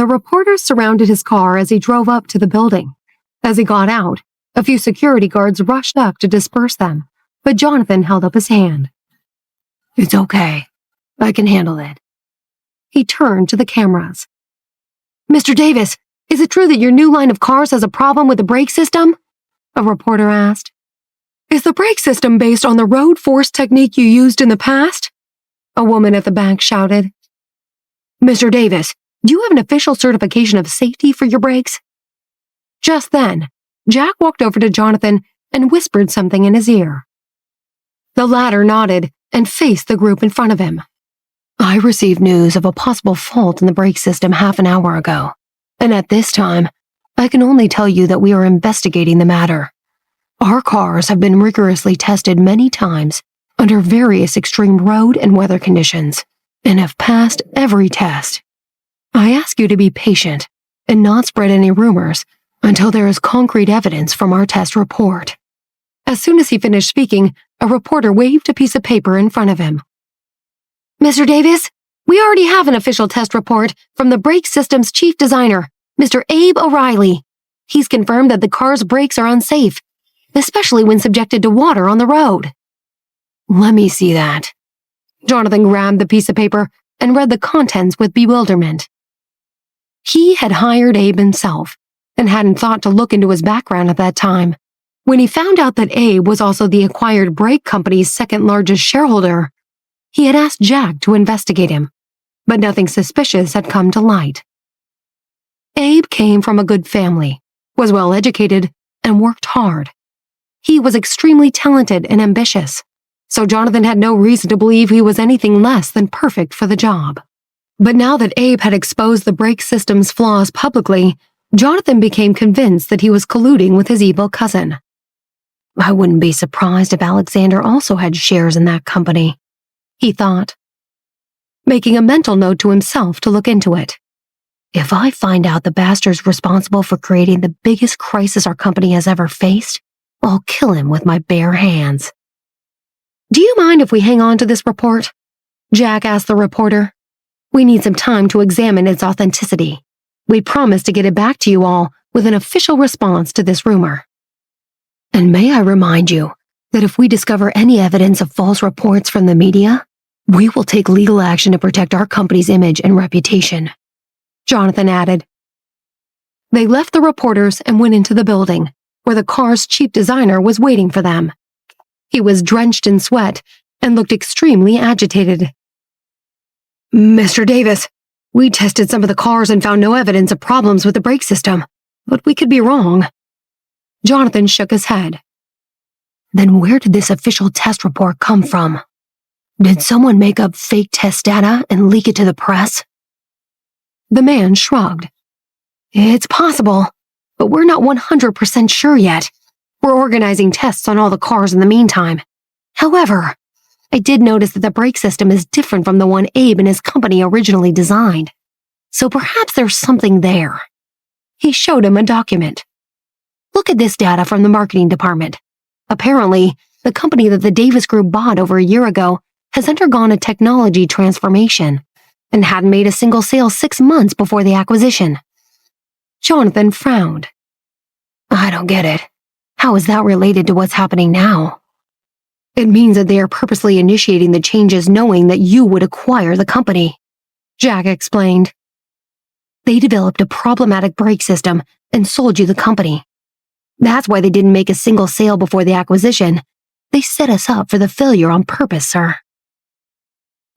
The reporters surrounded his car as he drove up to the building. As he got out, a few security guards rushed up to disperse them, but Jonathan held up his hand. "It's okay. I can handle it." He turned to the cameras. "Mr. Davis, is it true that your new line of cars has a problem with the brake system?" a reporter asked. "Is the brake system based on the road force technique you used in the past?" a woman at the back shouted. "Mr. Davis, do you have an official certification of safety for your brakes?" Just then, Jack walked over to Jonathan and whispered something in his ear. The latter nodded and faced the group in front of him. "I received news of a possible fault in the brake system half an hour ago, and at this time, I can only tell you that we are investigating the matter. Our cars have been rigorously tested many times under various extreme road and weather conditions, and have passed every test. I ask you to be patient and not spread any rumors until there is concrete evidence from our test report." As soon as he finished speaking, a reporter waved a piece of paper in front of him. "Mr. Davis, we already have an official test report from the brake system's chief designer, Mr. Abe O'Reilly. He's confirmed that the car's brakes are unsafe, especially when subjected to water on the road." "Let me see that." Jonathan grabbed the piece of paper and read the contents with bewilderment. He had hired Abe himself and hadn't thought to look into his background at that time. When he found out that Abe was also the acquired brake company's second largest shareholder, he had asked Jack to investigate him, but nothing suspicious had come to light. Abe came from a good family, was well educated, and worked hard. He was extremely talented and ambitious, so Jonathan had no reason to believe he was anything less than perfect for the job. But now that Abe had exposed the brake system's flaws publicly, Jonathan became convinced that he was colluding with his evil cousin. "I wouldn't be surprised if Alexander also had shares in that company," he thought, making a mental note to himself to look into it. "If I find out the bastard's responsible for creating the biggest crisis our company has ever faced, I'll kill him with my bare hands." "Do you mind if we hang on to this report?" Jack asked the reporter. "We need some time to examine its authenticity. We promise to get it back to you all with an official response to this rumor. And may I remind you that if we discover any evidence of false reports from the media, we will take legal action to protect our company's image and reputation," Jonathan added. They left the reporters and went into the building, where the car's chief designer was waiting for them. He was drenched in sweat and looked extremely agitated. "Mr. Davis, we tested some of the cars and found no evidence of problems with the brake system, but we could be wrong." Jonathan shook his head. "Then where did this official test report come from? Did someone make up fake test data and leak it to the press?" The man shrugged. "It's possible, but we're not 100% sure yet. We're organizing tests on all the cars in the meantime. However, I did notice that the brake system is different from the one Abe and his company originally designed. So perhaps there's something there." He showed him a document. "Look at this data from the marketing department. Apparently, the company that the Davis Group bought over a year ago has undergone a technology transformation and hadn't made a single sale 6 months before the acquisition." Jonathan frowned. "I don't get it. How is that related to what's happening now?" "It means that they are purposely initiating the changes knowing that you would acquire the company," Jack explained. "They developed a problematic brake system and sold you the company. That's why they didn't make a single sale before the acquisition. They set us up for the failure on purpose, sir."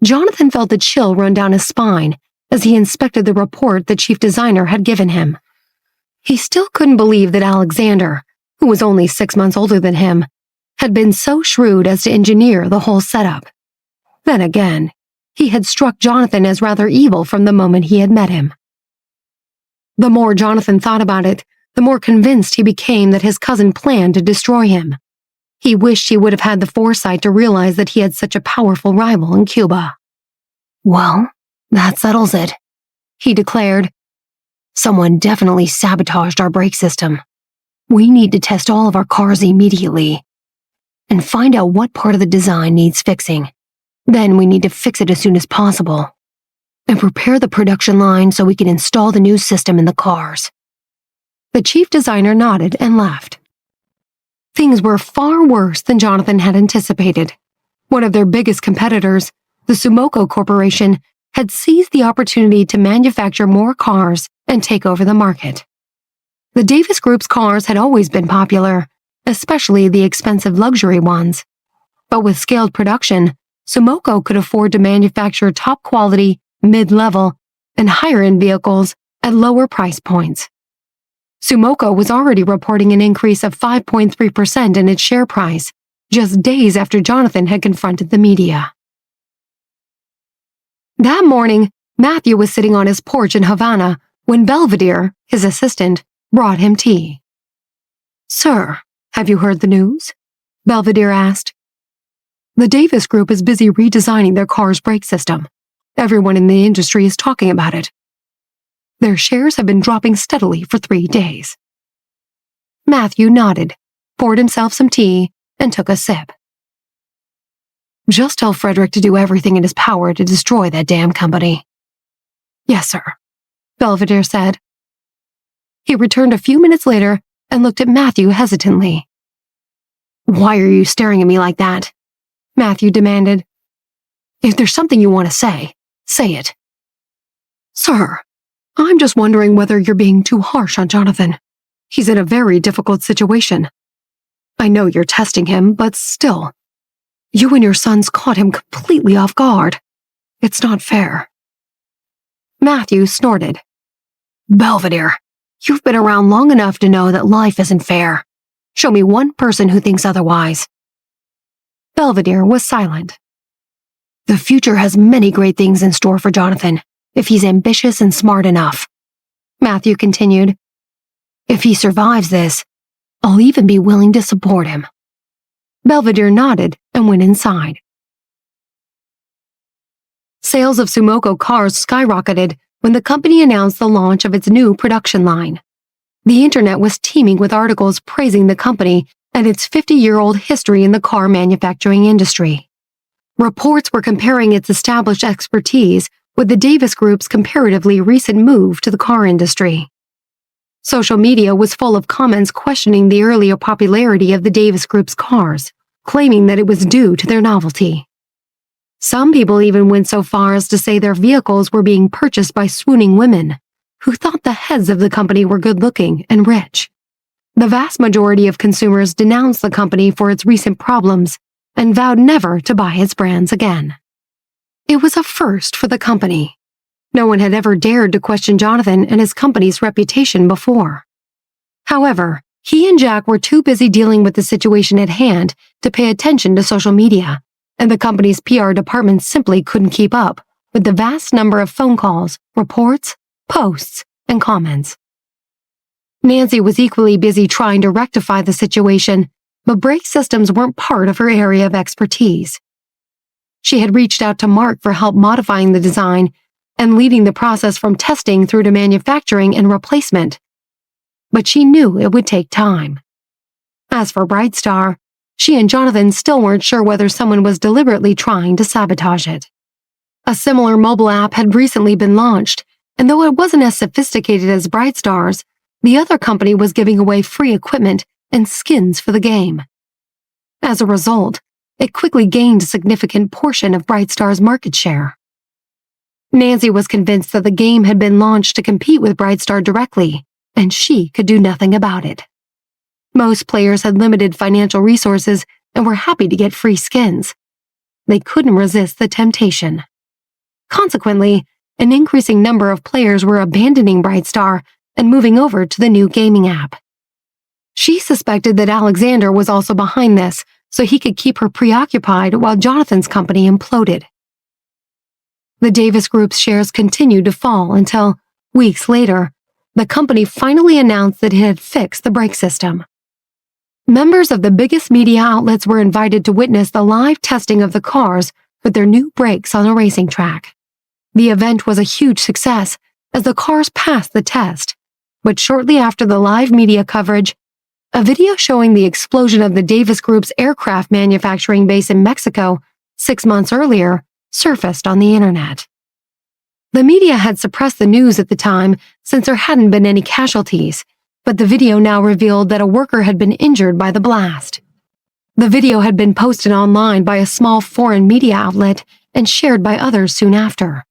Jonathan felt the chill run down his spine as he inspected the report the chief designer had given him. He still couldn't believe that Alexander, who was only 6 months older than him, had been so shrewd as to engineer the whole setup. Then again, he had struck Jonathan as rather evil from the moment he had met him. The more Jonathan thought about it, the more convinced he became that his cousin planned to destroy him. He wished he would have had the foresight to realize that he had such a powerful rival in Cuba. "Well, that settles it," he declared. "Someone definitely sabotaged our brake system. We need to test all of our cars immediately and find out what part of the design needs fixing. Then we need to fix it as soon as possible." and prepare the production line so we can install the new system in the cars." The chief designer nodded and left. Things were far worse than Jonathan had anticipated. One of their biggest competitors, the Sumoko Corporation, had seized the opportunity to manufacture more cars and take over the market. The Davis Group's cars had always been popular, especially the expensive luxury ones. But with scaled production, Sumoko could afford to manufacture top-quality, mid-level, and higher-end vehicles at lower price points. Sumoko was already reporting an increase of 5.3% in its share price, just days after Jonathan had confronted the media. That morning, Matthew was sitting on his porch in Havana when Belvedere, his assistant, brought him tea. "Sir, have you heard the news?" Belvedere asked. "The Davis Group is busy redesigning their car's brake system. Everyone in the industry is talking about it. Their shares have been dropping steadily for 3 days." Matthew nodded, poured himself some tea, and took a sip. "Just tell Frederick to do everything in his power to destroy that damn company." "Yes, sir," Belvedere said. He returned a few minutes later and looked at Matthew hesitantly. "Why are you staring at me like that?" Matthew demanded. "If there's something you want to say it." "Sir, I'm just wondering whether you're being too harsh on Jonathan. He's in a very difficult situation. I know you're testing him, but still. You and your sons caught him completely off guard. It's not fair." Matthew snorted. "Belvedere, you've been around long enough to know that life isn't fair. Show me one person who thinks otherwise." Belvedere was silent. "The future has many great things in store for Jonathan, if he's ambitious and smart enough," Matthew continued. "If he survives this, I'll even be willing to support him." Belvedere nodded and went inside. Sales of Sumoko cars skyrocketed when the company announced the launch of its new production line. The internet was teeming with articles praising the company and its 50-year-old history in the car manufacturing industry. Reports were comparing its established expertise with the Davis Group's comparatively recent move to the car industry. Social media was full of comments questioning the earlier popularity of the Davis Group's cars, claiming that it was due to their novelty. Some people even went so far as to say their vehicles were being purchased by swooning women, who thought the heads of the company were good-looking and rich. The vast majority of consumers denounced the company for its recent problems and vowed never to buy its brands again. It was a first for the company. No one had ever dared to question Jonathan and his company's reputation before. However, he and Jack were too busy dealing with the situation at hand to pay attention to social media, and the company's PR department simply couldn't keep up with the vast number of phone calls, reports, posts, and comments. Nancy was equally busy trying to rectify the situation, but brake systems weren't part of her area of expertise. She had reached out to Mark for help modifying the design and leading the process from testing through to manufacturing and replacement. But she knew it would take time. As for Brightstar, she and Jonathan still weren't sure whether someone was deliberately trying to sabotage it. A similar mobile app had recently been launched, and though it wasn't as sophisticated as Brightstar's, the other company was giving away free equipment and skins for the game. As a result, it quickly gained a significant portion of Brightstar's market share. Nancy was convinced that the game had been launched to compete with Brightstar directly, and she could do nothing about it. Most players had limited financial resources and were happy to get free skins. They couldn't resist the temptation. Consequently, an increasing number of players were abandoning Brightstar and moving over to the new gaming app. She suspected that Alexander was also behind this, so he could keep her preoccupied while Jonathan's company imploded. The Davis Group's shares continued to fall until, weeks later, the company finally announced that it had fixed the brake system. Members of the biggest media outlets were invited to witness the live testing of the cars with their new brakes on a racing track. The event was a huge success as the cars passed the test, but shortly after the live media coverage, a video showing the explosion of the Davis Group's aircraft manufacturing base in Mexico 6 months earlier surfaced on the internet. The media had suppressed the news at the time since there hadn't been any casualties, but the video now revealed that a worker had been injured by the blast. The video had been posted online by a small foreign media outlet and shared by others soon after.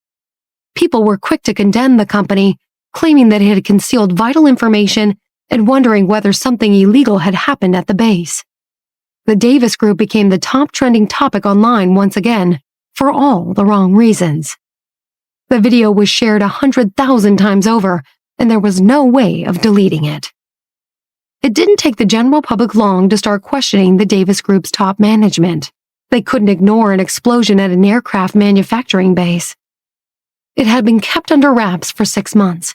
People were quick to condemn the company, claiming that it had concealed vital information and wondering whether something illegal had happened at the base. The Davis Group became the top trending topic online once again, for all the wrong reasons. The video was shared 100,000 times over, and there was no way of deleting it. It didn't take the general public long to start questioning the Davis Group's top management. They couldn't ignore an explosion at an aircraft manufacturing base. It had been kept under wraps for 6 months,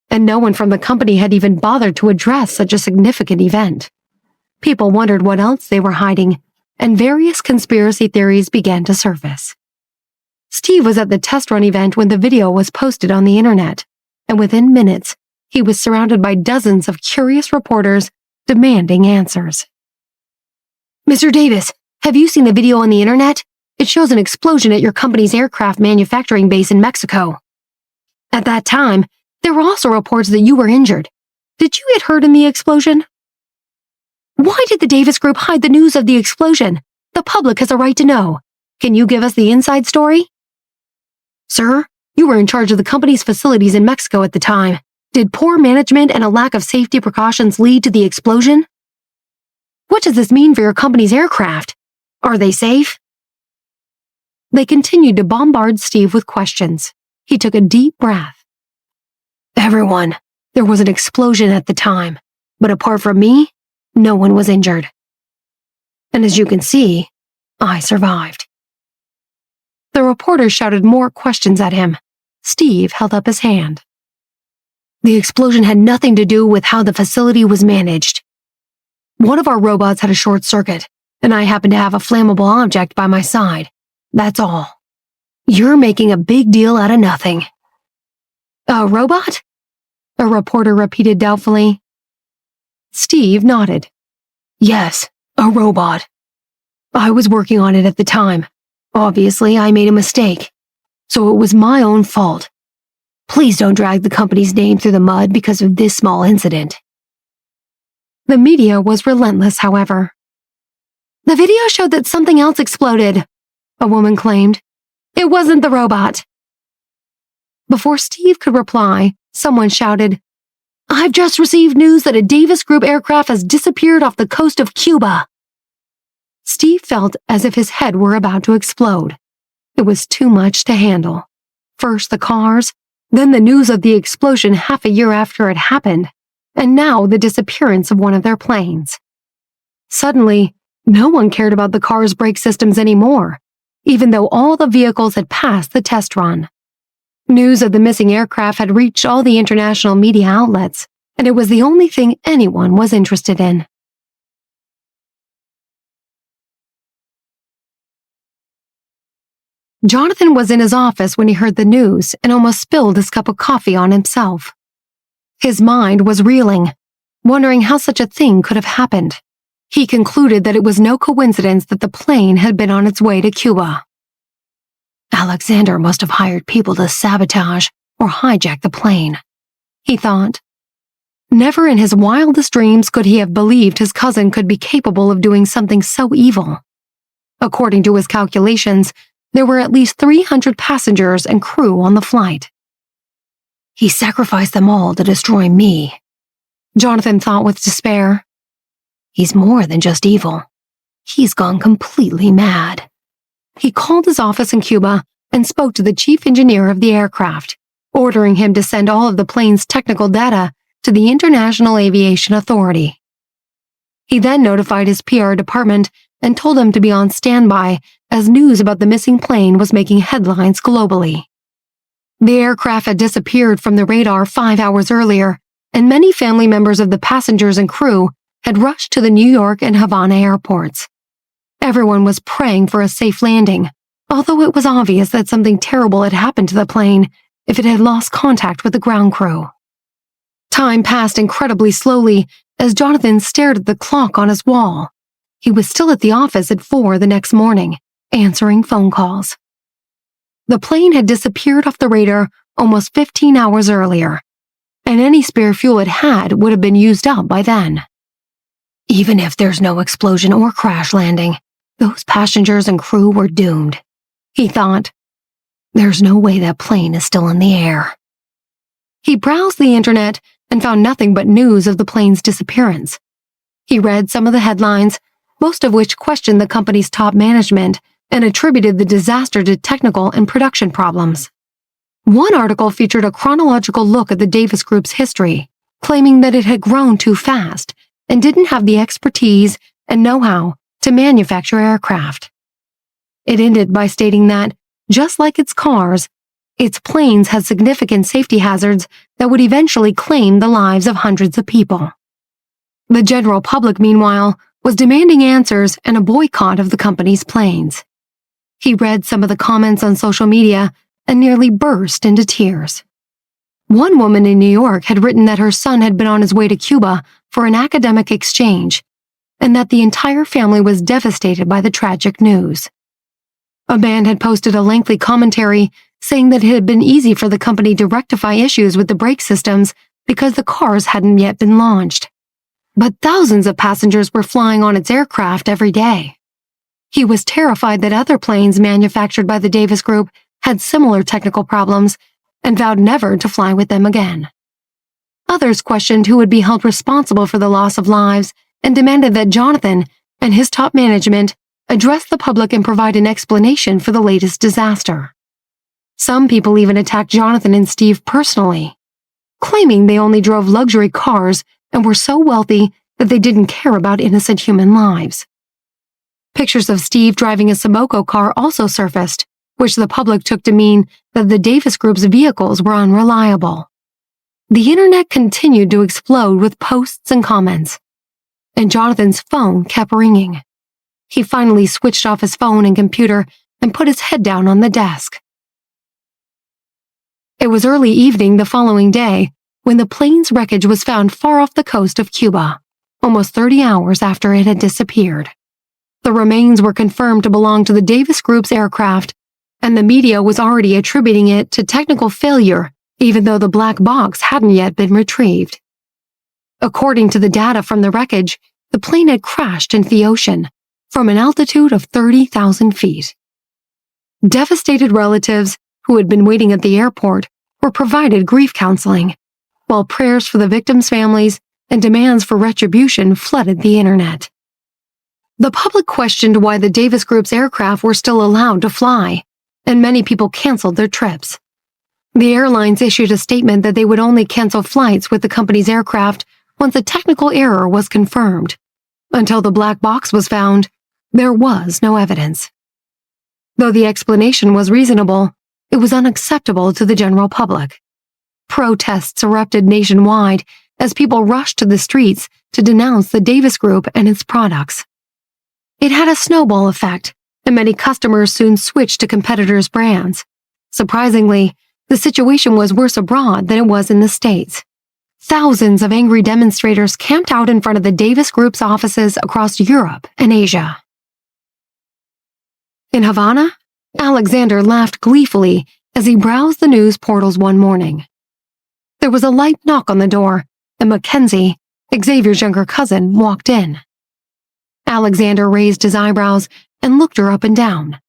and no one from the company had even bothered to address such a significant event. People wondered what else they were hiding, and various conspiracy theories began to surface. Steve was at the test run event when the video was posted on the internet, and within minutes, he was surrounded by dozens of curious reporters demanding answers. "Mr. Davis, have you seen the video on the internet? It shows an explosion at your company's aircraft manufacturing base in Mexico. At that time, there were also reports that you were injured. Did you get hurt in the explosion?" "Why did the Davis Group hide the news of the explosion? The public has a right to know. Can you give us the inside story?" "Sir, you were in charge of the company's facilities in Mexico at the time. Did poor management and a lack of safety precautions lead to the explosion? What does this mean for your company's aircraft? Are they safe?" They continued to bombard Steve with questions. He took a deep breath. "Everyone, there was an explosion at the time, but apart from me, no one was injured. And as you can see, I survived." The reporters shouted more questions at him. Steve held up his hand. "The explosion had nothing to do with how the facility was managed. One of our robots had a short circuit, and I happened to have a flammable object by my side. That's all. You're making a big deal out of nothing." "A robot?" a reporter repeated doubtfully. Steve nodded. "Yes, a robot. I was working on it at the time. Obviously, I made a mistake, so it was my own fault. Please don't drag the company's name through the mud because of this small incident." The media was relentless, however. "The video showed that something else exploded," a woman claimed. "It wasn't the robot." Before Steve could reply, someone shouted, "I've just received news that a Davis Group aircraft has disappeared off the coast of Cuba." Steve felt as if his head were about to explode. It was too much to handle. First the cars, then the news of the explosion half a year after it happened, and now the disappearance of one of their planes. Suddenly, no one cared about the car's brake systems anymore, even though all the vehicles had passed the test run. News of the missing aircraft had reached all the international media outlets, and it was the only thing anyone was interested in. Jonathan was in his office when he heard the news and almost spilled his cup of coffee on himself. His mind was reeling, wondering how such a thing could have happened. He concluded that it was no coincidence that the plane had been on its way to Cuba. Alexander must have hired people to sabotage or hijack the plane, he thought. Never in his wildest dreams could he have believed his cousin could be capable of doing something so evil. According to his calculations, there were at least 300 passengers and crew on the flight. He sacrificed them all to destroy me, Jonathan thought with despair. He's more than just evil. He's gone completely mad. He called his office in Cuba and spoke to the chief engineer of the aircraft, ordering him to send all of the plane's technical data to the International Aviation Authority. He then notified his PR department and told them to be on standby as news about the missing plane was making headlines globally. The aircraft had disappeared from the radar 5 hours earlier, and many family members of the passengers and crew had rushed to the New York and Havana airports. Everyone was praying for a safe landing, although it was obvious that something terrible had happened to the plane if it had lost contact with the ground crew. Time passed incredibly slowly as Jonathan stared at the clock on his wall. He was still at the office at 4 the next morning, answering phone calls. The plane had disappeared off the radar almost 15 hours earlier, and any spare fuel it had would have been used up by then. Even if there's no explosion or crash landing, those passengers and crew were doomed, he thought. There's no way that plane is still in the air. He browsed the internet and found nothing but news of the plane's disappearance. He read some of the headlines, most of which questioned the company's top management and attributed the disaster to technical and production problems. One article featured a chronological look at the Davis Group's history, claiming that it had grown too fast and didn't have the expertise and know-how to manufacture aircraft. It ended by stating that, just like its cars, its planes had significant safety hazards that would eventually claim the lives of hundreds of people. The general public, meanwhile, was demanding answers and a boycott of the company's planes. He read some of the comments on social media and nearly burst into tears. One woman in New York had written that her son had been on his way to Cuba for an academic exchange, and that the entire family was devastated by the tragic news. A man had posted a lengthy commentary saying that it had been easy for the company to rectify issues with the brake systems because the cars hadn't yet been launched. But thousands of passengers were flying on its aircraft every day. He was terrified that other planes manufactured by the Davis Group had similar technical problems and vowed never to fly with them again. Others questioned who would be held responsible for the loss of lives and demanded that Jonathan and his top management address the public and provide an explanation for the latest disaster. Some people even attacked Jonathan and Steve personally, claiming they only drove luxury cars and were so wealthy that they didn't care about innocent human lives. Pictures of Steve driving a Simoco car also surfaced, which the public took to mean that the Davis Group's vehicles were unreliable. The internet continued to explode with posts and comments, and Jonathan's phone kept ringing. He finally switched off his phone and computer and put his head down on the desk. It was early evening the following day when the plane's wreckage was found far off the coast of Cuba, almost 30 hours after it had disappeared. The remains were confirmed to belong to the Davis Group's aircraft, and the media was already attributing it to technical failure, even though the black box hadn't yet been retrieved. According to the data from the wreckage, the plane had crashed into the ocean from an altitude of 30,000 feet. Devastated relatives who had been waiting at the airport were provided grief counseling, while prayers for the victims' families and demands for retribution flooded the internet. The public questioned why the Davis Group's aircraft were still allowed to fly, and many people canceled their trips. The airlines issued a statement that they would only cancel flights with the company's aircraft once a technical error was confirmed. Until the black box was found, there was no evidence. Though the explanation was reasonable, it was unacceptable to the general public. Protests erupted nationwide as people rushed to the streets to denounce the Davis Group and its products. It had a snowball effect, and many customers soon switched to competitors' brands. Surprisingly, the situation was worse abroad than it was in the States. Thousands of angry demonstrators camped out in front of the Davis Group's offices across Europe and Asia. In Havana, Alexander laughed gleefully as he browsed the news portals one morning. There was a light knock on the door, and Mackenzie, Xavier's younger cousin, walked in. Alexander raised his eyebrows and looked her up and down.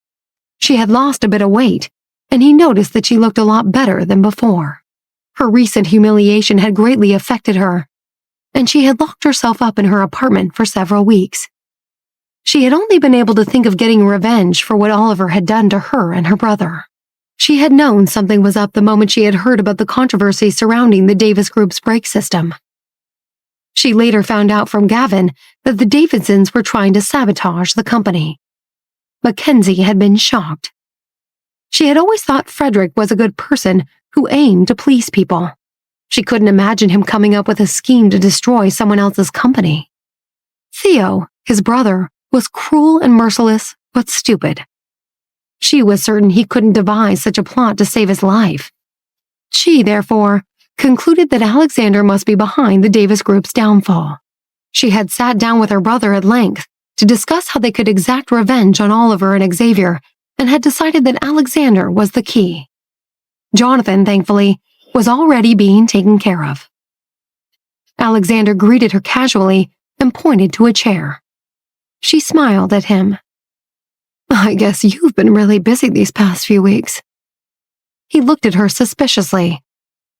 She had lost a bit of weight, and he noticed that she looked a lot better than before. Her recent humiliation had greatly affected her, and she had locked herself up in her apartment for several weeks. She had only been able to think of getting revenge for what Oliver had done to her and her brother. She had known something was up the moment she had heard about the controversy surrounding the Davis Group's brake system. She later found out from Gavin that the Davidsons were trying to sabotage the company. Mackenzie had been shocked. She had always thought Frederick was a good person who aimed to please people. She couldn't imagine him coming up with a scheme to destroy someone else's company. Theo, his brother, was cruel and merciless, but stupid. She was certain he couldn't devise such a plot to save his life. She, therefore, concluded that Alexander must be behind the Davis Group's downfall. She had sat down with her brother at length to discuss how they could exact revenge on Oliver and Xavier, and had decided that Alexander was the key. Jonathan, thankfully, was already being taken care of. Alexander greeted her casually and pointed to a chair. She smiled at him. I guess you've been really busy these past few weeks. He looked at her suspiciously.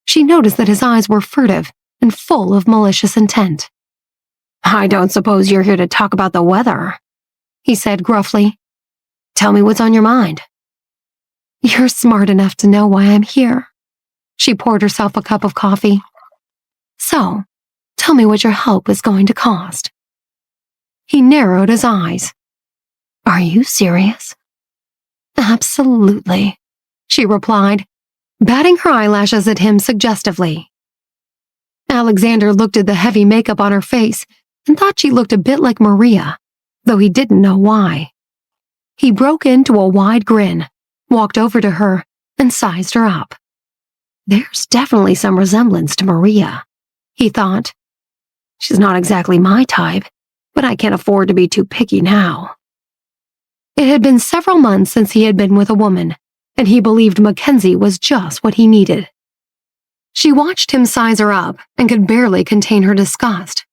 She noticed that his eyes were furtive and full of malicious intent. I don't suppose you're here to talk about the weather, he said gruffly. Tell me what's on your mind. You're smart enough to know why I'm here. She poured herself a cup of coffee. So, tell me what your help is going to cost. He narrowed his eyes. Are you serious? Absolutely, she replied, batting her eyelashes at him suggestively. Alexander looked at the heavy makeup on her face and thought she looked a bit like Maria, though he didn't know why. He broke into a wide grin, walked over to her, and sized her up. There's definitely some resemblance to Maria, he thought. She's not exactly my type, but I can't afford to be too picky now. It had been several months since he had been with a woman, and he believed Mackenzie was just what he needed. She watched him size her up and could barely contain her disgust.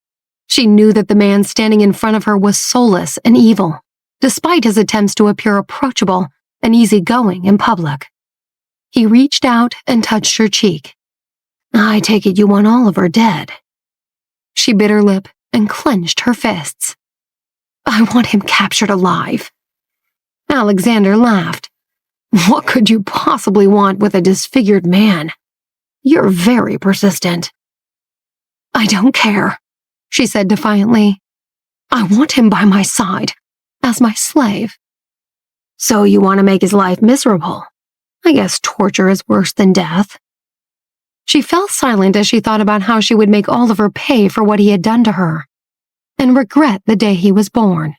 She knew that the man standing in front of her was soulless and evil, despite his attempts to appear approachable and easygoing in public. He reached out and touched her cheek. I take it you want Oliver dead. She bit her lip and clenched her fists. I want him captured alive. Alexander laughed. What could you possibly want with a disfigured man? You're very persistent. I don't care, she said defiantly. I want him by my side, as my slave. So you want to make his life miserable? I guess torture is worse than death. She fell silent as she thought about how she would make Oliver pay for what he had done to her, and regret the day he was born.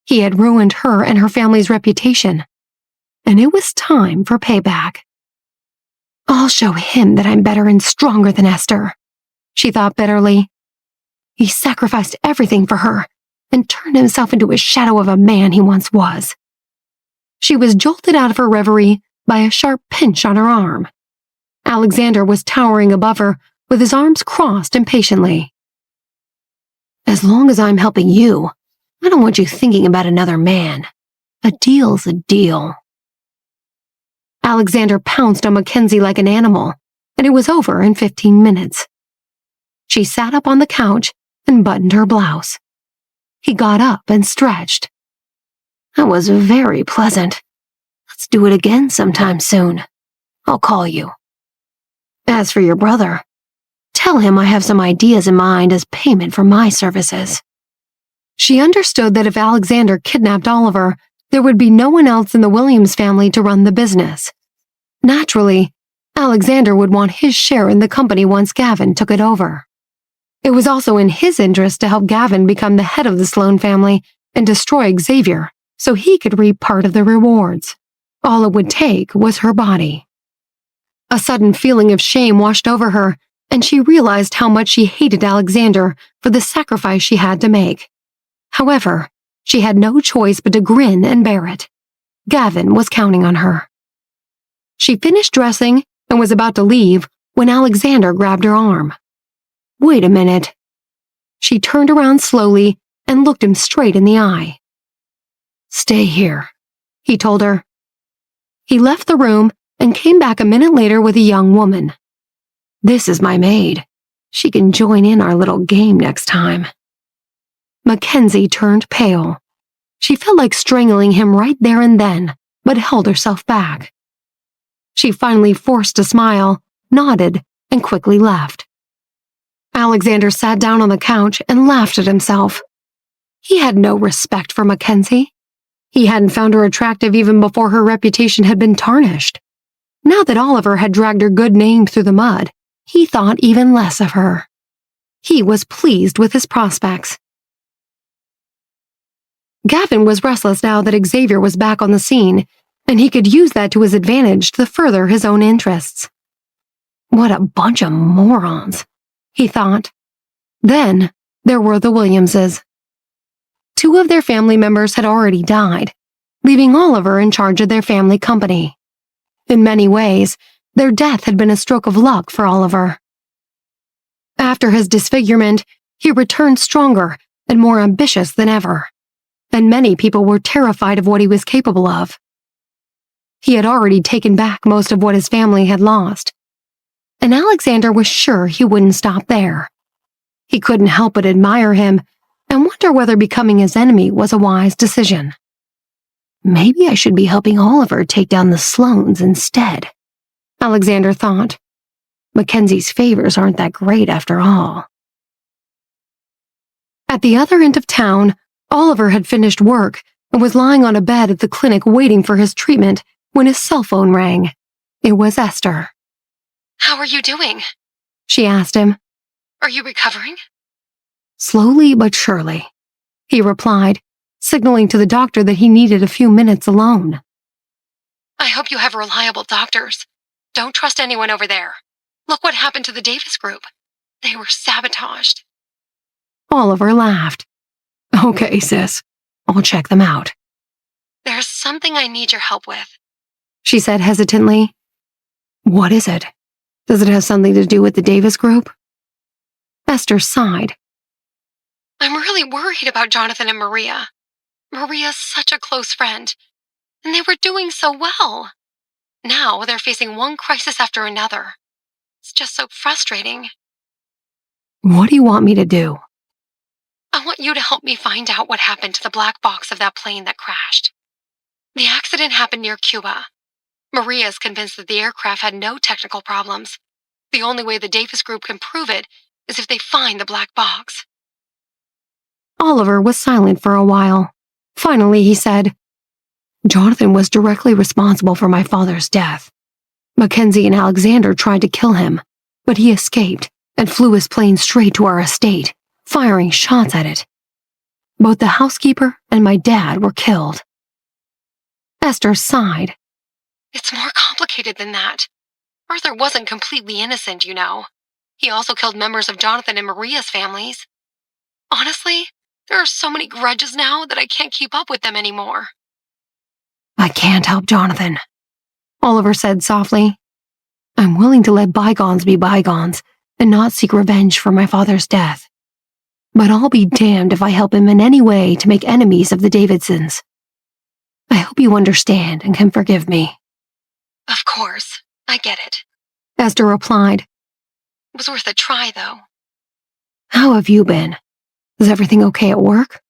He had ruined her and her family's reputation, and it was time for payback. I'll show him that I'm better and stronger than Esther, she thought bitterly. He sacrificed everything for her and turned himself into a shadow of a man he once was. She was jolted out of her reverie by a sharp pinch on her arm. Alexander was towering above her with his arms crossed impatiently. As long as I'm helping you, I don't want you thinking about another man. A deal's a deal. Alexander pounced on Mackenzie like an animal, and it was over in 15 minutes. She sat up on the couch and buttoned her blouse. He got up and stretched. That was very pleasant. Let's do it again sometime soon. I'll call you. As for your brother, tell him I have some ideas in mind as payment for my services. She understood that if Alexander kidnapped Oliver, there would be no one else in the Williams family to run the business. Naturally, Alexander would want his share in the company once Gavin took it over. It was also in his interest to help Gavin become the head of the Sloan family and destroy Xavier so he could reap part of the rewards. All it would take was her body. A sudden feeling of shame washed over her, and she realized how much she hated Alexander for the sacrifice she had to make. However, she had no choice but to grin and bear it. Gavin was counting on her. She finished dressing and was about to leave when Alexander grabbed her arm. Wait a minute. She turned around slowly and looked him straight in the eye. Stay here, he told her. He left the room and came back a minute later with a young woman. This is my maid. She can join in our little game next time. Mackenzie turned pale. She felt like strangling him right there and then, but held herself back. She finally forced a smile, nodded, and quickly left. Alexander sat down on the couch and laughed at himself. He had no respect for Mackenzie. He hadn't found her attractive even before her reputation had been tarnished. Now that Oliver had dragged her good name through the mud, he thought even less of her. He was pleased with his prospects. Gavin was restless now that Xavier was back on the scene, and he could use that to his advantage to further his own interests. What a bunch of morons, he thought. Then there were the Williamses. 2 of their family members had already died, leaving Oliver in charge of their family company. In many ways, Their death had been a stroke of luck for Oliver. After his disfigurement, he returned stronger and more ambitious than ever, and many people were terrified of what he was capable of. He had already taken back most of what his family had lost, and Alexander was sure he wouldn't stop there. He couldn't help but admire him and wonder whether becoming his enemy was a wise decision. Maybe I should be helping Oliver take down the Sloanes instead, Alexander thought. Mackenzie's favors aren't that great after all. At the other end of town, Oliver had finished work and was lying on a bed at the clinic waiting for his treatment when his cell phone rang. It was Esther. "How are you doing?" she asked him. "Are you recovering?" "Slowly but surely," he replied, signaling to the doctor that he needed a few minutes alone. "I hope you have reliable doctors. Don't trust anyone over there. Look what happened to the Davis group. They were sabotaged." Oliver laughed. "Okay, sis. I'll check them out." "There's something I need your help with." She said hesitantly. "What is it? Does it have something to do with the Davis group?" Esther sighed. "I'm really worried about Jonathan and Maria. Maria's such a close friend, and they were doing so well. Now they're facing one crisis after another. It's just so frustrating. "What do you want me to do?" I want you to help me find out what happened to the black box of that plane that crashed. The accident happened near Cuba. Maria is convinced that the aircraft had no technical problems. The only way the Davis group can prove it is if they find the black box." Oliver was silent for a while. Finally, he said, "Jonathan was directly responsible for my father's death. Mackenzie and Alexander tried to kill him, but he escaped and flew his plane straight to our estate, firing shots at it. Both the housekeeper and my dad were killed." Esther sighed. "It's more complicated than that. Arthur wasn't completely innocent, you know. He also killed members of Jonathan and Maria's families. Honestly, there are so many grudges now that I can't keep up with them anymore." "I can't help Jonathan," Oliver said softly. "I'm willing to let bygones be bygones and not seek revenge for my father's death. But I'll be damned if I help him in any way to make enemies of the Davidsons. I hope you understand and can forgive me." "Of course, I get it." Esther replied. "It was worth a try, though." "How have you been? Is everything okay at work?"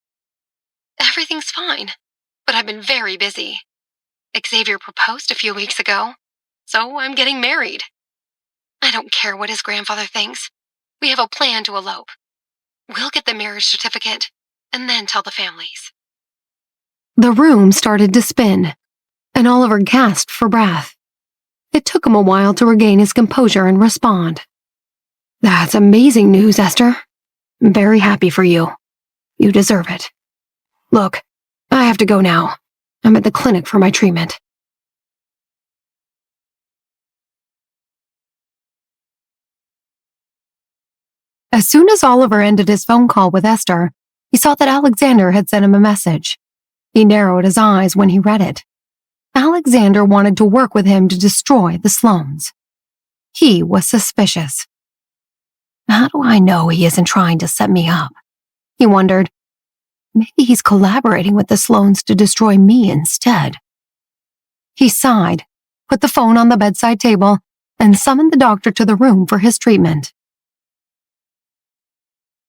"Everything's fine, but I've been very busy. Xavier proposed a few weeks ago, so I'm getting married. I don't care what his grandfather thinks. We have a plan to elope. We'll get the marriage certificate and then tell the families." The room started to spin, and Oliver gasped for breath. It took him a while to regain his composure and respond. "That's amazing news, Esther. I'm very happy for you. You deserve it. Look, I have to go now. I'm at the clinic for my treatment." As soon as Oliver ended his phone call with Esther, he saw that Alexander had sent him a message. He narrowed his eyes when he read it. Alexander wanted to work with him to destroy the Sloanes. He was suspicious. How do I know he isn't trying to set me up? He wondered. Maybe he's collaborating with the Sloanes to destroy me instead. He sighed, put the phone on the bedside table, and summoned the doctor to the room for his treatment.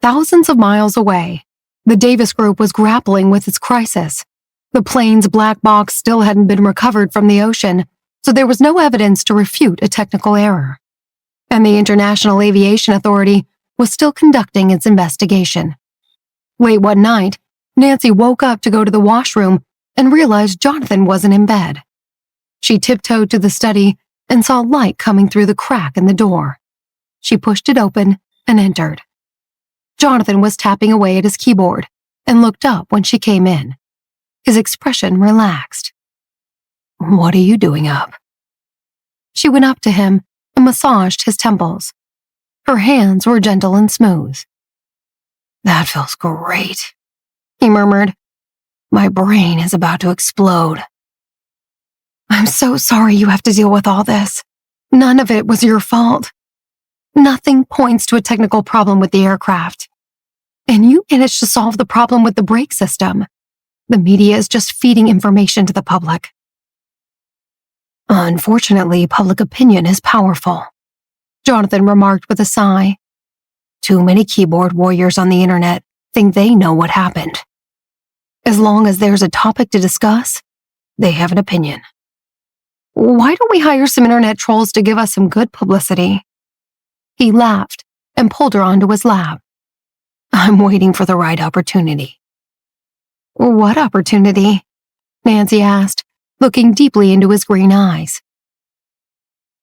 Thousands of miles away, the Davis group was grappling with its crisis. The plane's black box still hadn't been recovered from the ocean, so there was no evidence to refute a technical error. And the International Aviation Authority was still conducting its investigation. Late one night, Nancy woke up to go to the washroom and realized Jonathan wasn't in bed. She tiptoed to the study and saw light coming through the crack in the door. She pushed it open and entered. Jonathan was tapping away at his keyboard and looked up when she came in. His expression relaxed. "What are you doing up?" She went up to him and massaged his temples. Her hands were gentle and smooth. "That feels great," he murmured. "My brain is about to explode." "I'm so sorry you have to deal with all this," None of it was your fault. Nothing points to a technical problem with the aircraft. And you managed to solve the problem with the brake system. The media is just feeding information to the public. Unfortunately, public opinion is powerful, Jonathan remarked with a sigh. Too many keyboard warriors on the internet think they know what happened. As long as there's a topic to discuss, they have an opinion. Why don't we hire some internet trolls to give us some good publicity? He laughed and pulled her onto his lap. I'm waiting for the right opportunity. What opportunity? Nancy asked, looking deeply into his green eyes.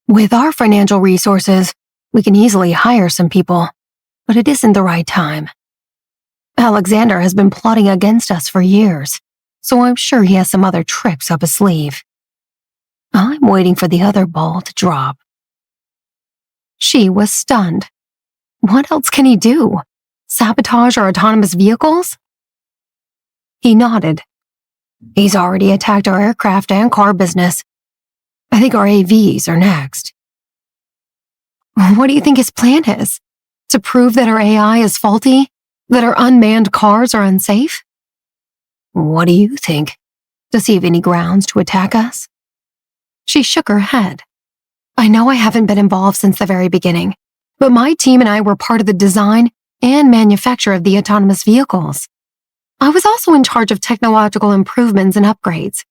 With our financial resources, we can easily hire some people, but it isn't the right time. Alexander has been plotting against us for years, so I'm sure he has some other tricks up his sleeve. I'm waiting for the other ball to drop. She was stunned. What else can he do? Sabotage our autonomous vehicles? He nodded. He's already attacked our aircraft and car business. I think our AVs are next. What do you think his plan is? To prove that our AI is faulty? That our unmanned cars are unsafe? What do you think? Does he have any grounds to attack us? She shook her head. I know I haven't been involved since the very beginning, but my team and I were part of the design and manufacture of the autonomous vehicles. I was also in charge of technological improvements and upgrades.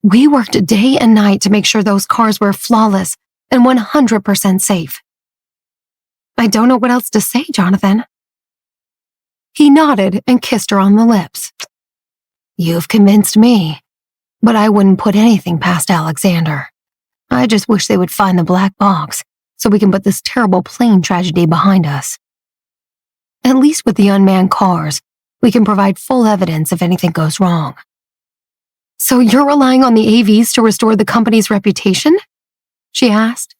We worked day and night to make sure those cars were flawless and 100% safe. I don't know what else to say, Jonathan. He nodded and kissed her on the lips. You've convinced me, but I wouldn't put anything past Alexander. I just wish they would find the black box so we can put this terrible plane tragedy behind us. At least with the unmanned cars, we can provide full evidence if anything goes wrong. So you're relying on the AVs to restore the company's reputation? She asked.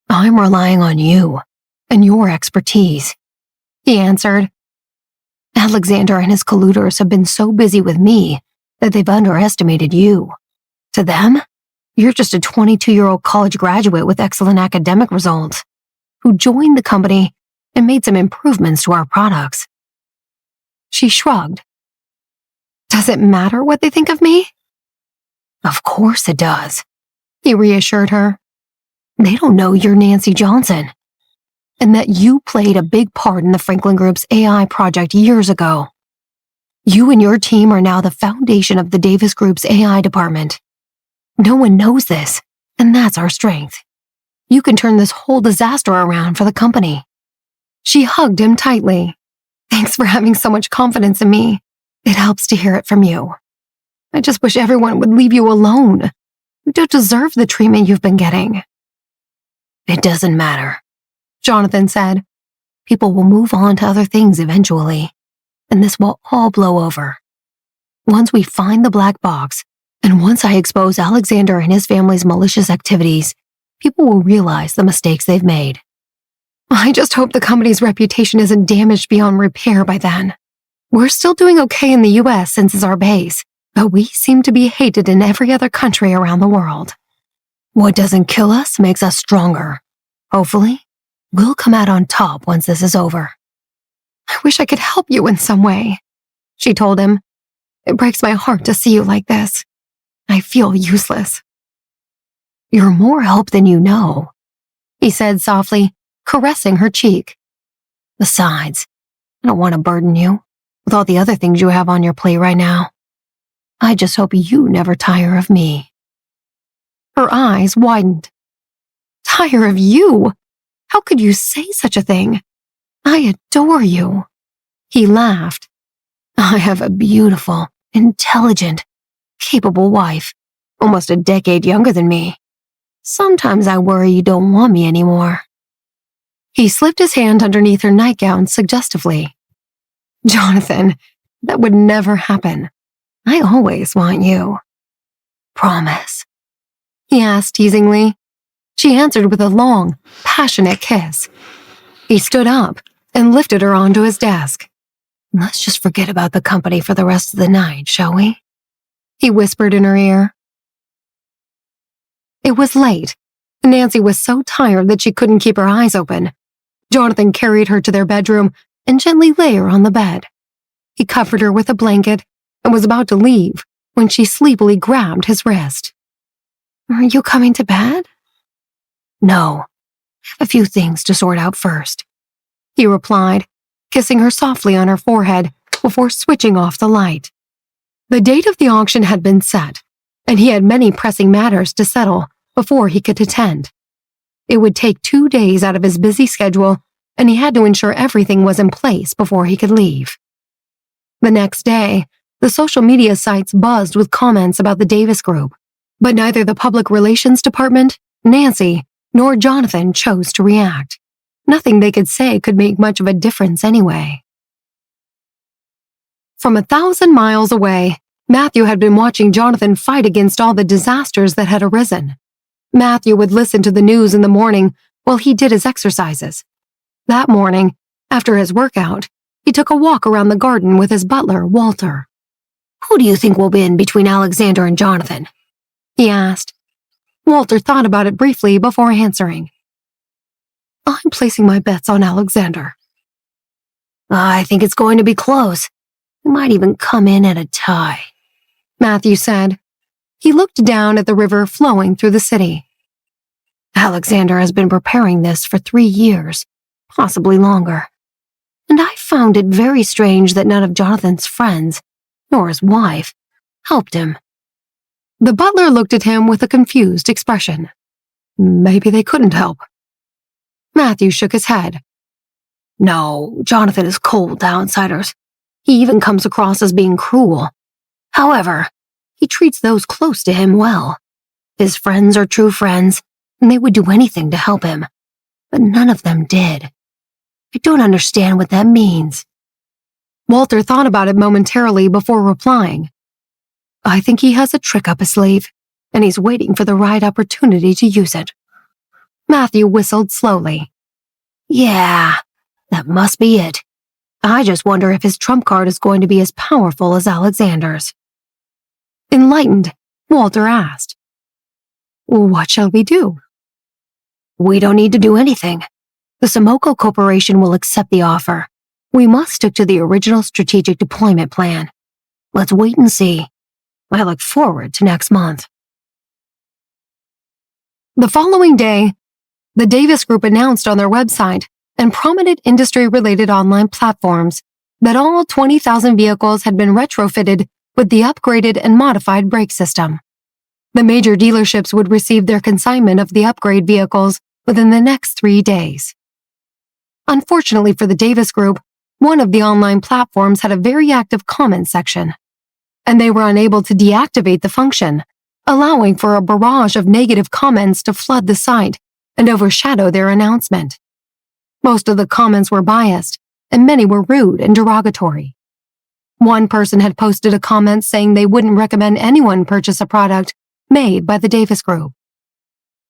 I'm relying on you and your expertise, he answered. Alexander and his colluders have been so busy with me that they've underestimated you. To them, you're just a 22-year-old college graduate with excellent academic results who joined the company and made some improvements to our products. She shrugged. Does it matter what they think of me? Of course it does, he reassured her. They don't know you're Nancy Johnson, and that you played a big part in the Franklin Group's AI project years ago. You and your team are now the foundation of the Davis Group's AI department. No one knows this, and that's our strength. You can turn this whole disaster around for the company. She hugged him tightly. Thanks for having so much confidence in me. It helps to hear it from you. I just wish everyone would leave you alone. You don't deserve the treatment you've been getting. It doesn't matter, Jonathan said. People will move on to other things eventually, and this will all blow over. Once we find the black box, and once I expose Alexander and his family's malicious activities, people will realize the mistakes they've made. I just hope the company's reputation isn't damaged beyond repair by then. We're still doing okay in the US since it's our base, but we seem to be hated in every other country around the world. What doesn't kill us makes us stronger. Hopefully, we'll come out on top once this is over. I wish I could help you in some way, she told him. It breaks my heart to see you like this. I feel useless. You're more help than you know, he said softly, caressing her cheek. Besides, I don't want to burden you with all the other things you have on your plate right now. I just hope you never tire of me. Her eyes widened. Tire of you? How could you say such a thing? I adore you. He laughed. I have a beautiful, intelligent, capable wife, almost a decade younger than me. Sometimes I worry you don't want me anymore. He slipped his hand underneath her nightgown suggestively. Jonathan, that would never happen. I always want you. Promise? He asked teasingly. She answered with a long, passionate kiss. He stood up and lifted her onto his desk. Let's just forget about the company for the rest of the night, shall we? He whispered in her ear. It was late, Nancy was so tired that she couldn't keep her eyes open. Jonathan carried her to their bedroom and gently lay her on the bed. He covered her with a blanket and was about to leave when she sleepily grabbed his wrist. "Are you coming to bed?" "No. A few things to sort out first," he replied, kissing her softly on her forehead before switching off the light. The date of the auction had been set, and he had many pressing matters to settle before he could attend. It would take 2 days out of his busy schedule, and he had to ensure everything was in place before he could leave. The next day, the social media sites buzzed with comments about the Davis Group, but neither the public relations department, Nancy, nor Jonathan chose to react. Nothing they could say could make much of a difference anyway. From 1,000 miles away, Matthew had been watching Jonathan fight against all the disasters that had arisen. Matthew would listen to the news in the morning while he did his exercises. That morning, after his workout, he took a walk around the garden with his butler, Walter. "Who do you think will win between Alexander and Jonathan?" he asked. Walter thought about it briefly before answering. "I'm placing my bets on Alexander." "I think it's going to be close. It might even come in at a tie," Matthew said. He looked down at the river flowing through the city. "Alexander has been preparing this for 3 years, possibly longer. And I found it very strange that none of Jonathan's friends, nor his wife, helped him." The butler looked at him with a confused expression. "Maybe they couldn't help." Matthew shook his head. "No, Jonathan is cold to outsiders. He even comes across as being cruel. However, he treats those close to him well. His friends are true friends, and they would do anything to help him. But none of them did. I don't understand what that means." Walter thought about it momentarily before replying. "I think he has a trick up his sleeve, and he's waiting for the right opportunity to use it." Matthew whistled slowly. "Yeah, that must be it. I just wonder if his trump card is going to be as powerful as Alexander's." Enlightened, Walter asked, "What shall we do?" "We don't need to do anything. The Somoko Corporation will accept the offer. We must stick to the original strategic deployment plan. Let's wait and see. I look forward to next month." The following day, the Davis Group announced on their website and prominent industry-related online platforms that all 20,000 vehicles had been retrofitted with the upgraded and modified brake system. The major dealerships would receive their consignment of the upgrade vehicles within the next 3 days. Unfortunately for the Davis Group, one of the online platforms had a very active comment section, and they were unable to deactivate the function, allowing for a barrage of negative comments to flood the site and overshadow their announcement. Most of the comments were biased, and many were rude and derogatory. One person had posted a comment saying they wouldn't recommend anyone purchase a product made by the Davis Group.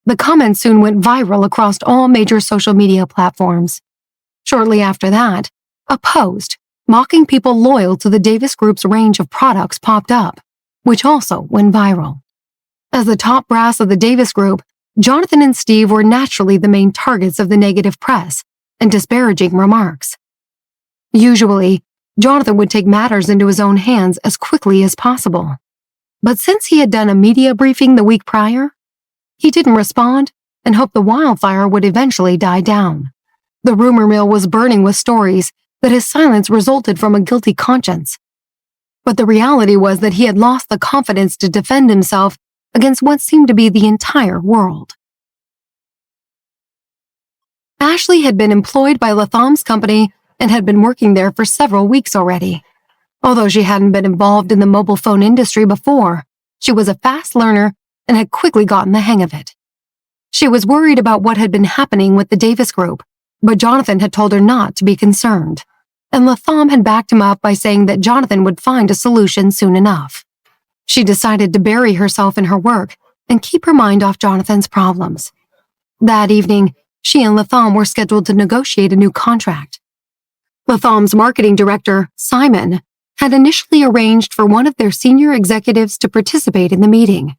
The comment soon went viral across all major social media platforms. Shortly after that, a post mocking people loyal to the Davis Group's range of products popped up, which also went viral. As the top brass of the Davis Group, Jonathan and Steve were naturally the main targets of the negative press and disparaging remarks. Usually, Jonathan would take matters into his own hands as quickly as possible. But since he had done a media briefing the week prior, he didn't respond and hoped the wildfire would eventually die down. The rumor mill was burning with stories that his silence resulted from a guilty conscience. But the reality was that he had lost the confidence to defend himself against what seemed to be the entire world. Ashley had been employed by Latham's company and had been working there for several weeks already. Although she hadn't been involved in the mobile phone industry before, she was a fast learner and had quickly gotten the hang of it. She was worried about what had been happening with the Davis Group, but Jonathan had told her not to be concerned, and Latham had backed him up by saying that Jonathan would find a solution soon enough. She decided to bury herself in her work and keep her mind off Jonathan's problems. That evening, she and Latham were scheduled to negotiate a new contract. Latham's marketing director, Simon, had initially arranged for one of their senior executives to participate in the meeting.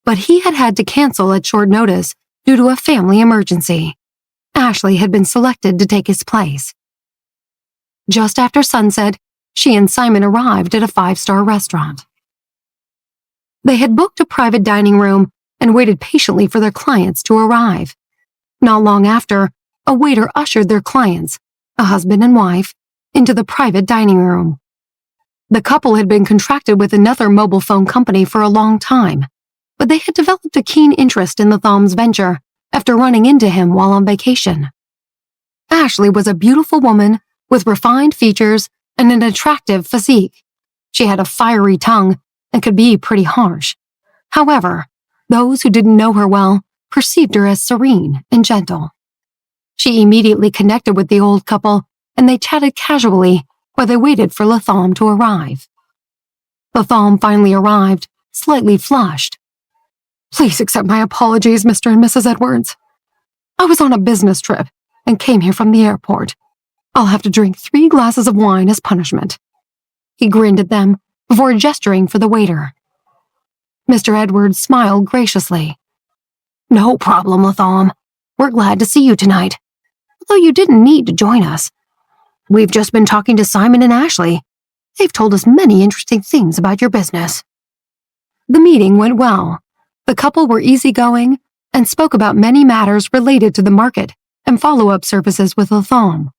But he had had to cancel at short notice due to a family emergency. Ashley had been selected to take his place. Just after sunset, she and Simon arrived at a 5-star restaurant. They had booked a private dining room and waited patiently for their clients to arrive. Not long after, a waiter ushered their clients, a husband and wife, into the private dining room. The couple had been contracted with another mobile phone company for a long time, but they had developed a keen interest in the Thom's venture after running into him while on vacation. Ashley was a beautiful woman with refined features and an attractive physique. She had a fiery tongue and could be pretty harsh. However, those who didn't know her well perceived her as serene and gentle. She immediately connected with the old couple, and they chatted casually while they waited for Latham to arrive. Latham finally arrived, slightly flushed. "Please accept my apologies, Mr. and Mrs. Edwards. I was on a business trip and came here from the airport. I'll have to drink 3 glasses of wine as punishment." He grinned at them before gesturing for the waiter. Mr. Edwards smiled graciously. "No problem, Latham. We're glad to see you tonight, although you didn't need to join us. We've just been talking to Simon and Ashley. They've told us many interesting things about your business." The meeting went well. The couple were easygoing and spoke about many matters related to the market and follow-up services with Latham.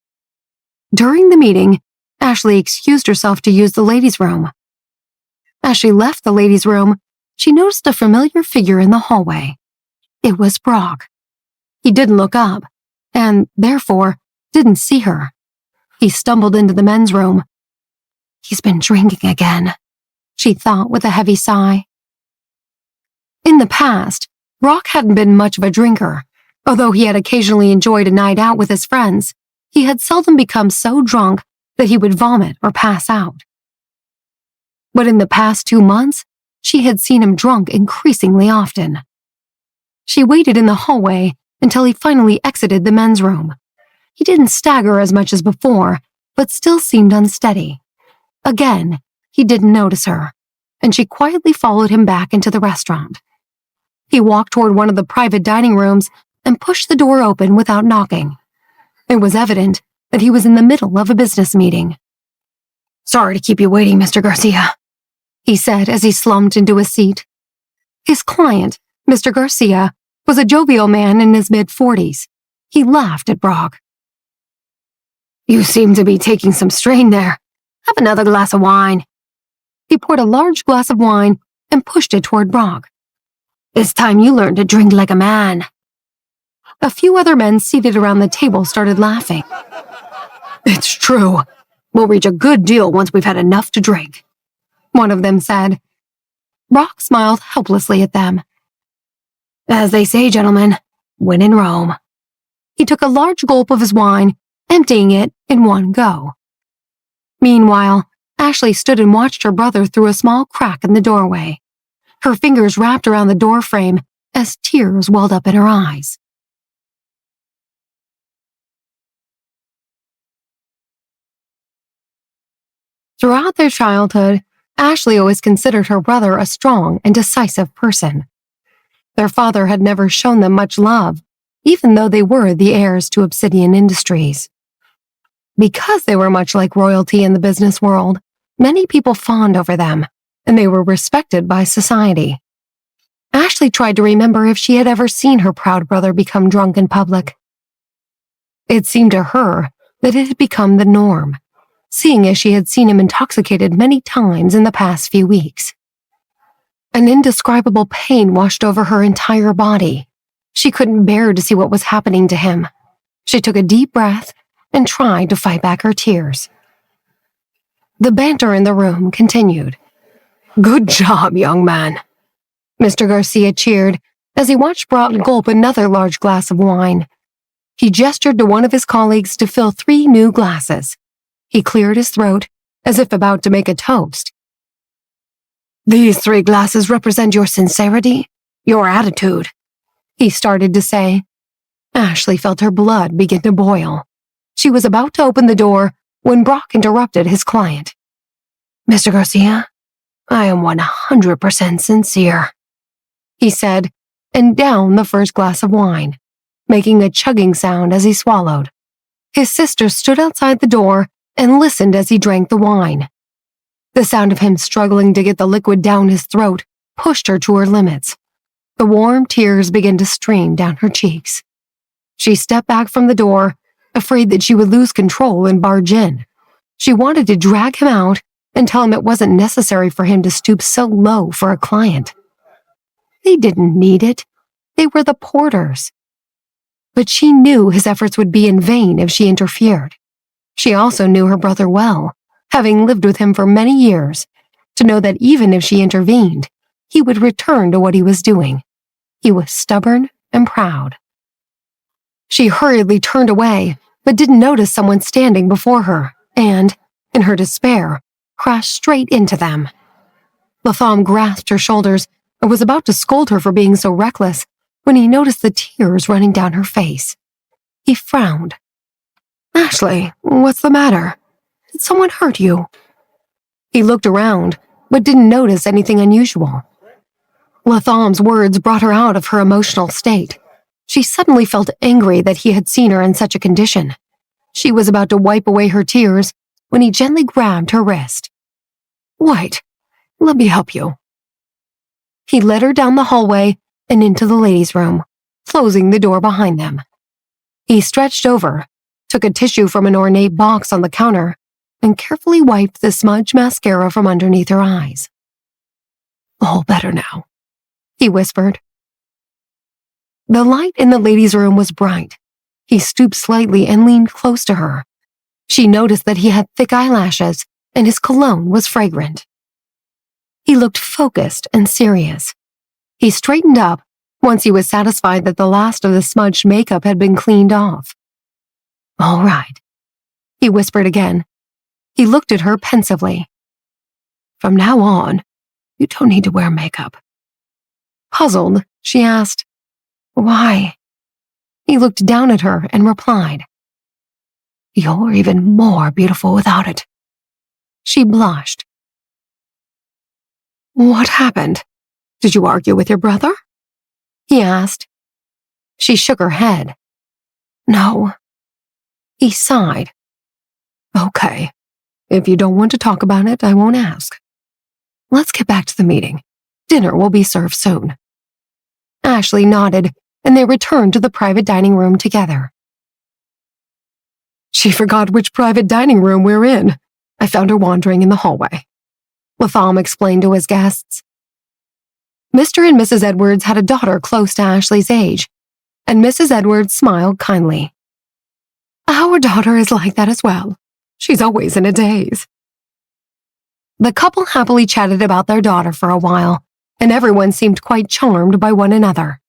During the meeting, Ashley excused herself to use the ladies' room. As she left the ladies' room, she noticed a familiar figure in the hallway. It was Brock. He didn't look up, and, therefore, didn't see her. He stumbled into the men's room. "He's been drinking again," she thought with a heavy sigh. In the past, Brock hadn't been much of a drinker. Although he had occasionally enjoyed a night out with his friends, he had seldom become so drunk that he would vomit or pass out. But in the past 2 months, she had seen him drunk increasingly often. She waited in the hallway until he finally exited the men's room. He didn't stagger as much as before, but still seemed unsteady. Again, he didn't notice her, and she quietly followed him back into the restaurant. He walked toward one of the private dining rooms and pushed the door open without knocking. It was evident that he was in the middle of a business meeting. "Sorry to keep you waiting, Mr. Garcia," he said as he slumped into a seat. His client, Mr. Garcia, was a jovial man in his mid-40s. He laughed at Brock. "You seem to be taking some strain there. Have another glass of wine." He poured a large glass of wine and pushed it toward Brock. "It's time you learned to drink like a man." A few other men seated around the table started laughing. "It's true. We'll reach a good deal once we've had enough to drink," one of them said. Brock smiled helplessly at them. "As they say, gentlemen, when in Rome." He took a large gulp of his wine, emptying it in one go. Meanwhile, Ashley stood and watched her brother through a small crack in the doorway. Her fingers wrapped around the door frame as tears welled up in her eyes. Throughout their childhood, Ashley always considered her brother a strong and decisive person. Their father had never shown them much love, even though they were the heirs to Obsidian Industries. Because they were much like royalty in the business world, many people fawned over them, and they were respected by society. Ashley tried to remember if she had ever seen her proud brother become drunk in public. It seemed to her that it had become the norm, seeing as she had seen him intoxicated many times in the past few weeks. An indescribable pain washed over her entire body. She couldn't bear to see what was happening to him. She took a deep breath and tried to fight back her tears. The banter in the room continued. "Good job, young man," Mr. Garcia cheered as he watched Brock gulp another large glass of wine. He gestured to one of his colleagues to fill 3 new glasses. He cleared his throat as if about to make a toast. "These 3 glasses represent your sincerity, your attitude," he started to say. Ashley felt her blood begin to boil. She was about to open the door when Brock interrupted his client. "Mr. Garcia, I am 100% sincere," he said, and downed the first glass of wine, making a chugging sound as he swallowed. His sister stood outside the door and listened as he drank the wine. The sound of him struggling to get the liquid down his throat pushed her to her limits. The warm tears began to stream down her cheeks. She stepped back from the door, afraid that she would lose control and barge in. She wanted to drag him out and tell him it wasn't necessary for him to stoop so low for a client. They didn't need it. They were the Porters. But she knew his efforts would be in vain if she interfered. She also knew her brother well, having lived with him for many years, to know that even if she intervened, he would return to what he was doing. He was stubborn and proud. She hurriedly turned away, but didn't notice someone standing before her, and, in her despair, crashed straight into them. Latham grasped her shoulders and was about to scold her for being so reckless when he noticed the tears running down her face. He frowned. "Ashley, what's the matter? Did someone hurt you?" He looked around, but didn't notice anything unusual. Latham's words brought her out of her emotional state. She suddenly felt angry that he had seen her in such a condition. She was about to wipe away her tears when he gently grabbed her wrist. "Wait, let me help you." He led her down the hallway and into the ladies' room, closing the door behind them. He stretched over, took a tissue from an ornate box on the counter, and carefully wiped the smudged mascara from underneath her eyes. "All better now," he whispered. The light in the ladies' room was bright. He stooped slightly and leaned close to her. She noticed that he had thick eyelashes and his cologne was fragrant. He looked focused and serious. He straightened up once he was satisfied that the last of the smudged makeup had been cleaned off. "All right," he whispered again. He looked at her pensively. "From now on, you don't need to wear makeup." Puzzled, she asked, "Why?" He looked down at her and replied, "You're even more beautiful without it." She blushed. "What happened? Did you argue with your brother?" he asked. She shook her head. "No." He sighed. "Okay. If you don't want to talk about it, I won't ask. Let's get back to the meeting. Dinner will be served soon." Ashley nodded, and they returned to the private dining room together. "She forgot which private dining room we're in. I found her wandering in the hallway," Latham explained to his guests. Mr. and Mrs. Edwards had a daughter close to Ashley's age, and Mrs. Edwards smiled kindly. "Our daughter is like that as well. She's always in a daze." The couple happily chatted about their daughter for a while, and everyone seemed quite charmed by one another.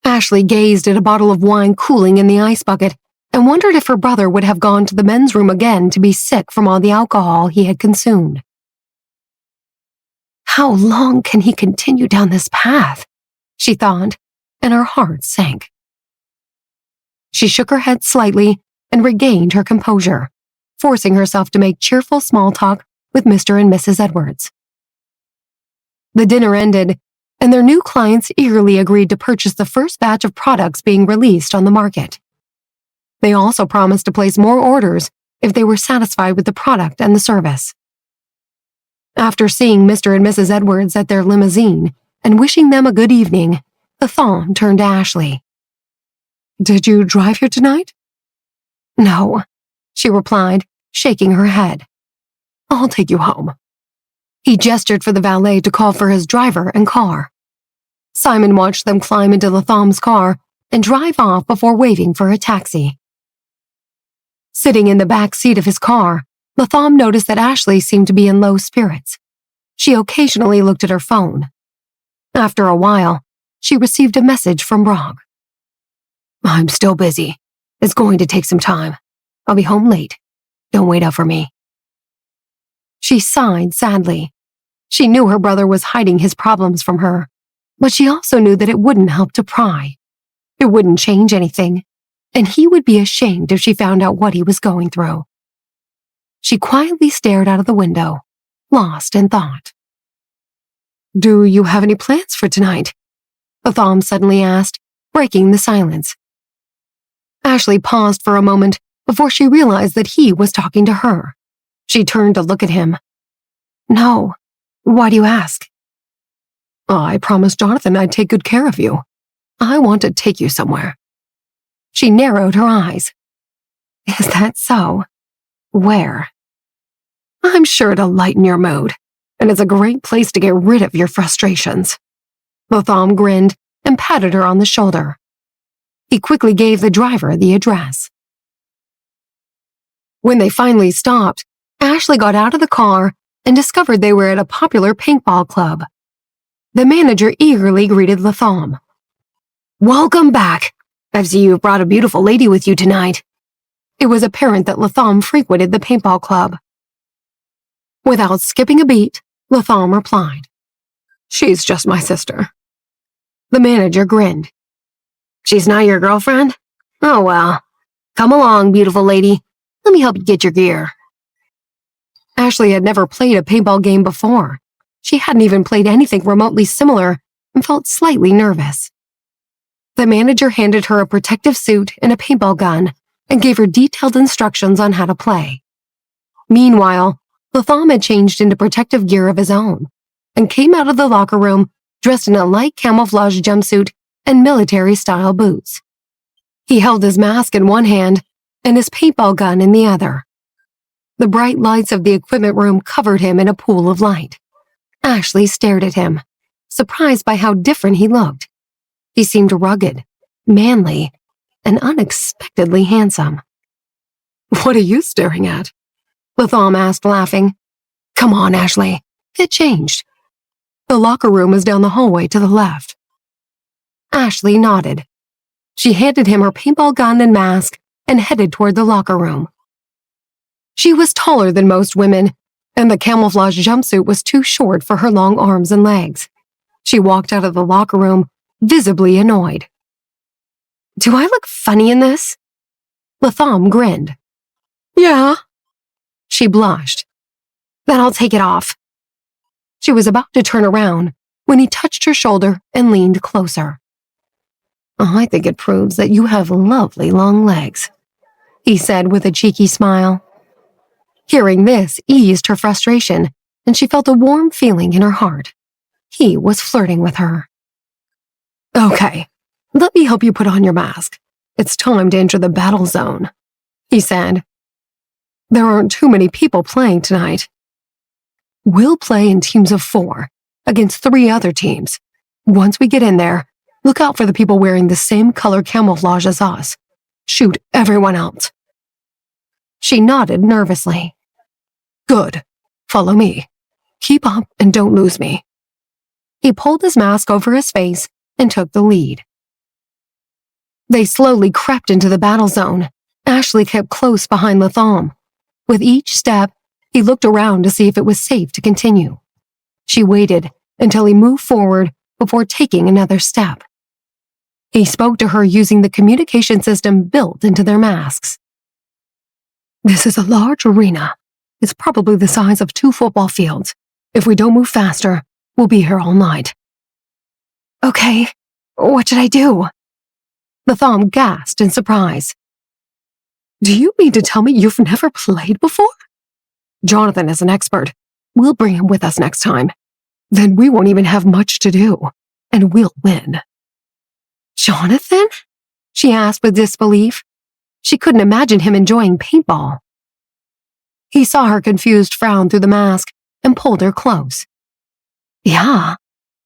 Ashley gazed at a bottle of wine cooling in the ice bucket and wondered if her brother would have gone to the men's room again to be sick from all the alcohol he had consumed. How long can he continue down this path? She thought, and her heart sank. She shook her head slightly and regained her composure, forcing herself to make cheerful small talk with Mr. and Mrs. Edwards. The dinner ended, and their new clients eagerly agreed to purchase the first batch of products being released on the market. They also promised to place more orders if they were satisfied with the product and the service. After seeing Mr. and Mrs. Edwards at their limousine and wishing them a good evening, the Thom turned to Ashley. "Did you drive here tonight?" "No," she replied, shaking her head. "I'll take you home." He gestured for the valet to call for his driver and car. Simon watched them climb into Latham's car and drive off before waving for a taxi. Sitting in the back seat of his car, Latham noticed that Ashley seemed to be in low spirits. She occasionally looked at her phone. After a while, she received a message from Brock. "I'm still busy. It's going to take some time. I'll be home late. Don't wait up for me." She sighed sadly. She knew her brother was hiding his problems from her, but she also knew that it wouldn't help to pry. It wouldn't change anything, and he would be ashamed if she found out what he was going through. She quietly stared out of the window, lost in thought. "Do you have any plans for tonight? Latham suddenly asked, breaking the silence. Ashley paused for a moment before she realized that he was talking to her. She turned to look at him. No. Why do you ask? I promised Jonathan I'd take good care of you. I want to take you somewhere. She narrowed her eyes. Is that so? Where? I'm sure it'll lighten your mood, and it's a great place to get rid of your frustrations. Latham grinned and patted her on the shoulder. He quickly gave the driver the address. When they finally stopped, Ashley got out of the car and discovered they were at a popular paintball club. The manager eagerly greeted Latham. Welcome back. I see you've brought a beautiful lady with you tonight. It was apparent that Latham frequented the paintball club. Without skipping a beat, Latham replied, She's just my sister. The manager grinned. She's not your girlfriend? Oh well. Come along, beautiful lady. Let me help you get your gear. Ashley had never played a paintball game before. She hadn't even played anything remotely similar and felt slightly nervous. The manager handed her a protective suit and a paintball gun and gave her detailed instructions on how to play. Meanwhile, Latham had changed into protective gear of his own and came out of the locker room dressed in a light camouflage jumpsuit and military-style boots. He held his mask in one hand and his paintball gun in the other. The bright lights of the equipment room covered him in a pool of light. Ashley stared at him, surprised by how different he looked. He seemed rugged, manly, and unexpectedly handsome. What are you staring at? Latham asked, laughing. Come on, Ashley. Get changed. The locker room is down the hallway to the left. Ashley nodded. She handed him her paintball gun and mask and headed toward the locker room. She was taller than most women, and the camouflage jumpsuit was too short for her long arms and legs. She walked out of the locker room, visibly annoyed. Do I look funny in this? Latham grinned. Yeah. She blushed. Then I'll take it off. She was about to turn around when he touched her shoulder and leaned closer. I think it proves that you have lovely long legs, he said with a cheeky smile. Hearing this eased her frustration, and she felt a warm feeling in her heart. He was flirting with her. Okay, let me help you put on your mask. It's time to enter the battle zone, he said. There aren't too many people playing tonight. We'll play in teams of 4 against 3 other teams. Once we get in there, look out for the people wearing the same color camouflage as us. Shoot everyone else. She nodded nervously. Good. Follow me. Keep up and don't lose me. He pulled his mask over his face and took the lead. They slowly crept into the battle zone. Ashley kept close behind Latham. With each step, he looked around to see if it was safe to continue. She waited until he moved forward before taking another step. He spoke to her using the communication system built into their masks. This is a large arena. It's probably the size of 2 football fields. If we don't move faster, we'll be here all night. Okay, what should I do? Latham gasped in surprise. Do you mean to tell me you've never played before? Jonathan is an expert. We'll bring him with us next time. Then we won't even have much to do, and we'll win. Jonathan? She asked with disbelief. She couldn't imagine him enjoying paintball. He saw her confused frown through the mask and pulled her close. Yeah,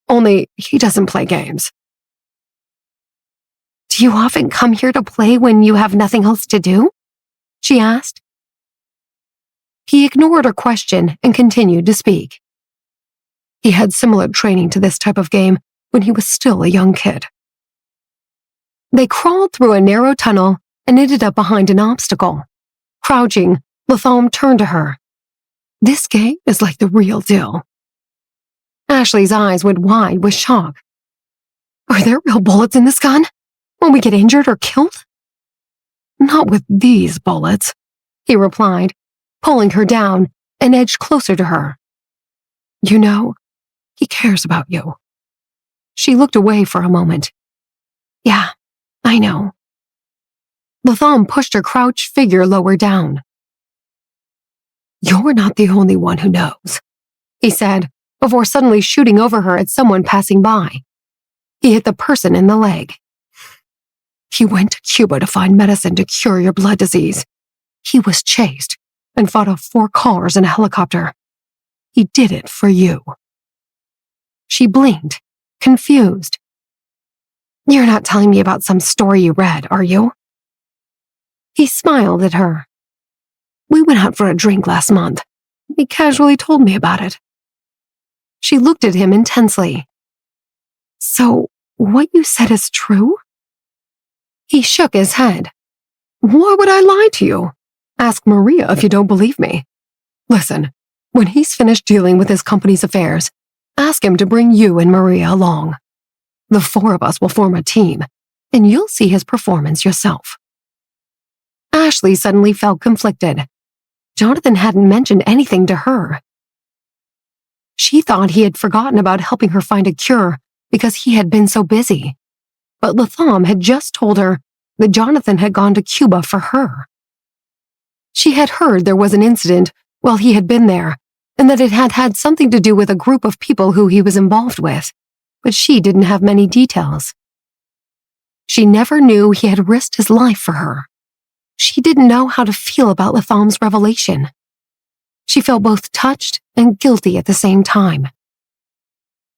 only he doesn't play games. Do you often come here to play when you have nothing else to do? She asked. He ignored her question and continued to speak. He had similar training to this type of game when he was still a young kid. They crawled through a narrow tunnel and ended up behind an obstacle. Crouching, Latham turned to her. This game is like the real deal. Ashley's eyes went wide with shock. Are there real bullets in this gun? When we get injured or killed? Not with these bullets, he replied, pulling her down and edged closer to her. You know, he cares about you. She looked away for a moment. Yeah, I know. Latham pushed her crouched figure lower down. You're not the only one who knows, he said, before suddenly shooting over her at someone passing by. He hit the person in the leg. He went to Cuba to find medicine to cure your blood disease. He was chased and fought off 4 cars and a helicopter. He did it for you. She blinked, confused. You're not telling me about some story you read, are you? He smiled at her. We went out for a drink last month. He casually told me about it. She looked at him intensely. So, what you said is true? He shook his head. Why would I lie to you? Ask Maria if you don't believe me. Listen, when he's finished dealing with his company's affairs, ask him to bring you and Maria along. The 4 of us will form a team, and you'll see his performance yourself. Ashley suddenly felt conflicted. Jonathan hadn't mentioned anything to her. She thought he had forgotten about helping her find a cure because he had been so busy. But Latham had just told her that Jonathan had gone to Cuba for her. She had heard there was an incident while he had been there, and that it had had something to do with a group of people who he was involved with, but she didn't have many details. She never knew he had risked his life for her. She didn't know how to feel about Latham's revelation. She felt both touched and guilty at the same time.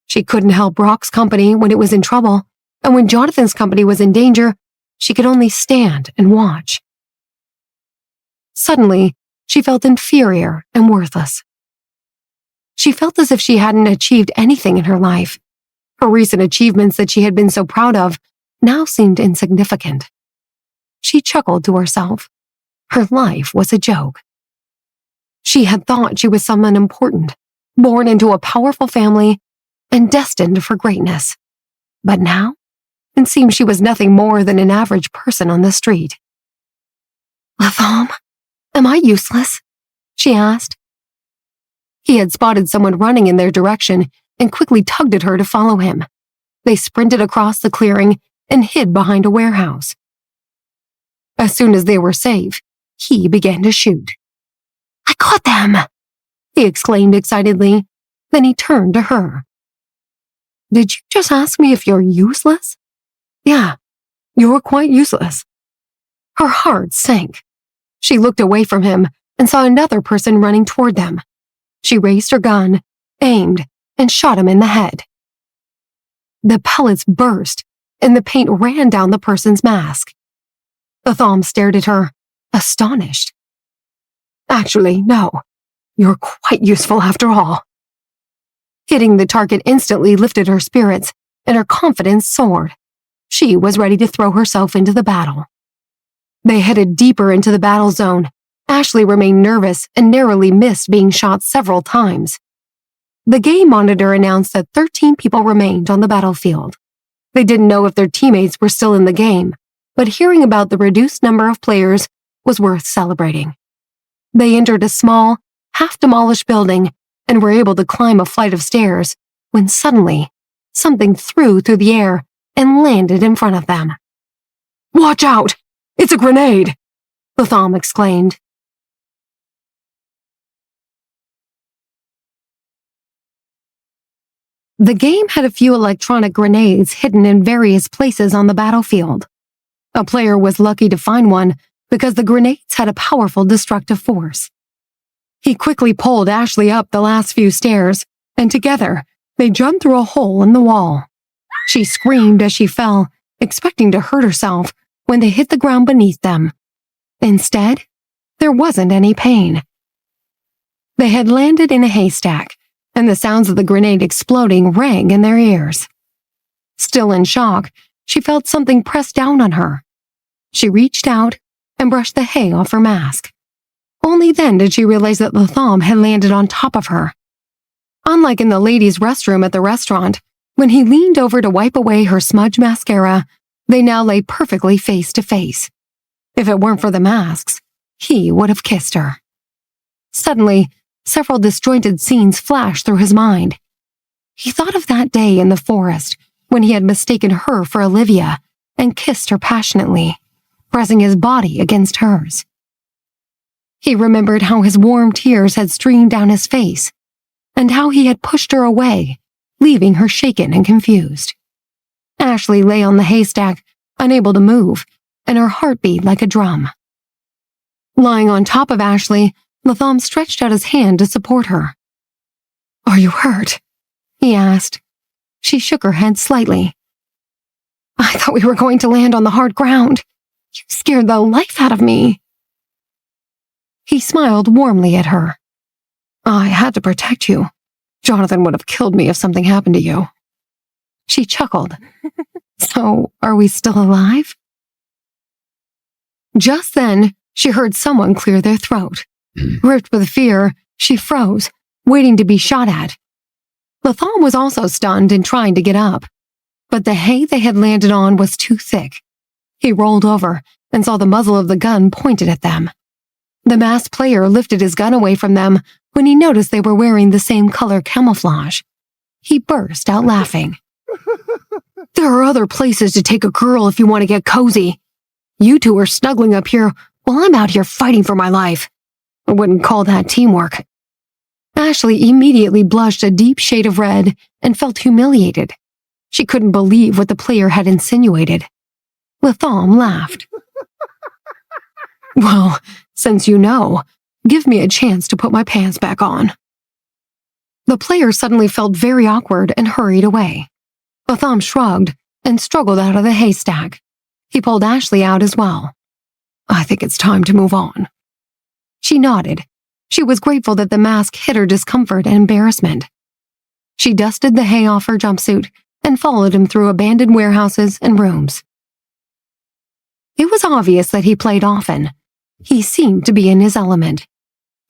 She couldn't help Brock's company when it was in trouble, and when Jonathan's company was in danger, she could only stand and watch. Suddenly, she felt inferior and worthless. She felt as if she hadn't achieved anything in her life. Her recent achievements that she had been so proud of now seemed insignificant. She chuckled to herself. Her life was a joke. She had thought she was someone important, born into a powerful family, and destined for greatness. But now, it seemed she was nothing more than an average person on the street. Latham, am I useless? She asked. He had spotted someone running in their direction and quickly tugged at her to follow him. They sprinted across the clearing and hid behind a warehouse. As soon as they were safe, he began to shoot. I caught them! He exclaimed excitedly. Then he turned to her. Did you just ask me if you're useless? Yeah, you're quite useless. Her heart sank. She looked away from him and saw another person running toward them. She raised her gun, aimed, and shot him in the head. The pellets burst, and the paint ran down the person's mask. Latham stared at her, astonished. Actually, no. You're quite useful after all. Hitting the target instantly lifted her spirits, and her confidence soared. She was ready to throw herself into the battle. They headed deeper into the battle zone. Ashley remained nervous and narrowly missed being shot several times. The game monitor announced that 13 people remained on the battlefield. They didn't know if their teammates were still in the game, but hearing about the reduced number of players was worth celebrating. They entered a small, half-demolished building and were able to climb a flight of stairs when suddenly something threw through the air and landed in front of them. Watch out! It's a grenade! Latham exclaimed. The game had a few electronic grenades hidden in various places on the battlefield. A player was lucky to find one because the grenades had a powerful destructive force. He quickly pulled Ashley up the last few stairs, and together, they jumped through a hole in the wall. She screamed as she fell, expecting to hurt herself when they hit the ground beneath them. Instead, there wasn't any pain. They had landed in a haystack, and the sounds of the grenade exploding rang in their ears. Still in shock, she felt something press down on her. She reached out and brushed the hay off her mask. Only then did she realize that Latham had landed on top of her. Unlike in the ladies' restroom at the restaurant, when he leaned over to wipe away her smudged mascara, they now lay perfectly face to face. If it weren't for the masks, he would have kissed her. Suddenly, several disjointed scenes flashed through his mind. He thought of that day in the forest when he had mistaken her for Olivia and kissed her passionately, pressing his body against hers. He remembered how his warm tears had streamed down his face, and how he had pushed her away, leaving her shaken and confused. Ashley lay on the haystack, unable to move, and her heart beat like a drum. Lying on top of Ashley, Latham stretched out his hand to support her. "Are you hurt?" he asked. She shook her head slightly. "I thought we were going to land on the hard ground. You scared the life out of me." He smiled warmly at her. "I had to protect you. Jonathan would have killed me if something happened to you." She chuckled. "So, are we still alive?" Just then, she heard someone clear their throat. Gripped with fear, she froze, waiting to be shot at. Latham was also stunned and trying to get up, but the hay they had landed on was too thick. He rolled over and saw the muzzle of the gun pointed at them. The masked player lifted his gun away from them when he noticed they were wearing the same color camouflage. He burst out laughing. "There are other places to take a girl if you want to get cozy. You two are snuggling up here while I'm out here fighting for my life. I wouldn't call that teamwork." Ashley immediately blushed a deep shade of red and felt humiliated. She couldn't believe what the player had insinuated. Latham laughed. "Well, since you know, give me a chance to put my pants back on." The player suddenly felt very awkward and hurried away. Latham shrugged and struggled out of the haystack. He pulled Ashley out as well. "I think it's time to move on." She nodded. She was grateful that the mask hid her discomfort and embarrassment. She dusted the hay off her jumpsuit and followed him through abandoned warehouses and rooms. It was obvious that he played often. He seemed to be in his element.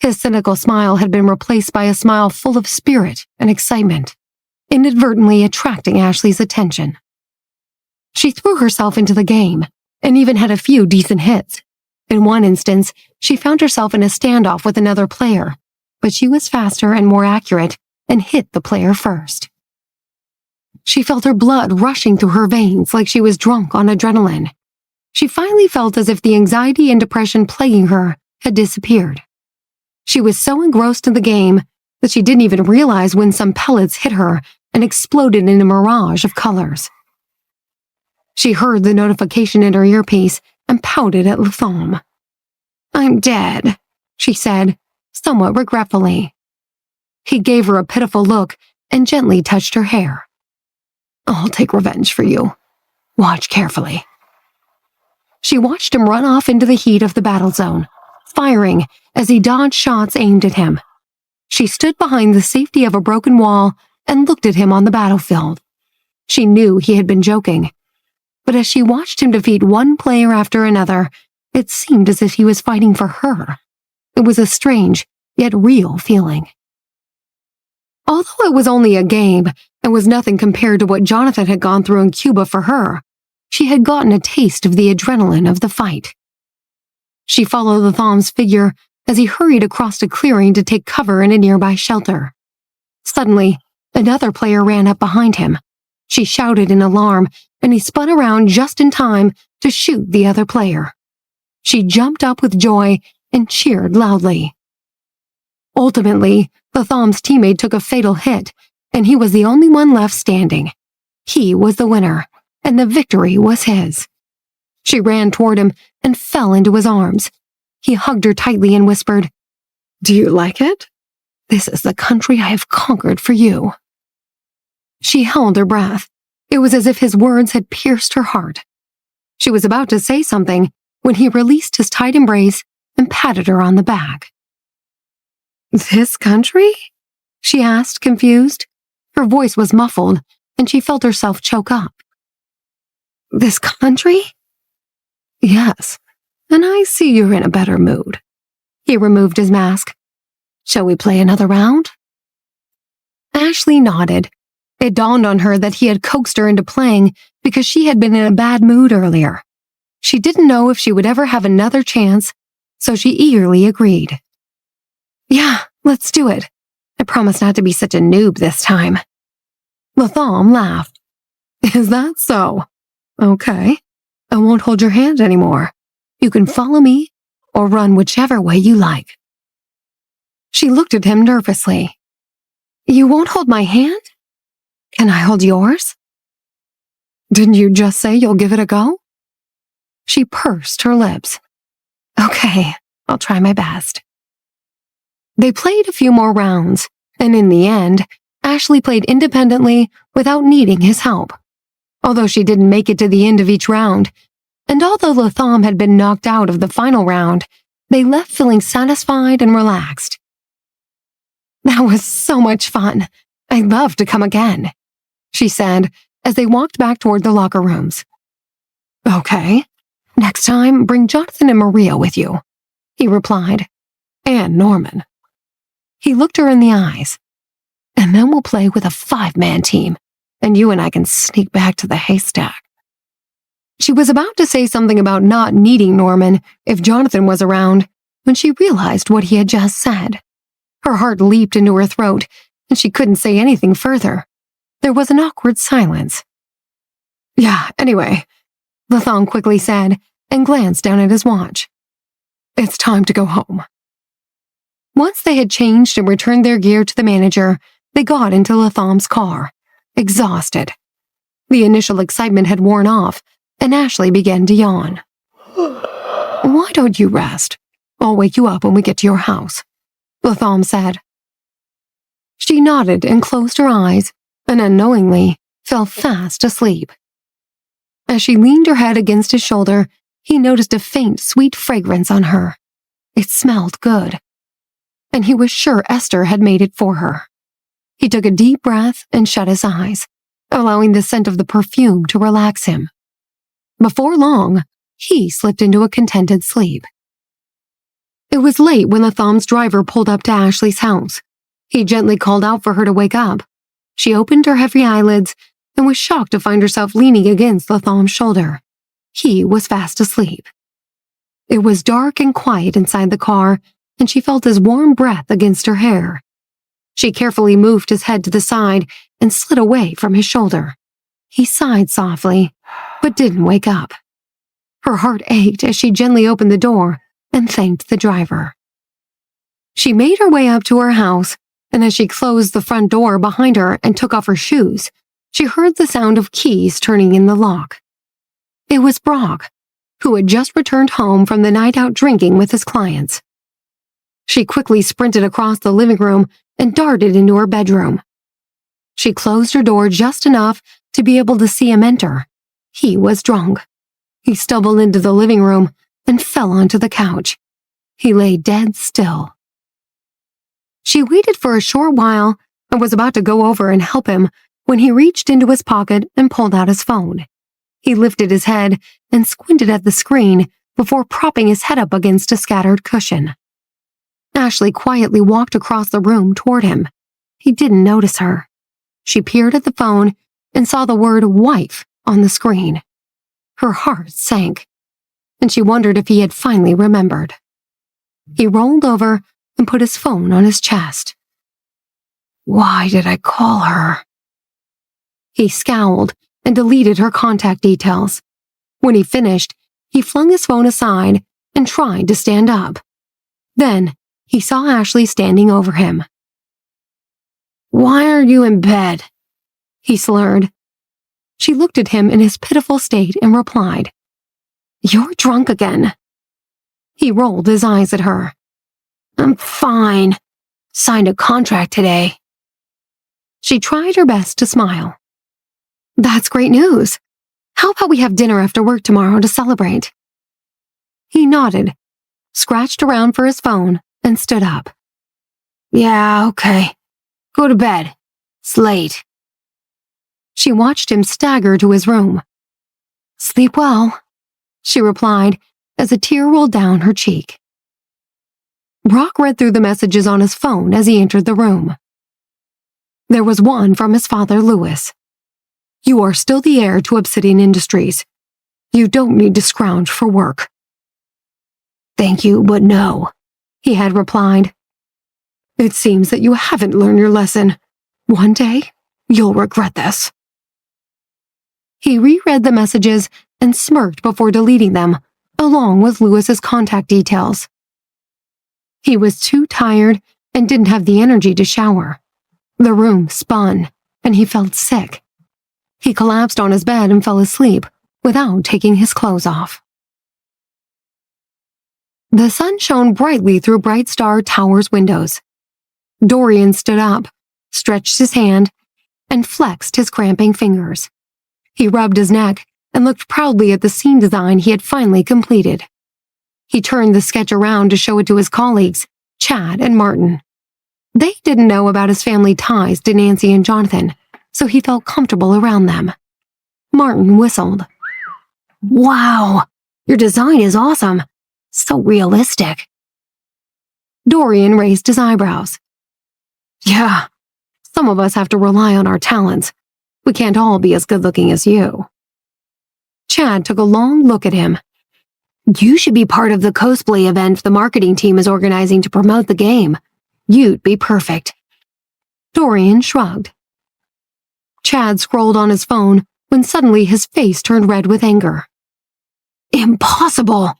His cynical smile had been replaced by a smile full of spirit and excitement, inadvertently attracting Ashley's attention. She threw herself into the game and even had a few decent hits. In one instance, she found herself in a standoff with another player, but she was faster and more accurate and hit the player first. She felt her blood rushing through her veins like she was drunk on adrenaline. She finally felt as if the anxiety and depression plaguing her had disappeared. She was so engrossed in the game that she didn't even realize when some pellets hit her and exploded in a mirage of colors. She heard the notification in her earpiece and pouted at Latham. "I'm dead," she said, somewhat regretfully. He gave her a pitiful look and gently touched her hair. "I'll take revenge for you. Watch carefully." She watched him run off into the heat of the battle zone, firing as he dodged shots aimed at him. She stood behind the safety of a broken wall and looked at him on the battlefield. She knew he had been joking, but as she watched him defeat one player after another, it seemed as if he was fighting for her. It was a strange, yet real feeling. Although it was only a game and was nothing compared to what Jonathan had gone through in Cuba for her, she had gotten a taste of the adrenaline of the fight. She followed Latham's figure as he hurried across a clearing to take cover in a nearby shelter. Suddenly, another player ran up behind him. She shouted in alarm, and he spun around just in time to shoot the other player. She jumped up with joy and cheered loudly. Ultimately, Latham's teammate took a fatal hit, and he was the only one left standing. He was the winner, and the victory was his. She ran toward him and fell into his arms. He hugged her tightly and whispered, "Do you like it? This is the country I have conquered for you." She held her breath. It was as if his words had pierced her heart. She was about to say something when he released his tight embrace and patted her on the back. "This country?" she asked, confused. Her voice was muffled, and she felt herself choke up. "This country?" "Yes, and I see you're in a better mood." He removed his mask. "Shall we play another round?" Ashley nodded. It dawned on her that he had coaxed her into playing because she had been in a bad mood earlier. She didn't know if she would ever have another chance, so she eagerly agreed. "Yeah, let's do it. I promise not to be such a noob this time." Latham laughed. Is that so? Okay. I won't hold your hand anymore. You can follow me or run whichever way you like. She looked at him nervously. You won't hold my hand? Can I hold yours? Didn't you just say you'll give it a go? She pursed her lips. Okay, I'll try my best. They played a few more rounds, and in the end, Ashley played independently without needing his help. Although she didn't make it to the end of each round, and although Latham had been knocked out of the final round, they left feeling satisfied and relaxed. That was so much fun. I'd love to come again, she said as they walked back toward the locker rooms. Okay, next time bring Jonathan and Maria with you, he replied, and Norman. He looked her in the eyes. And then we'll play with a 5-man team, and you and I can sneak back to the haystack. She was about to say something about not needing Norman if Jonathan was around when she realized what he had just said. Her heart leaped into her throat, and she couldn't say anything further. There was an awkward silence. Yeah, anyway, Latham quickly said and glanced down at his watch. It's time to go home. Once they had changed and returned their gear to the manager, they got into Latham's car, exhausted. The initial excitement had worn off, and Ashley began to yawn. Why don't you rest? I'll wake you up when we get to your house, Latham said. She nodded and closed her eyes, and unknowingly fell fast asleep. As she leaned her head against his shoulder, he noticed a faint, sweet fragrance on her. It smelled good, and he was sure Esther had made it for her. He took a deep breath and shut his eyes, allowing the scent of the perfume to relax him. Before long, he slipped into a contented sleep. It was late when Latham's driver pulled up to Ashley's house. He gently called out for her to wake up. She opened her heavy eyelids and was shocked to find herself leaning against Latham's shoulder. He was fast asleep. It was dark and quiet inside the car, and she felt his warm breath against her hair. She carefully moved his head to the side and slid away from his shoulder. He sighed softly, but didn't wake up. Her heart ached as she gently opened the door and thanked the driver. She made her way up to her house, and as she closed the front door behind her and took off her shoes, she heard the sound of keys turning in the lock. It was Brock, who had just returned home from the night out drinking with his clients. She quickly sprinted across the living room and darted into her bedroom. She closed her door just enough to be able to see him enter. He was drunk. He stumbled into the living room and fell onto the couch. He lay dead still. She waited for a short while and was about to go over and help him when he reached into his pocket and pulled out his phone. He lifted his head and squinted at the screen before propping his head up against a scattered cushion. Ashley quietly walked across the room toward him. He didn't notice her. She peered at the phone and saw the word wife on the screen. Her heart sank, and she wondered if he had finally remembered. He rolled over and put his phone on his chest. Why did I call her? He scowled and deleted her contact details. When he finished, he flung his phone aside and tried to stand up. Then, he saw Ashley standing over him. Why are you in bed? He slurred. She looked at him in his pitiful state and replied, You're drunk again. He rolled his eyes at her. I'm fine. Signed a contract today. She tried her best to smile. That's great news. How about we have dinner after work tomorrow to celebrate? He nodded, scratched around for his phone, and stood up. Yeah, okay. Go to bed. It's late. She watched him stagger to his room. Sleep well, she replied as a tear rolled down her cheek. Brock read through the messages on his phone as he entered the room. There was one from his father, Louis. You are still the heir to Obsidian Industries. You don't need to scrounge for work. Thank you, but no, he had replied. It seems that you haven't learned your lesson. One day, you'll regret this. He reread the messages and smirked before deleting them, along with Lewis's contact details. He was too tired and didn't have the energy to shower. The room spun, and he felt sick. He collapsed on his bed and fell asleep without taking his clothes off. The sun shone brightly through Bright Star Tower's windows. Dorian stood up, stretched his hand, and flexed his cramping fingers. He rubbed his neck and looked proudly at the scene design he had finally completed. He turned the sketch around to show it to his colleagues, Chad and Martin. They didn't know about his family ties to Nancy and Jonathan, so he felt comfortable around them. Martin whistled. "Wow, your design is awesome. So realistic." Dorian raised his eyebrows. "Yeah, some of us have to rely on our talents. We can't all be as good-looking as you." Chad took a long look at him. "You should be part of the cosplay event the marketing team is organizing to promote the game. You'd be perfect." Dorian shrugged. Chad scrolled on his phone when suddenly his face turned red with anger. "Impossible!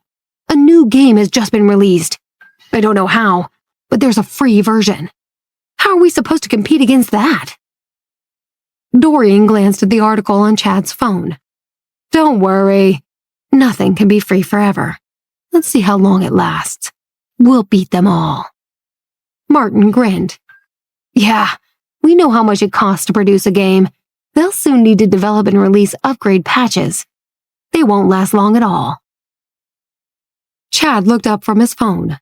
A new game has just been released. I don't know how, but there's a free version. How are we supposed to compete against that?" Dorian glanced at the article on Chad's phone. "Don't worry. Nothing can be free forever. Let's see how long it lasts. We'll beat them all." Martin grinned. "Yeah, we know how much it costs to produce a game. They'll soon need to develop and release upgrade patches. They won't last long at all." Chad looked up from his phone.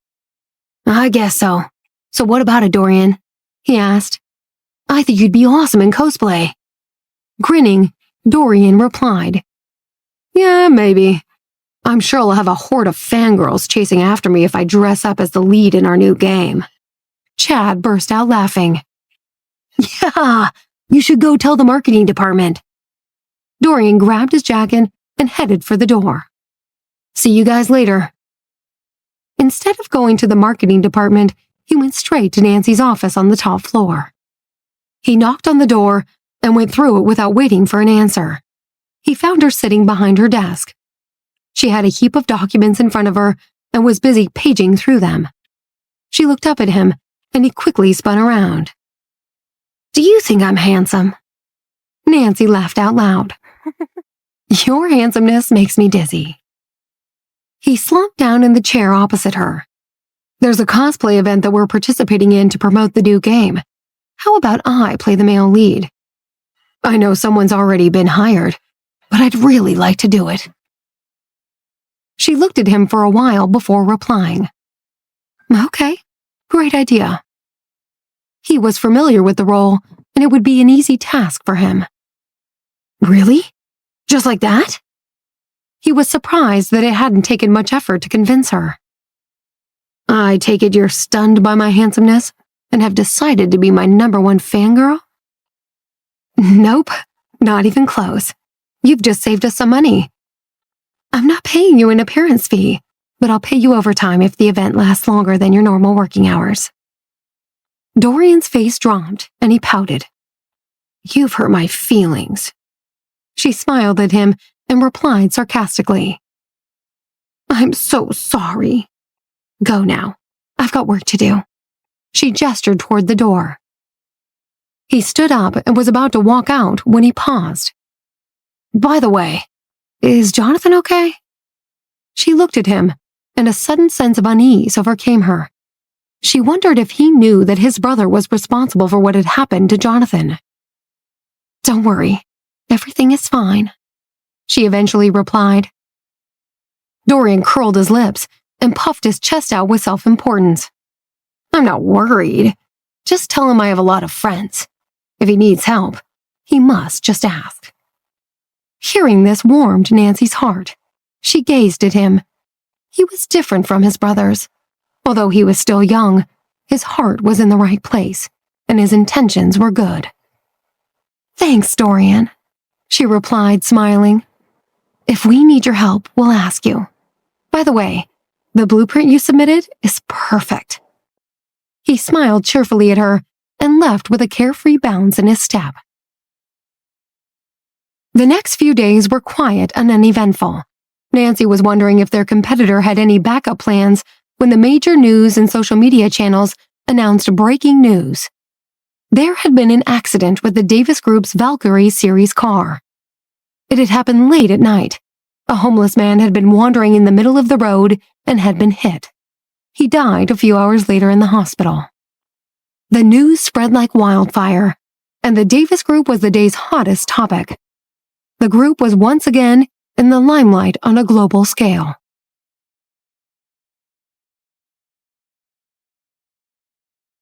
"I guess so. So what about it, Dorian?" he asked. "I think you'd be awesome in cosplay." Grinning, Dorian replied, "Yeah, maybe. I'm sure I'll have a horde of fangirls chasing after me if I dress up as the lead in our new game." Chad burst out laughing. "Yeah, you should go tell the marketing department." Dorian grabbed his jacket and headed for the door. "See you guys later." Instead of going to the marketing department, he went straight to Nancy's office on the top floor. He knocked on the door and went through it without waiting for an answer. He found her sitting behind her desk. She had a heap of documents in front of her and was busy paging through them. She looked up at him, and he quickly spun around. "Do you think I'm handsome?" Nancy laughed out loud. "Your handsomeness makes me dizzy." He slumped down in the chair opposite her. "There's a cosplay event that we're participating in to promote the new game. How about I play the male lead? I know someone's already been hired, but I'd really like to do it." She looked at him for a while before replying. "Okay, great idea." He was familiar with the role, and it would be an easy task for him. "Really? Just like that?" He was surprised that it hadn't taken much effort to convince her. "I take it you're stunned by my handsomeness and have decided to be my #1 fangirl?" "Nope, not even close. You've just saved us some money. I'm not paying you an appearance fee, but I'll pay you overtime if the event lasts longer than your normal working hours." Dorian's face dropped, and he pouted. "You've hurt my feelings." She smiled at him and replied sarcastically, "I'm so sorry. Go now. I've got work to do." She gestured toward the door. He stood up and was about to walk out when he paused. "By the way, is Jonathan okay?" She looked at him, and a sudden sense of unease overcame her. She wondered if he knew that his brother was responsible for what had happened to Jonathan. "Don't worry, everything is fine," she eventually replied. Dorian curled his lips and puffed his chest out with self-importance. "I'm not worried. Just tell him I have a lot of friends. If he needs help, he must just ask." Hearing this warmed Nancy's heart. She gazed at him. He was different from his brothers. Although he was still young, his heart was in the right place, and his intentions were good. "Thanks, Dorian," she replied, smiling. "If we need your help, we'll ask you. By the way, the blueprint you submitted is perfect." He smiled cheerfully at her and left with a carefree bounce in his step. The next few days were quiet and uneventful. Nancy was wondering if their competitor had any backup plans when the major news and social media channels announced breaking news. There had been an accident with the Davis Group's Valkyrie series car. It had happened late at night. A homeless man had been wandering in the middle of the road and had been hit. He died a few hours later in the hospital. The news spread like wildfire, and the Davis Group was the day's hottest topic. The group was once again in the limelight on a global scale.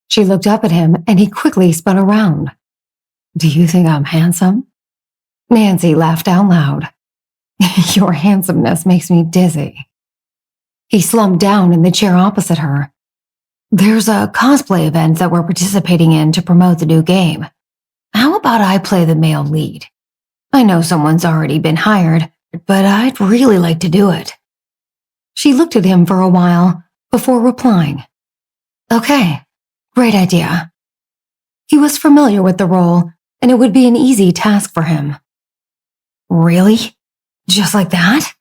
She looked up at him, and he quickly spun around. "Do you think I'm handsome?" Nancy laughed out loud. "Your handsomeness makes me dizzy." He slumped down in the chair opposite her. "There's a cosplay event that we're participating in to promote the new game. How about I play the male lead? I know someone's already been hired, but I'd really like to do it." She looked at him for a while before replying, "Okay, great idea." He was familiar with the role, and it would be an easy task for him. "Really? Just like that?"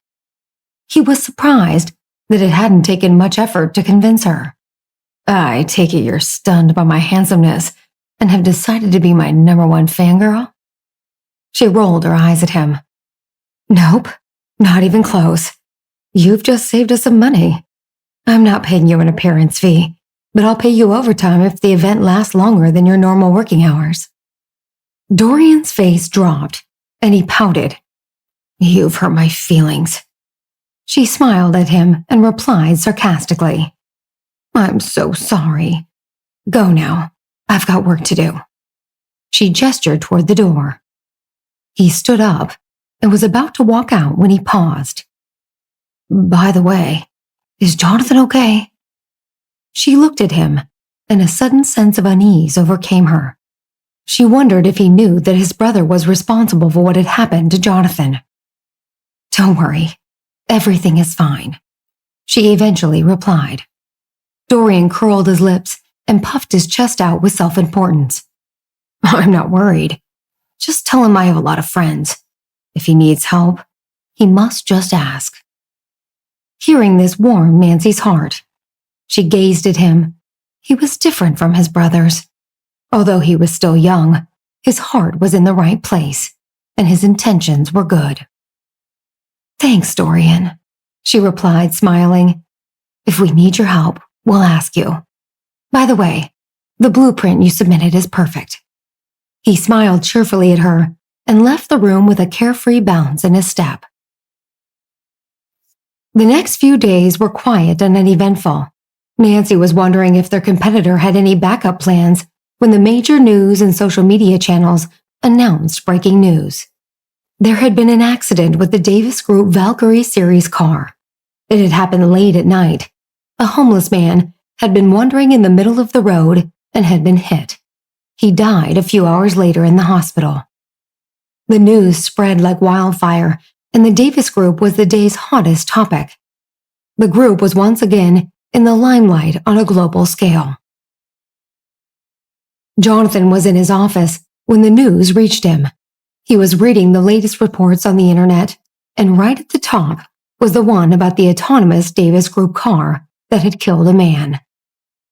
He was surprised that it hadn't taken much effort to convince her. "I take it you're stunned by my handsomeness and have decided to be my #1 fangirl?" She rolled her eyes at him. "Nope, not even close. You've just saved us some money. I'm not paying you an appearance fee, but I'll pay you overtime if the event lasts longer than your normal working hours." Dorian's face dropped, and he pouted. "You've hurt my feelings." She smiled at him and replied sarcastically, "I'm so sorry. Go now. I've got work to do." She gestured toward the door. He stood up and was about to walk out when he paused. "By the way, is Jonathan okay?" She looked at him, and a sudden sense of unease overcame her. She wondered if he knew that his brother was responsible for what had happened to Jonathan. "Don't worry. Everything is fine," she eventually replied. Dorian curled his lips and puffed his chest out with self-importance. "I'm not worried. Just tell him I have a lot of friends. If he needs help, he must just ask." Hearing this warmed Nancy's heart. She gazed at him. He was different from his brothers. Although he was still young, his heart was in the right place, and his intentions were good. "Thanks, Dorian," she replied, smiling. "If we need your help, we'll ask you. By the way, the blueprint you submitted is perfect." He smiled cheerfully at her and left the room with a carefree bounce in his step. The next few days were quiet and uneventful. Nancy was wondering if their competitor had any backup plans when the major news and social media channels announced breaking news. There had been an accident with the Davis Group Valkyrie series car. It had happened late at night. A homeless man had been wandering in the middle of the road and had been hit. He died a few hours later in the hospital. The news spread like wildfire, and the Davis Group was the day's hottest topic. The group was once again in the limelight on a global scale. Jonathan was in his office when the news reached him. He was reading the latest reports on the internet, and right at the top was the one about the autonomous Davis Group car that had killed a man.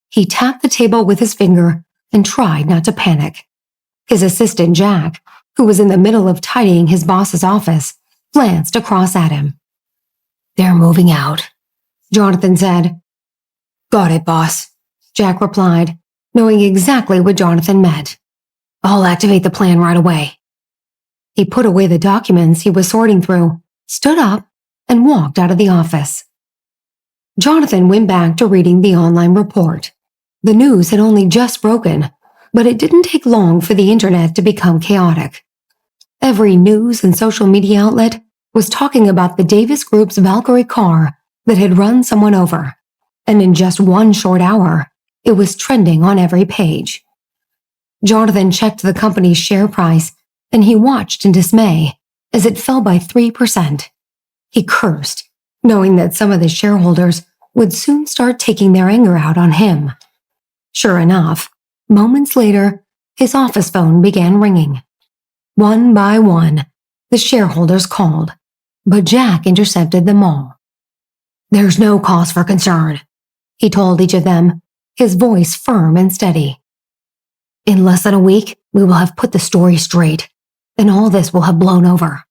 He tapped the table with his finger and tried not to panic. His assistant, Jack, who was in the middle of tidying his boss's office, glanced across at him. "They're moving out," Jonathan said. "Got it, boss," Jack replied, knowing exactly what Jonathan meant. "I'll activate the plan right away." He put away the documents he was sorting through, stood up, and walked out of the office. Jonathan went back to reading the online report. The news had only just broken, but it didn't take long for the internet to become chaotic. Every news and social media outlet was talking about the Davis Group's Valkyrie car that had run someone over, and in just one short hour, it was trending on every page. Jonathan checked the company's share price, and he watched in dismay as it fell by 3%. He cursed, knowing that some of the shareholders would soon start taking their anger out on him. Sure enough, moments later, his office phone began ringing. One by one, the shareholders called, but Jack intercepted them all. "There's no cause for concern," he told each of them, his voice firm and steady. "In less than a week, we will have put the story straight, and all this will have blown over."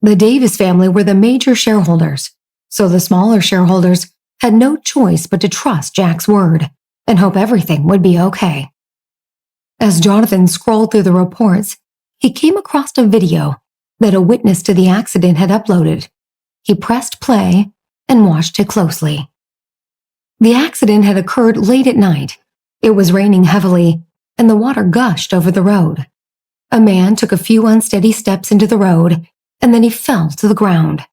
The Davis family were the major shareholders, so the smaller shareholders had no choice but to trust Jack's word and hope everything would be okay. As Jonathan scrolled through the reports, he came across a video that a witness to the accident had uploaded. He pressed play and watched it closely. The accident had occurred late at night. It was raining heavily, and the water gushed over the road. A man took a few unsteady steps into the road, and then he fell to the ground.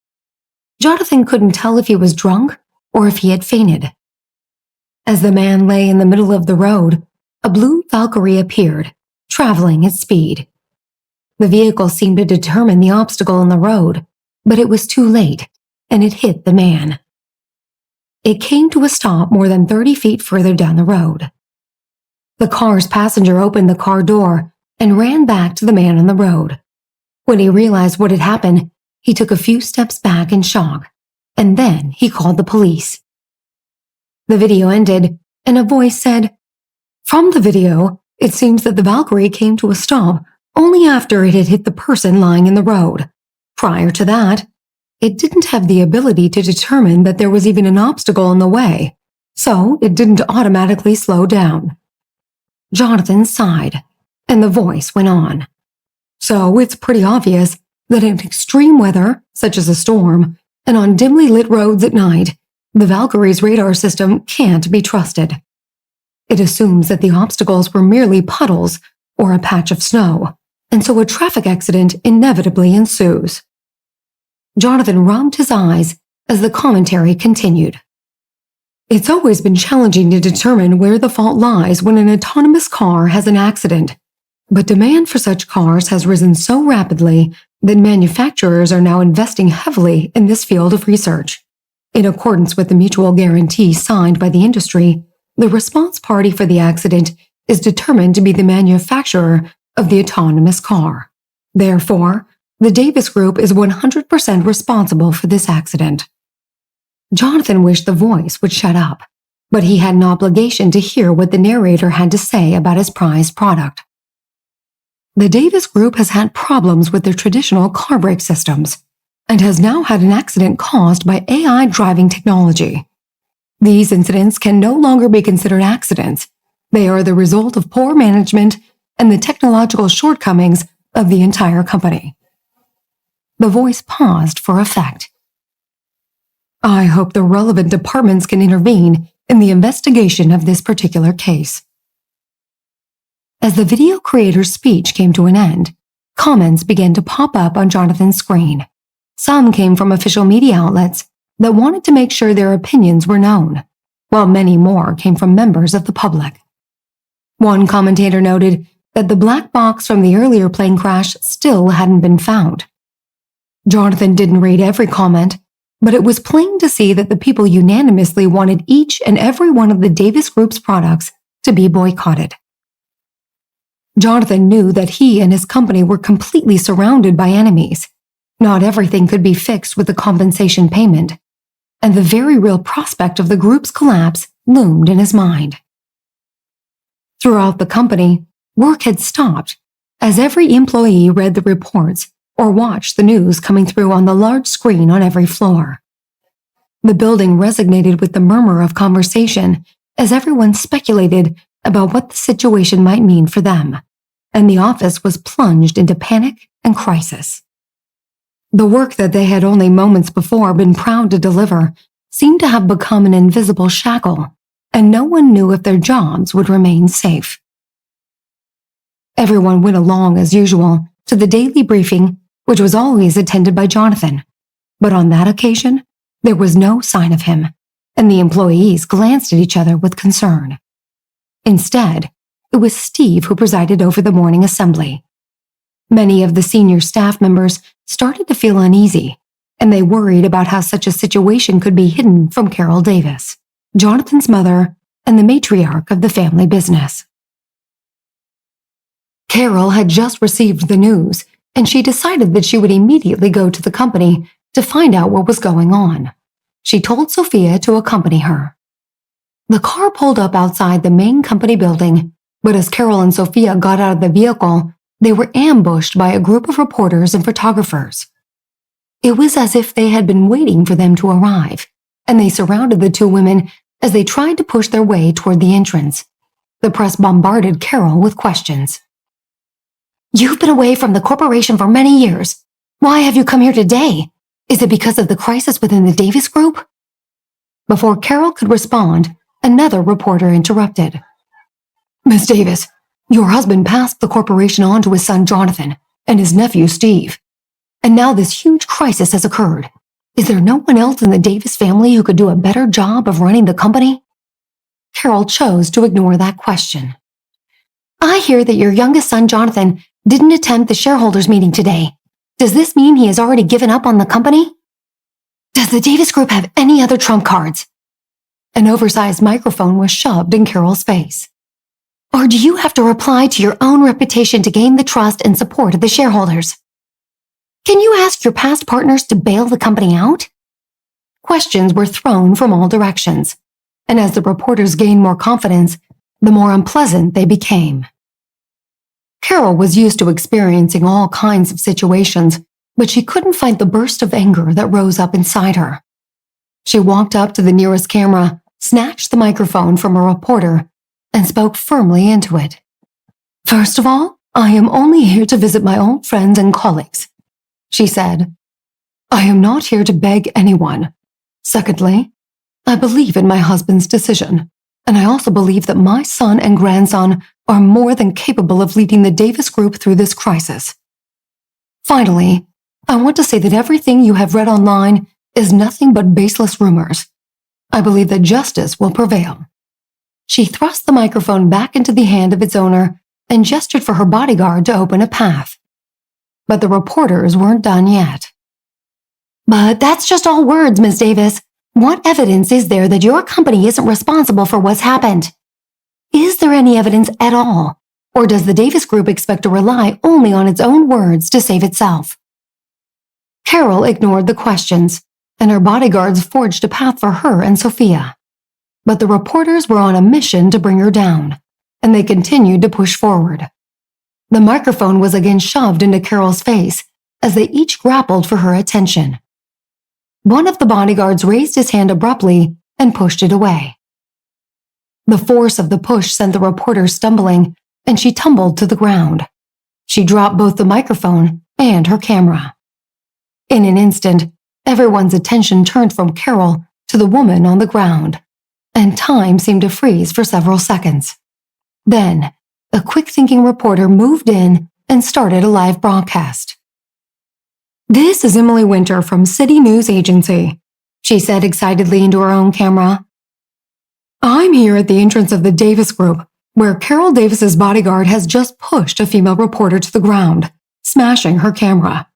Jonathan couldn't tell if he was drunk or if he had fainted. As the man lay in the middle of the road, a blue Valkyrie appeared, traveling at speed. The vehicle seemed to determine the obstacle in the road, but it was too late, and it hit the man. It came to a stop more than 30 feet further down the road. The car's passenger opened the car door and ran back to the man on the road. When he realized what had happened, he took a few steps back in shock, and then he called the police. The video ended, and a voice said, "From the video, it seems that the Valkyrie came to a stop only after it had hit the person lying in the road. Prior to that, it didn't have the ability to determine that there was even an obstacle in the way, so it didn't automatically slow down." Jonathan sighed, and the voice went on. "So it's pretty obvious that in extreme weather, such as a storm, and on dimly lit roads at night, the Valkyrie's radar system can't be trusted. It assumes that the obstacles were merely puddles or a patch of snow, and so a traffic accident inevitably ensues." Jonathan rubbed his eyes as the commentary continued. "It's always been challenging to determine where the fault lies when an autonomous car has an accident, but demand for such cars has risen so rapidly that manufacturers are now investing heavily in this field of research. In accordance with the mutual guarantee signed by the industry, the response party for the accident is determined to be the manufacturer of the autonomous car. Therefore, the Davis Group is 100% responsible for this accident." Jonathan wished the voice would shut up, but he had an obligation to hear what the narrator had to say about his prized product. "The Davis Group has had problems with their traditional car brake systems and has now had an accident caused by AI driving technology. These incidents can no longer be considered accidents. They are the result of poor management and the technological shortcomings of the entire company." The voice paused for effect. "I hope the relevant departments can intervene in the investigation of this particular case." As the video creator's speech came to an end, comments began to pop up on Jonathan's screen. Some came from official media outlets that wanted to make sure their opinions were known, while many more came from members of the public. One commentator noted that the black box from the earlier plane crash still hadn't been found. Jonathan didn't read every comment, but it was plain to see that the people unanimously wanted each and every one of the Davis Group's products to be boycotted. Jonathan knew that he and his company were completely surrounded by enemies. Not everything could be fixed with a compensation payment, and the very real prospect of the group's collapse loomed in his mind. Throughout the company, work had stopped as every employee read the reports or watched the news coming through on the large screen on every floor. The building resonated with the murmur of conversation as everyone speculated about what the situation might mean for them, and the office was plunged into panic and crisis. The work that they had only moments before been proud to deliver seemed to have become an invisible shackle, and no one knew if their jobs would remain safe. Everyone went along as usual to the daily briefing, which was always attended by Jonathan, but on that occasion, there was no sign of him, and the employees glanced at each other with concern. Instead, it was Steve who presided over the morning assembly. Many of the senior staff members started to feel uneasy, and they worried about how such a situation could be hidden from Carol Davis, Jonathan's mother and the matriarch of the family business. Carol had just received the news and she decided that she would immediately go to the company to find out what was going on. She told Sophia to accompany her. The car pulled up outside the main company building, but as Carol and Sophia got out of the vehicle, they were ambushed by a group of reporters and photographers. It was as if they had been waiting for them to arrive, and they surrounded the two women as they tried to push their way toward the entrance. The press bombarded Carol with questions. "You've been away from the corporation for many years. Why have you come here today? Is it because of the crisis within the Davis Group?" Before Carol could respond, another reporter interrupted. "Miss Davis, your husband passed the corporation on to his son Jonathan and his nephew Steve. And now this huge crisis has occurred. Is there no one else in the Davis family who could do a better job of running the company?" Carol chose to ignore that question. "I hear that your youngest son Jonathan didn't attend the shareholders meeting today. Does this mean he has already given up on the company? Does the Davis Group have any other trump cards?" An oversized microphone was shoved in Carol's face. "Or do you have to reply to your own reputation to gain the trust and support of the shareholders? Can you ask your past partners to bail the company out?" Questions were thrown from all directions, and as the reporters gained more confidence, the more unpleasant they became. Carol was used to experiencing all kinds of situations, but she couldn't fight the burst of anger that rose up inside her. She walked up to the nearest camera, snatched the microphone from a reporter, and spoke firmly into it. "First of all, I am only here to visit my old friends and colleagues," she said. "I am not here to beg anyone. Secondly, I believe in my husband's decision, and I also believe that my son and grandson are more than capable of leading the Davis Group through this crisis. Finally, I want to say that everything you have read online is nothing but baseless rumors. I believe that justice will prevail." She thrust the microphone back into the hand of its owner and gestured for her bodyguard to open a path. But the reporters weren't done yet. "But that's just all words, Miss Davis. What evidence is there that your company isn't responsible for what's happened? Is there any evidence at all? Or does the Davis Group expect to rely only on its own words to save itself?" Carol ignored the questions, and her bodyguards forged a path for her and Sophia. But the reporters were on a mission to bring her down, and they continued to push forward. The microphone was again shoved into Carol's face as they each grappled for her attention. One of the bodyguards raised his hand abruptly and pushed it away. The force of the push sent the reporter stumbling, and she tumbled to the ground. She dropped both the microphone and her camera. In an instant, everyone's attention turned from Carol to the woman on the ground, and time seemed to freeze for several seconds. Then, a quick-thinking reporter moved in and started a live broadcast. "This is Emily Winter from City News Agency," she said excitedly into her own camera. "I'm here at the entrance of the Davis Group, where Carol Davis's bodyguard has just pushed a female reporter to the ground, smashing her camera.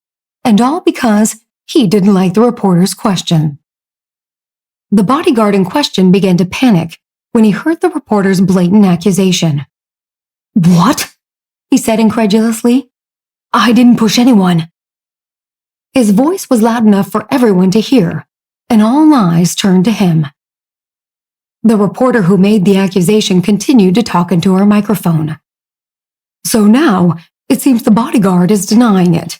And all because he didn't like the reporter's question." The bodyguard in question began to panic when he heard the reporter's blatant accusation. "What?" he said incredulously. "I didn't push anyone." His voice was loud enough for everyone to hear, and all eyes turned to him. The reporter who made the accusation continued to talk into her microphone. "So now, it seems the bodyguard is denying it.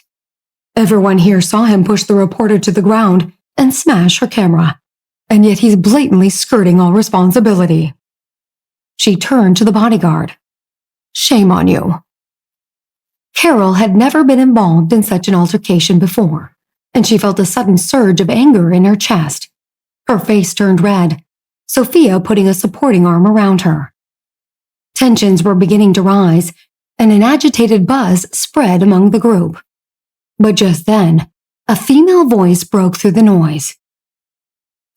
Everyone here saw him push the reporter to the ground and smash her camera, and yet he's blatantly skirting all responsibility." She turned to the bodyguard. "Shame on you." Carol had never been involved in such an altercation before, and she felt a sudden surge of anger in her chest. Her face turned red, Sophia putting a supporting arm around her. Tensions were beginning to rise, and an agitated buzz spread among the group. But just then, a female voice broke through the noise.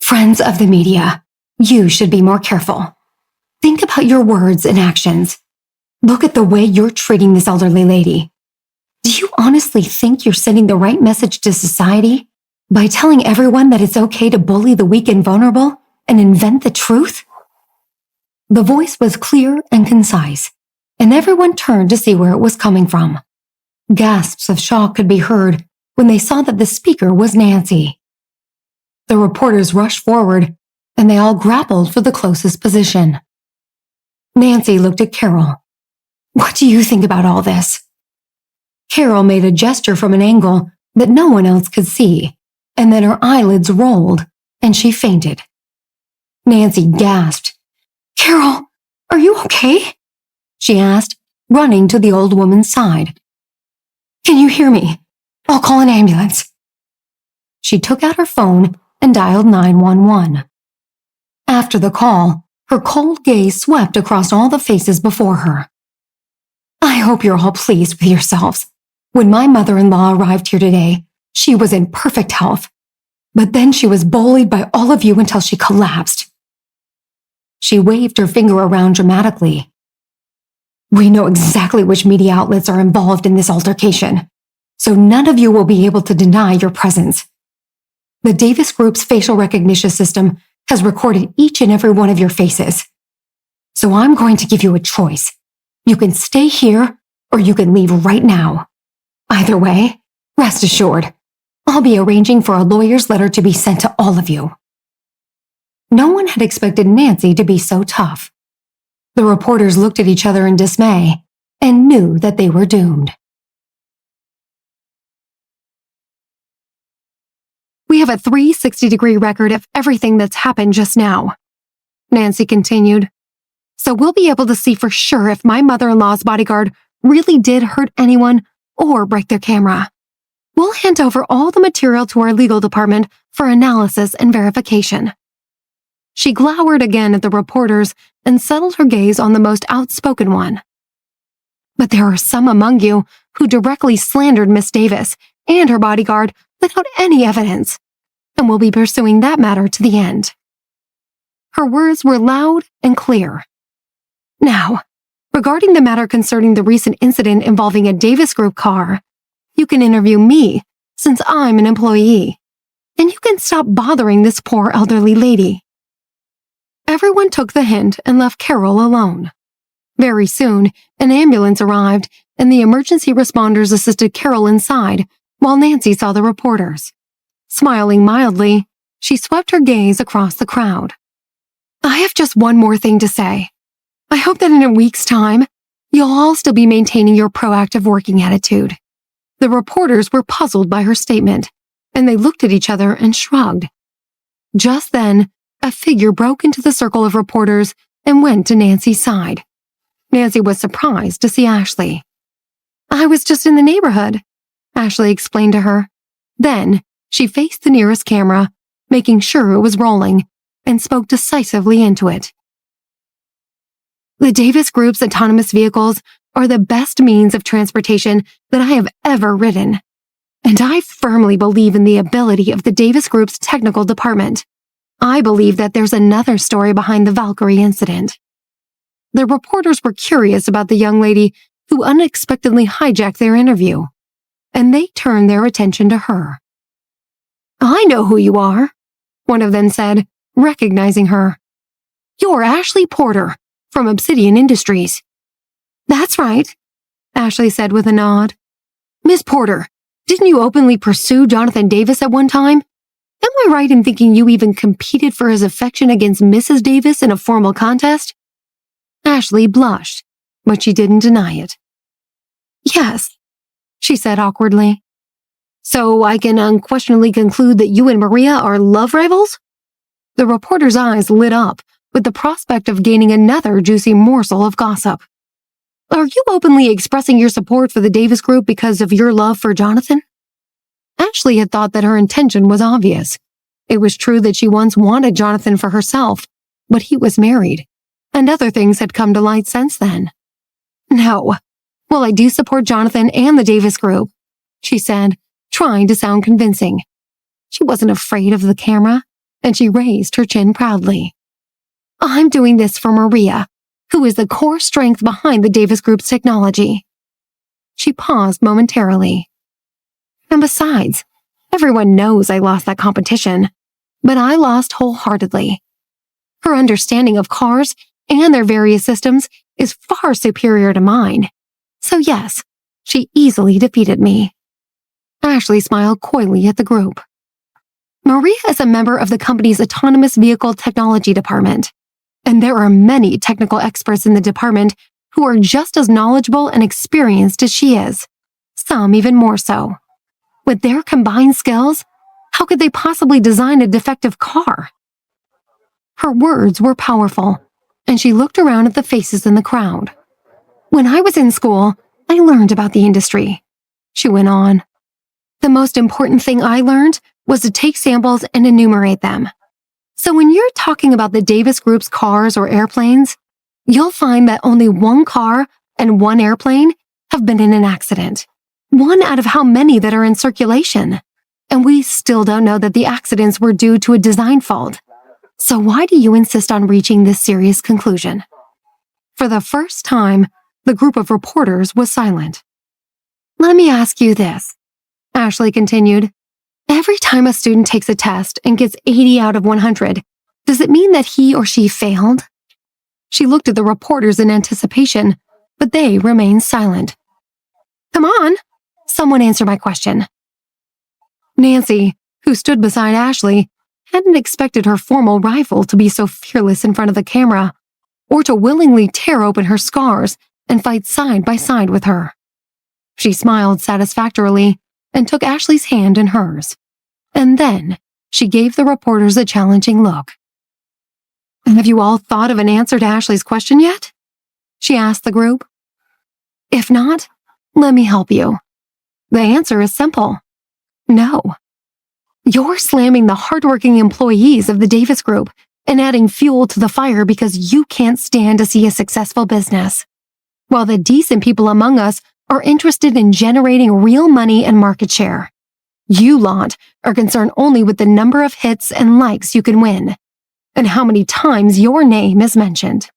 "Friends of the media, you should be more careful. Think about your words and actions. Look at the way you're treating this elderly lady. Do you honestly think you're sending the right message to society by telling everyone that it's okay to bully the weak and vulnerable and invent the truth?" The voice was clear and concise, and everyone turned to see where it was coming from. Gasps of shock could be heard when they saw that the speaker was Nancy. The reporters rushed forward, and they all grappled for the closest position. Nancy looked at Carol. "What do you think about all this?" Carol made a gesture from an angle that no one else could see, and then her eyelids rolled, and she fainted. Nancy gasped. "Carol, are you okay?" she asked, running to the old woman's side. "Can you hear me? I'll call an ambulance." She took out her phone and dialed 911. After the call, her cold gaze swept across all the faces before her. "I hope you're all pleased with yourselves. When my mother-in-law arrived here today, she was in perfect health. But then she was bullied by all of you until she collapsed." She waved her finger around dramatically. "We know exactly which media outlets are involved in this altercation, so none of you will be able to deny your presence. The Davis Group's facial recognition system has recorded each and every one of your faces. So I'm going to give you a choice. You can stay here or you can leave right now. Either way, rest assured, I'll be arranging for a lawyer's letter to be sent to all of you." No one had expected Nancy to be so tough. The reporters looked at each other in dismay and knew that they were doomed. "We have a 360-degree record of everything that's happened just now," Nancy continued. "So we'll be able to see for sure if my mother-in-law's bodyguard really did hurt anyone or break their camera. We'll hand over all the material to our legal department for analysis and verification." She glowered again at the reporters and settled her gaze on the most outspoken one. "But there are some among you who directly slandered Miss Davis and her bodyguard without any evidence, and we'll be pursuing that matter to the end." Her words were loud and clear. "Now, regarding the matter concerning the recent incident involving a Davis Group car, you can interview me since I'm an employee, and you can stop bothering this poor elderly lady." Everyone took the hint and left Carol alone. Very soon, an ambulance arrived, and the emergency responders assisted Carol inside while Nancy saw the reporters. Smiling mildly, she swept her gaze across the crowd. "I have just one more thing to say. I hope that in a week's time, you'll all still be maintaining your proactive working attitude." The reporters were puzzled by her statement, and they looked at each other and shrugged. Just then, a figure broke into the circle of reporters and went to Nancy's side. Nancy was surprised to see Ashley. "I was just in the neighborhood," Ashley explained to her. Then, she faced the nearest camera, making sure it was rolling, and spoke decisively into it. "The Davis Group's autonomous vehicles are the best means of transportation that I have ever ridden, and I firmly believe in the ability of the Davis Group's technical department. I believe that there's another story behind the Valkyrie incident." The reporters were curious about the young lady who unexpectedly hijacked their interview, and they turned their attention to her. "I know who you are," one of them said, recognizing her. "You're Ashley Porter from Obsidian Industries." "That's right," Ashley said with a nod. "Miss Porter, didn't you openly pursue Jonathan Davis at one time? Am I right in thinking you even competed for his affection against Mrs. Davis in a formal contest?" Ashley blushed, but she didn't deny it. "Yes," she said awkwardly. "So I can unquestionably conclude that you and Maria are love rivals?" The reporter's eyes lit up with the prospect of gaining another juicy morsel of gossip. "Are you openly expressing your support for the Davis Group because of your love for Jonathan?" Ashley had thought that her intention was obvious. It was true that she once wanted Jonathan for herself, but he was married, and other things had come to light since then. "No, well, I do support Jonathan and the Davis Group," she said, trying to sound convincing. She wasn't afraid of the camera, and she raised her chin proudly. "I'm doing this for Maria, who is the core strength behind the Davis Group's technology." She paused momentarily. "And besides, everyone knows I lost that competition, but I lost wholeheartedly. Her understanding of cars and their various systems is far superior to mine. So yes, She easily defeated me. Ashley smiled coyly at the group. Maria is a member of the company's autonomous vehicle technology department, and there are many technical experts in the department who are just as knowledgeable and experienced as she is, some even more so. With their combined skills, how could they possibly design a defective car? Her words were powerful, and she looked around at the faces in the crowd. When I was in school, I learned about the industry, she went on. The most important thing I learned was to take samples and enumerate them. So when you're talking about the Davis Group's cars or airplanes, you'll find that only one car and one airplane have been in an accident. One out of how many that are in circulation. And we still don't know that the accidents were due to a design fault. So why do you insist on reaching this serious conclusion? For the first time, the group of reporters was silent. Let me ask you this, Ashley continued. Every time a student takes a test and gets 80 out of 100, does it mean that he or she failed? She looked at the reporters in anticipation, but they remained silent. Come on, someone answer my question. Nancy, who stood beside Ashley, hadn't expected her formal rival to be so fearless in front of the camera, or to willingly tear open her scars and fight side by side with her. She smiled satisfactorily and took Ashley's hand in hers. And then she gave the reporters a challenging look. Have you all thought of an answer to Ashley's question yet? She asked the group. If not, let me help you. The answer is simple. No. You're slamming the hardworking employees of the Davis Group and adding fuel to the fire because you can't stand to see a successful business, while the decent people among us are interested in generating real money and market share. You lot are concerned only with the number of hits and likes you can win, and how many times your name is mentioned.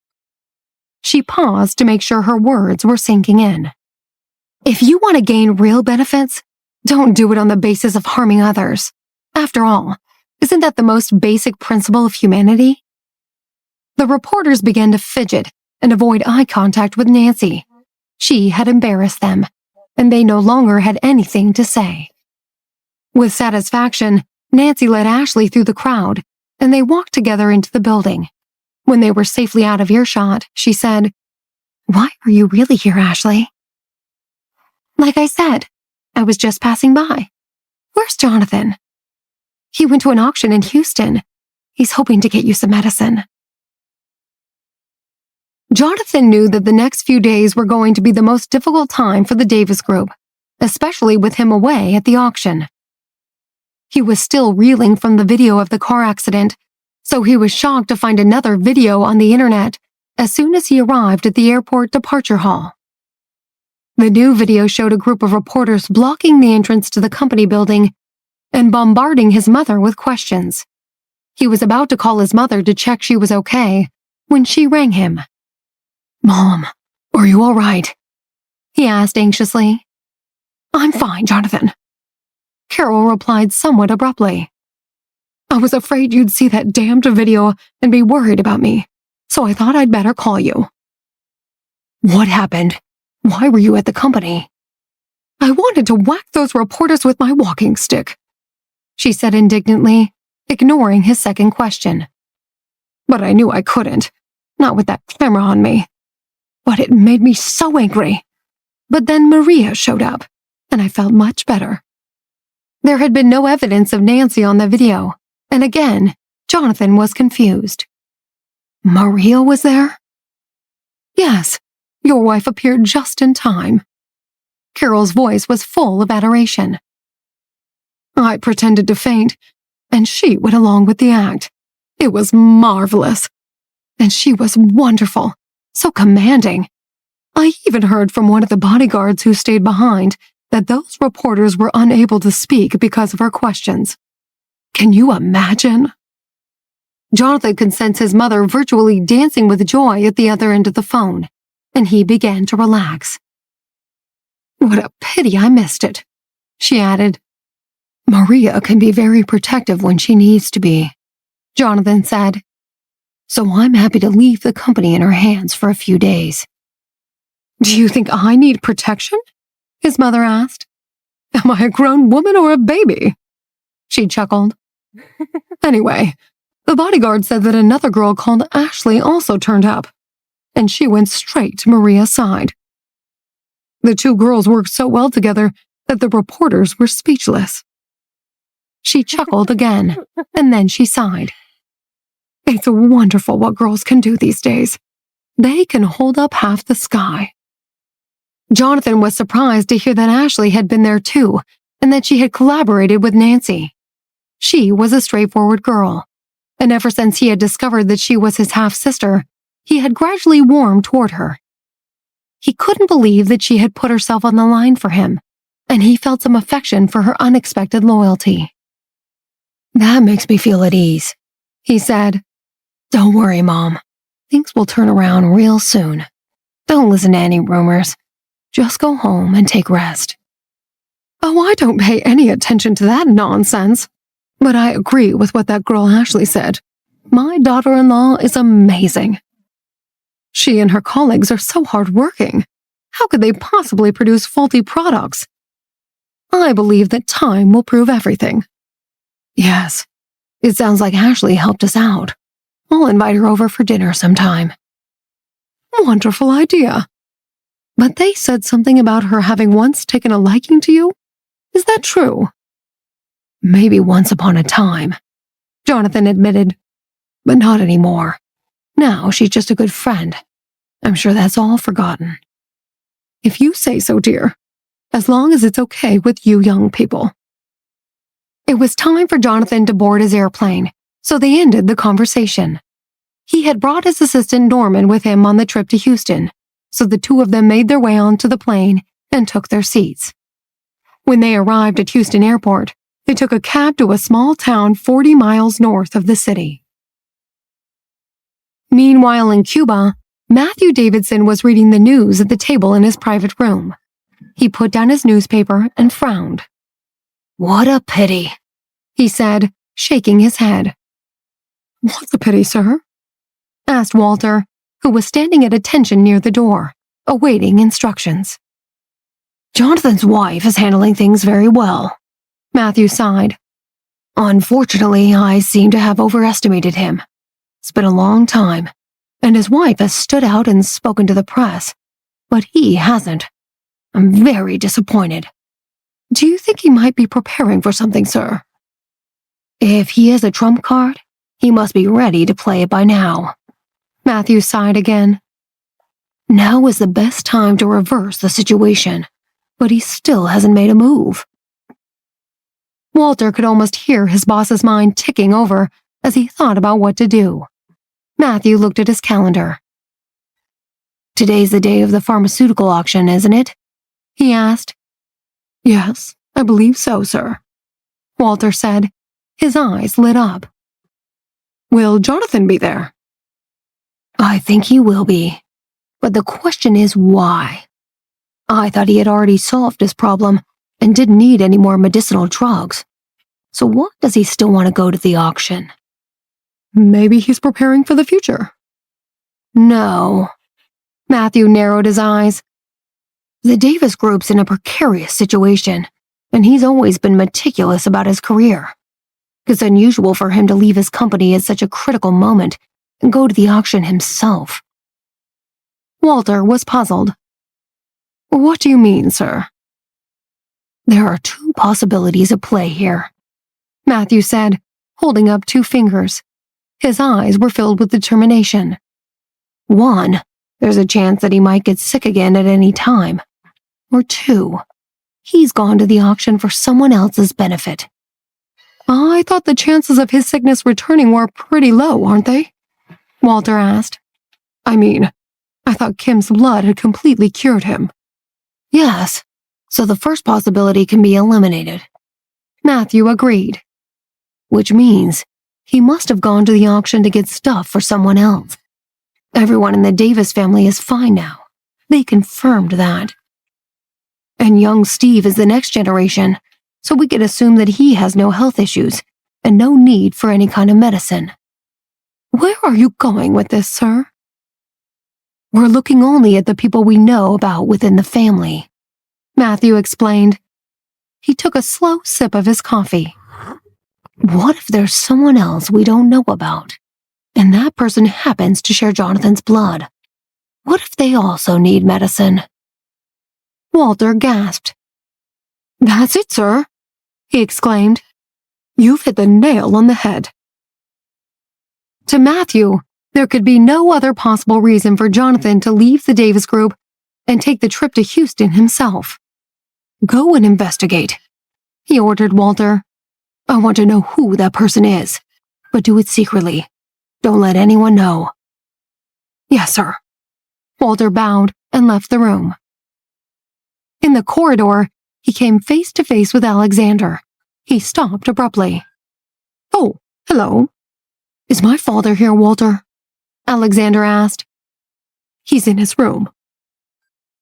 She paused to make sure her words were sinking in. If you want to gain real benefits, don't do it on the basis of harming others. After all, isn't that the most basic principle of humanity? The reporters began to fidget and avoid eye contact with Nancy. She had embarrassed them, and they no longer had anything to say. With satisfaction, Nancy led Ashley through the crowd, and they walked together into the building. When they were safely out of earshot, she said, Why are you really here, Ashley? Like I said, I was just passing by. Where's Jonathan? He went to an auction in Houston. He's hoping to get you some medicine. Jonathan knew that the next few days were going to be the most difficult time for the Davis Group, especially with him away at the auction. He was still reeling from the video of the car accident, so he was shocked to find another video on the internet as soon as he arrived at the airport departure hall. The new video showed a group of reporters blocking the entrance to the company building and bombarding his mother with questions. He was about to call his mother to check she was okay when she rang him. Mom, are you all right? He asked anxiously. I'm fine, Jonathan. Carol replied somewhat abruptly. I was afraid you'd see that damned video and be worried about me, so I thought I'd better call you. What happened? Why were you at the company? I wanted to whack those reporters with my walking stick, she said indignantly, ignoring his second question. But I knew I couldn't, not with that camera on me. But it made me so angry. But then Maria showed up, and I felt much better. There had been no evidence of Nancy on the video, and again, Jonathan was confused. Maria was there? Yes, your wife appeared just in time. Carol's voice was full of adoration. I pretended to faint, and she went along with the act. It was marvelous. And she was wonderful, so commanding. I even heard from one of the bodyguards who stayed behind that those reporters were unable to speak because of her questions. Can you imagine? Jonathan could sense his mother virtually dancing with joy at the other end of the phone, and he began to relax. What a pity I missed it, she added. Maria can be very protective when she needs to be, Jonathan said. So I'm happy to leave the company in her hands for a few days. Do you think I need protection? his mother asked. Am I a grown woman or a baby? She chuckled. Anyway, the bodyguard said that another girl called Ashley also turned up, and she went straight to Maria's side. The two girls worked so well together that the reporters were speechless. She chuckled again, and then she sighed. It's wonderful what girls can do these days. They can hold up half the sky. Jonathan was surprised to hear that Ashley had been there too, and that she had collaborated with Nancy. She was a straightforward girl, and ever since he had discovered that she was his half-sister, he had gradually warmed toward her. He couldn't believe that she had put herself on the line for him, and he felt some affection for her unexpected loyalty. That makes me feel at ease, he said. Don't worry, Mom. Things will turn around real soon. Don't listen to any rumors. Just go home and take rest. Oh, I don't pay any attention to that nonsense. But I agree with what that girl Ashley said. My daughter-in-law is amazing. She and her colleagues are so hardworking. How could they possibly produce faulty products? I believe that time will prove everything. Yes, it sounds like Ashley helped us out. I'll invite her over for dinner sometime. Wonderful idea. But they said something about her having once taken a liking to you? Is that true? Maybe once upon a time, Jonathan admitted, but not anymore. Now she's just a good friend. I'm sure that's all forgotten. If you say so, dear, as long as it's okay with you young people. It was time for Jonathan to board his airplane, so they ended the conversation. He had brought his assistant Norman with him on the trip to Houston, so the two of them made their way onto the plane and took their seats. When they arrived at Houston Airport, they took a cab to a small town 40 miles north of the city. Meanwhile in Cuba, Matthew Davidson was reading the news at the table in his private room. He put down his newspaper and frowned. What a pity, he said, shaking his head. What's a pity, sir? Asked Walter, who was standing at attention near the door, awaiting instructions. Jonathan's wife is handling things very well, Matthew sighed. Unfortunately, I seem to have overestimated him. It's been a long time, and his wife has stood out and spoken to the press, but he hasn't. I'm very disappointed. Do you think he might be preparing for something, sir? If he is a trump card, he must be ready to play it by now. Matthew sighed again. Now is the best time to reverse the situation, but he still hasn't made a move. Walter could almost hear his boss's mind ticking over as he thought about what to do. Matthew looked at his calendar. Today's the day of the pharmaceutical auction, isn't it? He asked. Yes, I believe so, sir. Walter said. His eyes lit up. Will Jonathan be there? I think he will be. But the question is why? I thought he had already solved his problem and didn't need any more medicinal drugs. So why does he still want to go to the auction? Maybe he's preparing for the future. No. Matthew narrowed his eyes. The Davis Group's in a precarious situation, and he's always been meticulous about his career. It's unusual for him to leave his company at such a critical moment and go to the auction himself. Walter was puzzled. What do you mean, sir? There are two possibilities at play here, Matthew said, holding up two fingers. His eyes were filled with determination. One, there's a chance that he might get sick again at any time. Or two, he's gone to the auction for someone else's benefit. I thought the chances of his sickness returning were pretty low, aren't they? Walter asked. I mean, I thought Kim's blood had completely cured him. Yes, so the first possibility can be eliminated. Matthew agreed. Which means he must have gone to the auction to get stuff for someone else. Everyone in the Davis family is fine now. They confirmed that. And young Steve is the next generation, so we could assume that he has no health issues and no need for any kind of medicine. Where are you going with this, sir? We're looking only at the people we know about within the family. Matthew explained. He took a slow sip of his coffee. What if there's someone else we don't know about, and that person happens to share Jonathan's blood? What if they also need medicine? Walter gasped. That's it, sir, he exclaimed. You've hit the nail on the head. To Matthew, there could be no other possible reason for Jonathan to leave the Davis group and take the trip to Houston himself. Go and investigate, he ordered Walter. I want to know who that person is, but do it secretly. Don't let anyone know. Yes, sir. Walter bowed and left the room. In the corridor, he came face to face with Alexander. He stopped abruptly. Oh, hello. Is my father here, Walter? Alexander asked. He's in his room.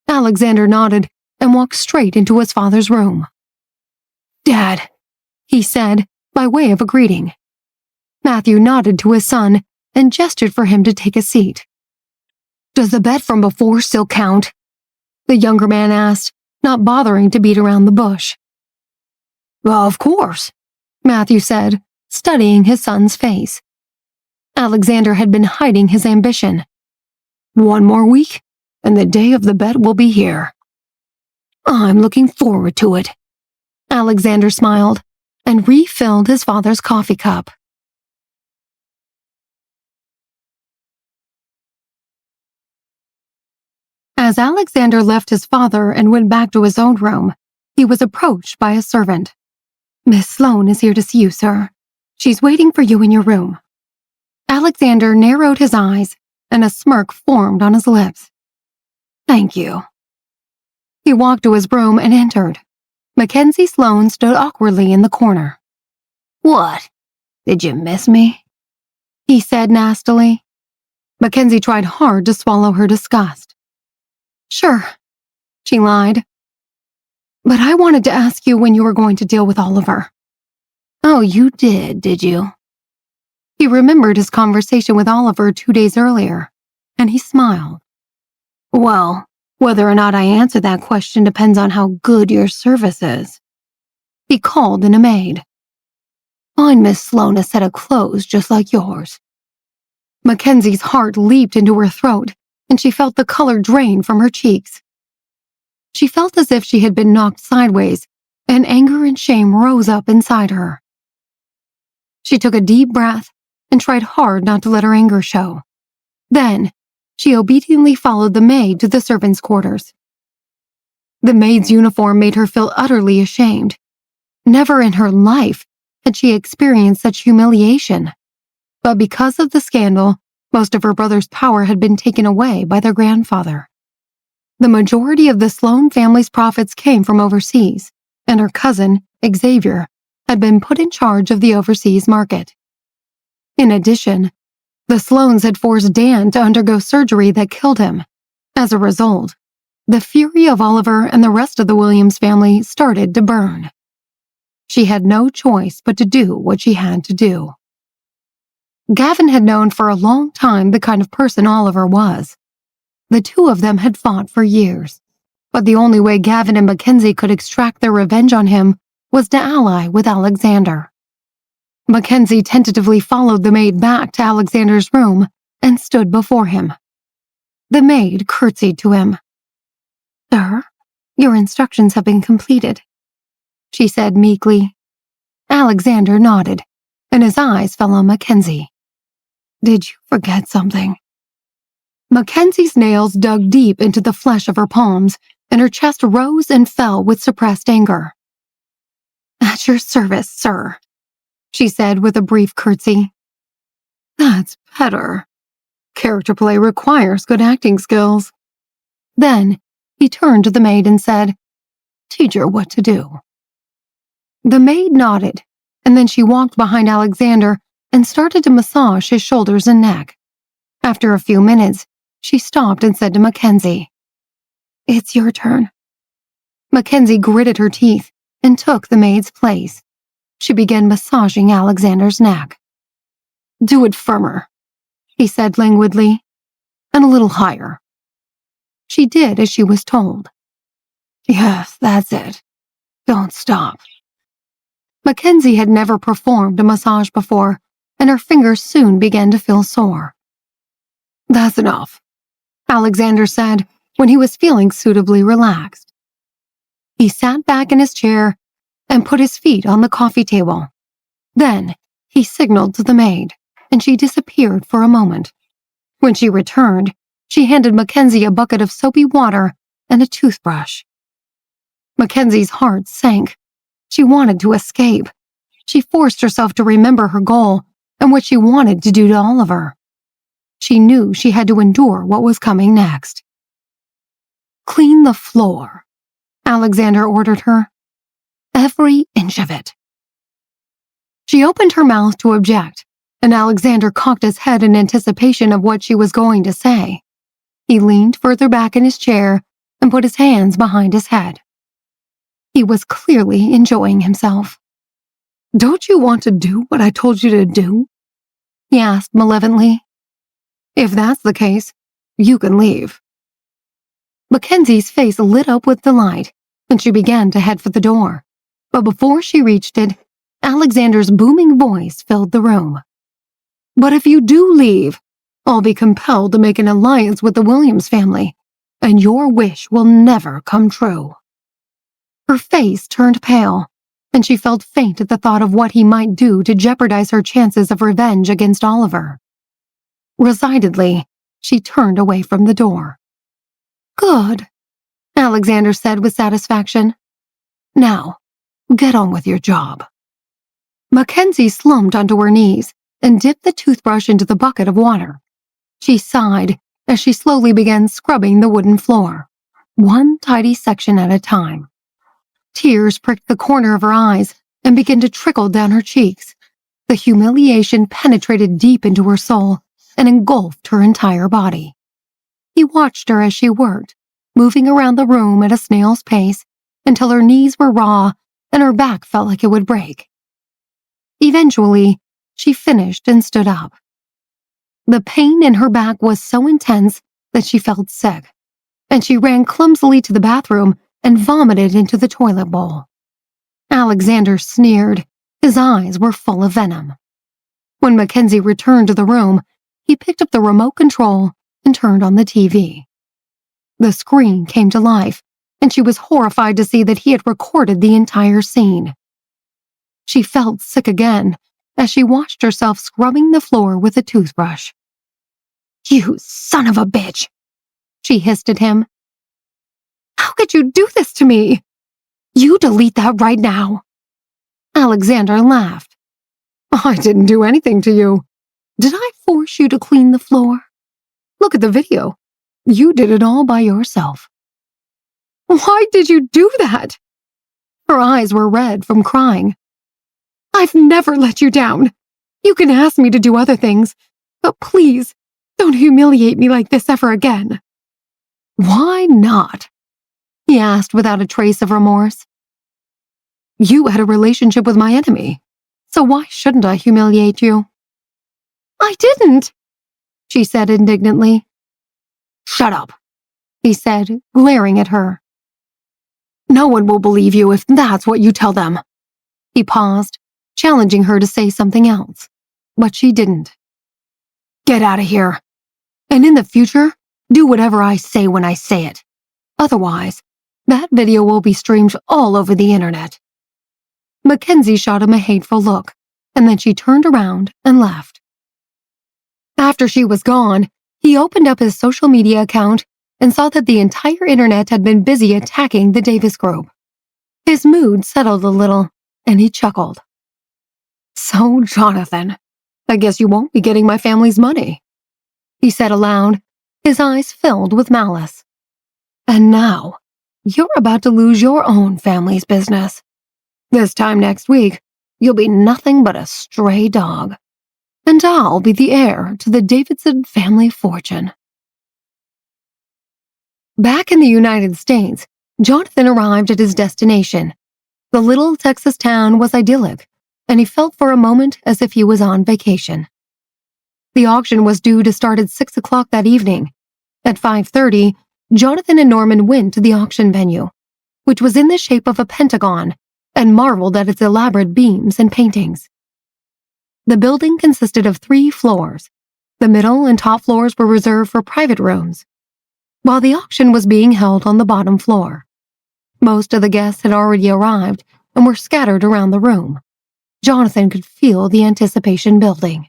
Alexander nodded and walked straight into his father's room. Dad, he said, by way of a greeting. Matthew nodded to his son and gestured for him to take a seat. Does the bet from before still count? The younger man asked, not bothering to beat around the bush. Well, of course, Matthew said, studying his son's face. Alexander had been hiding his ambition. 1 more week, and the day of the bet will be here. I'm looking forward to it. Alexander smiled and refilled his father's coffee cup. As Alexander left his father and went back to his own room, he was approached by a servant. Miss Sloane is here to see you, sir. She's waiting for you in your room. Alexander narrowed his eyes, and a smirk formed on his lips. Thank you. He walked to his room and entered. Mackenzie Sloane stood awkwardly in the corner. What? Did you miss me? He said nastily. Mackenzie tried hard to swallow her disgust. Sure, she lied. But I wanted to ask you when you were going to deal with Oliver. Oh, you did you? He remembered his conversation with Oliver 2 days earlier, and he smiled. Well, whether or not I answer that question depends on how good your service is. He called in a maid. Find Miss Sloane a set of clothes just like yours. Mackenzie's heart leaped into her throat, and she felt the color drain from her cheeks. She felt as if she had been knocked sideways, and anger and shame rose up inside her. She took a deep breath and tried hard not to let her anger show. Then, she obediently followed the maid to the servants' quarters. The maid's uniform made her feel utterly ashamed. Never in her life had she experienced such humiliation. But because of the scandal, most of her brother's power had been taken away by their grandfather. The majority of the Sloane family's profits came from overseas, and her cousin, Xavier, had been put in charge of the overseas market. In addition, the Sloanes had forced Dan to undergo surgery that killed him. As a result, the fury of Oliver and the rest of the Williams family started to burn. She had no choice but to do what she had to do. Gavin had known for a long time the kind of person Oliver was. The two of them had fought for years, but the only way Gavin and Mackenzie could extract their revenge on him was to ally with Alexander. Mackenzie tentatively followed the maid back to Alexander's room and stood before him. The maid curtsied to him. Sir, your instructions have been completed, she said meekly. Alexander nodded, and his eyes fell on Mackenzie. Did you forget something? Mackenzie's nails dug deep into the flesh of her palms, and her chest rose and fell with suppressed anger. At your service, sir, she said with a brief curtsy. That's better. Character play requires good acting skills. Then, he turned to the maid and said, Teach her what to do. The maid nodded, and then she walked behind Alexander and started to massage his shoulders and neck. After a few minutes, she stopped and said to Mackenzie, It's your turn. Mackenzie gritted her teeth and took the maid's place. She began massaging Alexander's neck. Do it firmer, he said languidly, and a little higher. She did as she was told. Yes, that's it. Don't stop. Mackenzie had never performed a massage before, and her fingers soon began to feel sore. That's enough, Alexander said when he was feeling suitably relaxed. He sat back in his chair and put his feet on the coffee table. Then he signaled to the maid, and she disappeared for a moment. When she returned, she handed Mackenzie a bucket of soapy water and a toothbrush. Mackenzie's heart sank. She wanted to escape. She forced herself to remember her goal and what she wanted to do to Oliver. She knew she had to endure what was coming next. Clean the floor, Alexander ordered her. Every inch of it. She opened her mouth to object, and Alexander cocked his head in anticipation of what she was going to say. He leaned further back in his chair and put his hands behind his head. He was clearly enjoying himself. Don't you want to do what I told you to do? He asked malevolently. If that's the case, you can leave. Mackenzie's face lit up with delight, and she began to head for the door. But before she reached it, Alexander's booming voice filled the room. But if you do leave, I'll be compelled to make an alliance with the Williams family, and your wish will never come true. Her face turned pale, and she felt faint at the thought of what he might do to jeopardize her chances of revenge against Oliver. Resignedly, she turned away from the door. Good, Alexander said with satisfaction. Now, get on with your job. Mackenzie slumped onto her knees and dipped the toothbrush into the bucket of water. She sighed as she slowly began scrubbing the wooden floor, one tidy section at a time. Tears pricked the corner of her eyes and began to trickle down her cheeks. The humiliation penetrated deep into her soul and engulfed her entire body. He watched her as she worked, moving around the room at a snail's pace until her knees were raw and her back felt like it would break. Eventually, she finished and stood up. The pain in her back was so intense that she felt sick, and she ran clumsily to the bathroom and vomited into the toilet bowl. Alexander sneered. His eyes were full of venom. When Mackenzie returned to the room, he picked up the remote control and turned on the TV. The screen came to life, and she was horrified to see that he had recorded the entire scene. She felt sick again as she watched herself scrubbing the floor with a toothbrush. You son of a bitch, she hissed at him. How could you do this to me? You delete that right now. Alexander laughed. I didn't do anything to you. Did I force you to clean the floor? Look at the video. You did it all by yourself. Why did you do that? Her eyes were red from crying. I've never let you down. You can ask me to do other things, but please, don't humiliate me like this ever again. Why not? He asked without a trace of remorse. You had a relationship with my enemy, so why shouldn't I humiliate you? I didn't, she said indignantly. Shut up, he said, glaring at her. No one will believe you if that's what you tell them. He paused, challenging her to say something else, but she didn't. Get out of here. And in the future, do whatever I say when I say it. Otherwise, that video will be streamed all over the internet. Mackenzie shot him a hateful look, and then she turned around and left. After she was gone, he opened up his social media account and saw that the entire internet had been busy attacking the Davis group. His mood settled a little, and he chuckled. So, Jonathan, I guess you won't be getting my family's money, he said aloud, his eyes filled with malice. And now, you're about to lose your own family's business. This time next week, you'll be nothing but a stray dog. And I'll be the heir to the Davidson family fortune. Back in the United States, Jonathan arrived at his destination. The little Texas town was idyllic, and he felt for a moment as if he was on vacation. The auction was due to start at 6 o'clock that evening. At 5:30, Jonathan and Norman went to the auction venue. which was in the shape of a pentagon, and marveled at its elaborate beams and paintings. The building consisted of 3 floors. The middle and top floors were reserved for private rooms, while the auction was being held on the bottom floor. Most of the guests had already arrived and were scattered around the room. Jonathan could feel the anticipation building.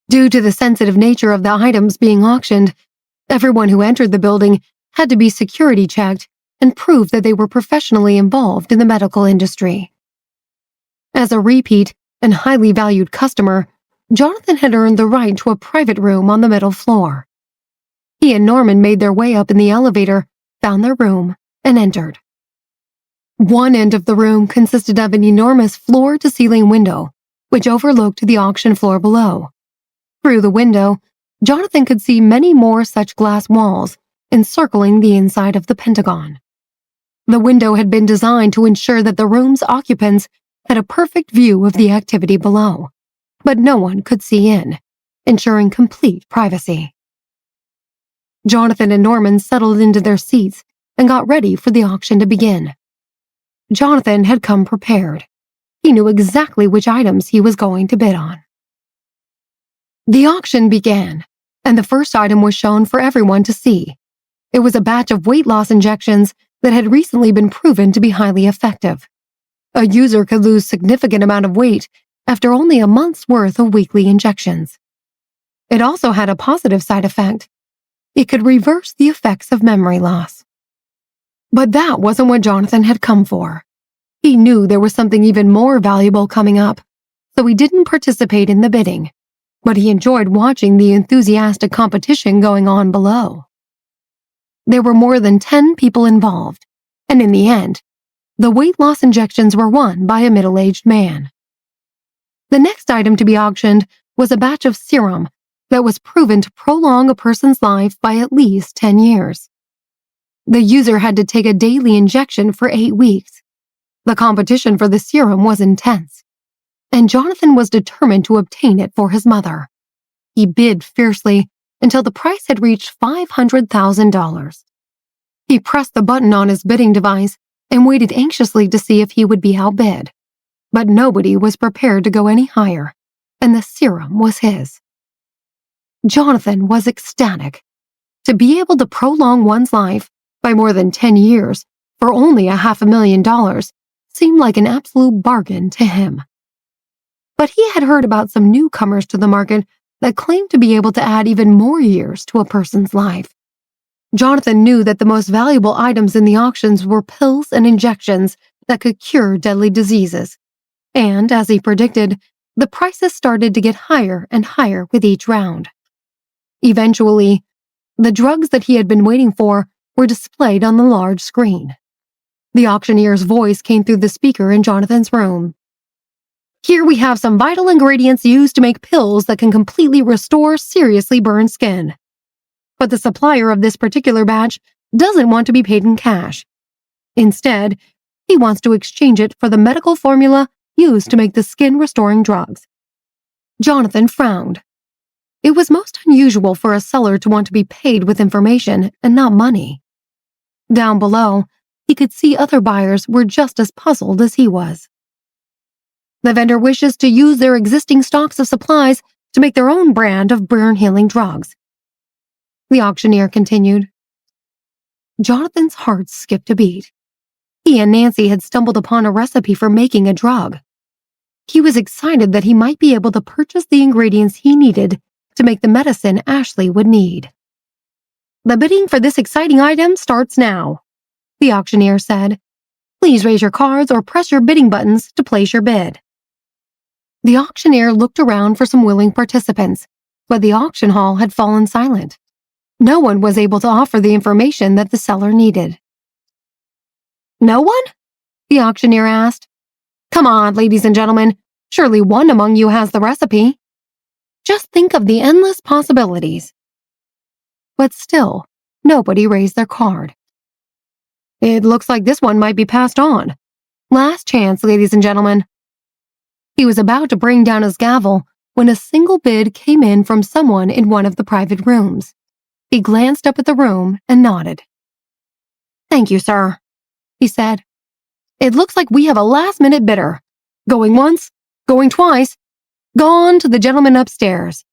Due to the sensitive nature of the items being auctioned, everyone who entered the building had to be security checked and prove that they were professionally involved in the medical industry. As a repeat and highly valued customer, Jonathan had earned the right to a private room on the middle floor. He and Norman made their way up in the elevator, found their room, and entered. One end of the room consisted of an enormous floor-to-ceiling window, which overlooked the auction floor below. Through the window, Jonathan could see many more such glass walls encircling the inside of the pentagon. The window had been designed to ensure that the room's occupants had a perfect view of the activity below, but no one could see in, ensuring complete privacy. Jonathan and Norman settled into their seats and got ready for the auction to begin. Jonathan had come prepared. He knew exactly which items he was going to bid on. The auction began, and the first item was shown for everyone to see. It was a batch of weight loss injections that had recently been proven to be highly effective. A user could lose significant amount of weight after only a month's worth of weekly injections. It also had a positive side effect. It could reverse the effects of memory loss. But that wasn't what Jonathan had come for. He knew there was something even more valuable coming up, so he didn't participate in the bidding, but he enjoyed watching the enthusiastic competition going on below. There were more than 10 people involved, and in the end, the weight loss injections were won by a middle-aged man. The next item to be auctioned was a batch of serum that was proven to prolong a person's life by at least 10 years. The user had to take a daily injection for 8 weeks. The competition for the serum was intense, and Jonathan was determined to obtain it for his mother. He bid fiercely until the price had reached $500,000. He pressed the button on his bidding device and waited anxiously to see if he would be outbid. But nobody was prepared to go any higher, and the serum was his. Jonathan was ecstatic. To be able to prolong one's life by more than 10 years for only $500,000 seemed like an absolute bargain to him. But he had heard about some newcomers to the market that claimed to be able to add even more years to a person's life. Jonathan knew that the most valuable items in the auctions were pills and injections that could cure deadly diseases. And, as he predicted, the prices started to get higher and higher with each round. Eventually, the drugs that he had been waiting for were displayed on the large screen. The auctioneer's voice came through the speaker in Jonathan's room. Here we have some vital ingredients used to make pills that can completely restore seriously burned skin. But the supplier of this particular batch doesn't want to be paid in cash. Instead, he wants to exchange it for the medical formula used to make the skin-restoring drugs. Jonathan frowned. It was most unusual for a seller to want to be paid with information and not money. Down below, he could see other buyers were just as puzzled as he was. The vendor wishes to use their existing stocks of supplies to make their own brand of burn-healing drugs. The auctioneer continued. Jonathan's heart skipped a beat. He and Nancy had stumbled upon a recipe for making a drug. He was excited that he might be able to purchase the ingredients he needed to make the medicine Ashley would need. The bidding for this exciting item starts now, the auctioneer said. Please raise your cards or press your bidding buttons to place your bid. The auctioneer looked around for some willing participants, but the auction hall had fallen silent. No one was able to offer the information that the seller needed. No one? The auctioneer asked. Come on, ladies and gentlemen. Surely one among you has the recipe. Just think of the endless possibilities. But still, nobody raised their card. It looks like this one might be passed on. Last chance, ladies and gentlemen. He was about to bring down his gavel when a single bid came in from someone in one of the private rooms. He glanced up at the room and nodded. Thank you, sir. he said. "It looks like we have a last-minute bidder. Going once, going twice, gone to the gentleman upstairs.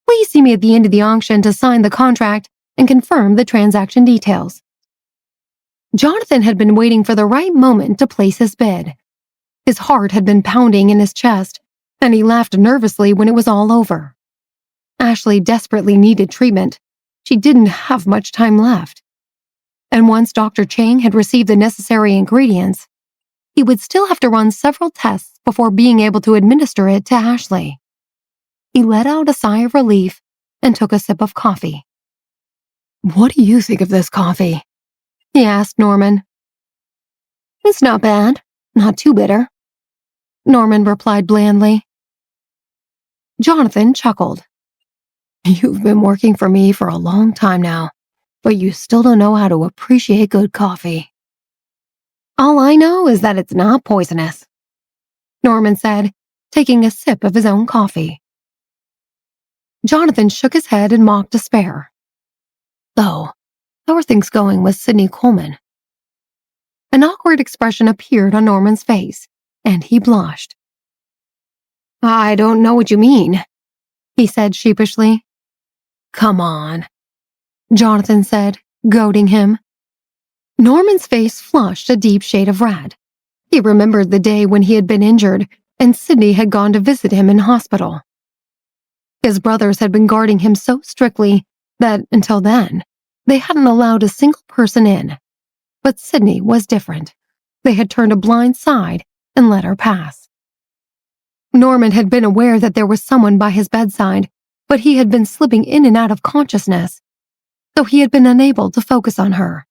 Please see me at the end of the auction to sign the contract and confirm the transaction details." Jonathan had been waiting for the right moment to place his bid. His heart had been pounding in his chest, and he laughed nervously when it was all over. Ashley desperately needed treatment. She didn't have much time left. And once Dr. Chang had received the necessary ingredients, he would still have to run several tests before being able to administer it to Ashley. He let out a sigh of relief and took a sip of coffee. "What do you think of this coffee?" he asked Norman. "It's not bad, not too bitter," Norman replied blandly. Jonathan chuckled. "You've been working for me for a long time now, but you still don't know how to appreciate good coffee." "All I know is that it's not poisonous," Norman said, taking a sip of his own coffee. Jonathan shook his head in mock despair. "So, how are things going with Sidney Coleman?" An awkward expression appeared on Norman's face, and he blushed. "I don't know what you mean," he said sheepishly. "Come on," Jonathan said, goading him. Norman's face flushed a deep shade of red. He remembered the day when he had been injured and Sidney had gone to visit him in hospital. His brothers had been guarding him so strictly that, until then, they hadn't allowed a single person in. But Sidney was different. They had turned a blind side and let her pass. Norman had been aware that there was someone by his bedside, but he had been slipping in and out of consciousness, so he had been unable to focus on her.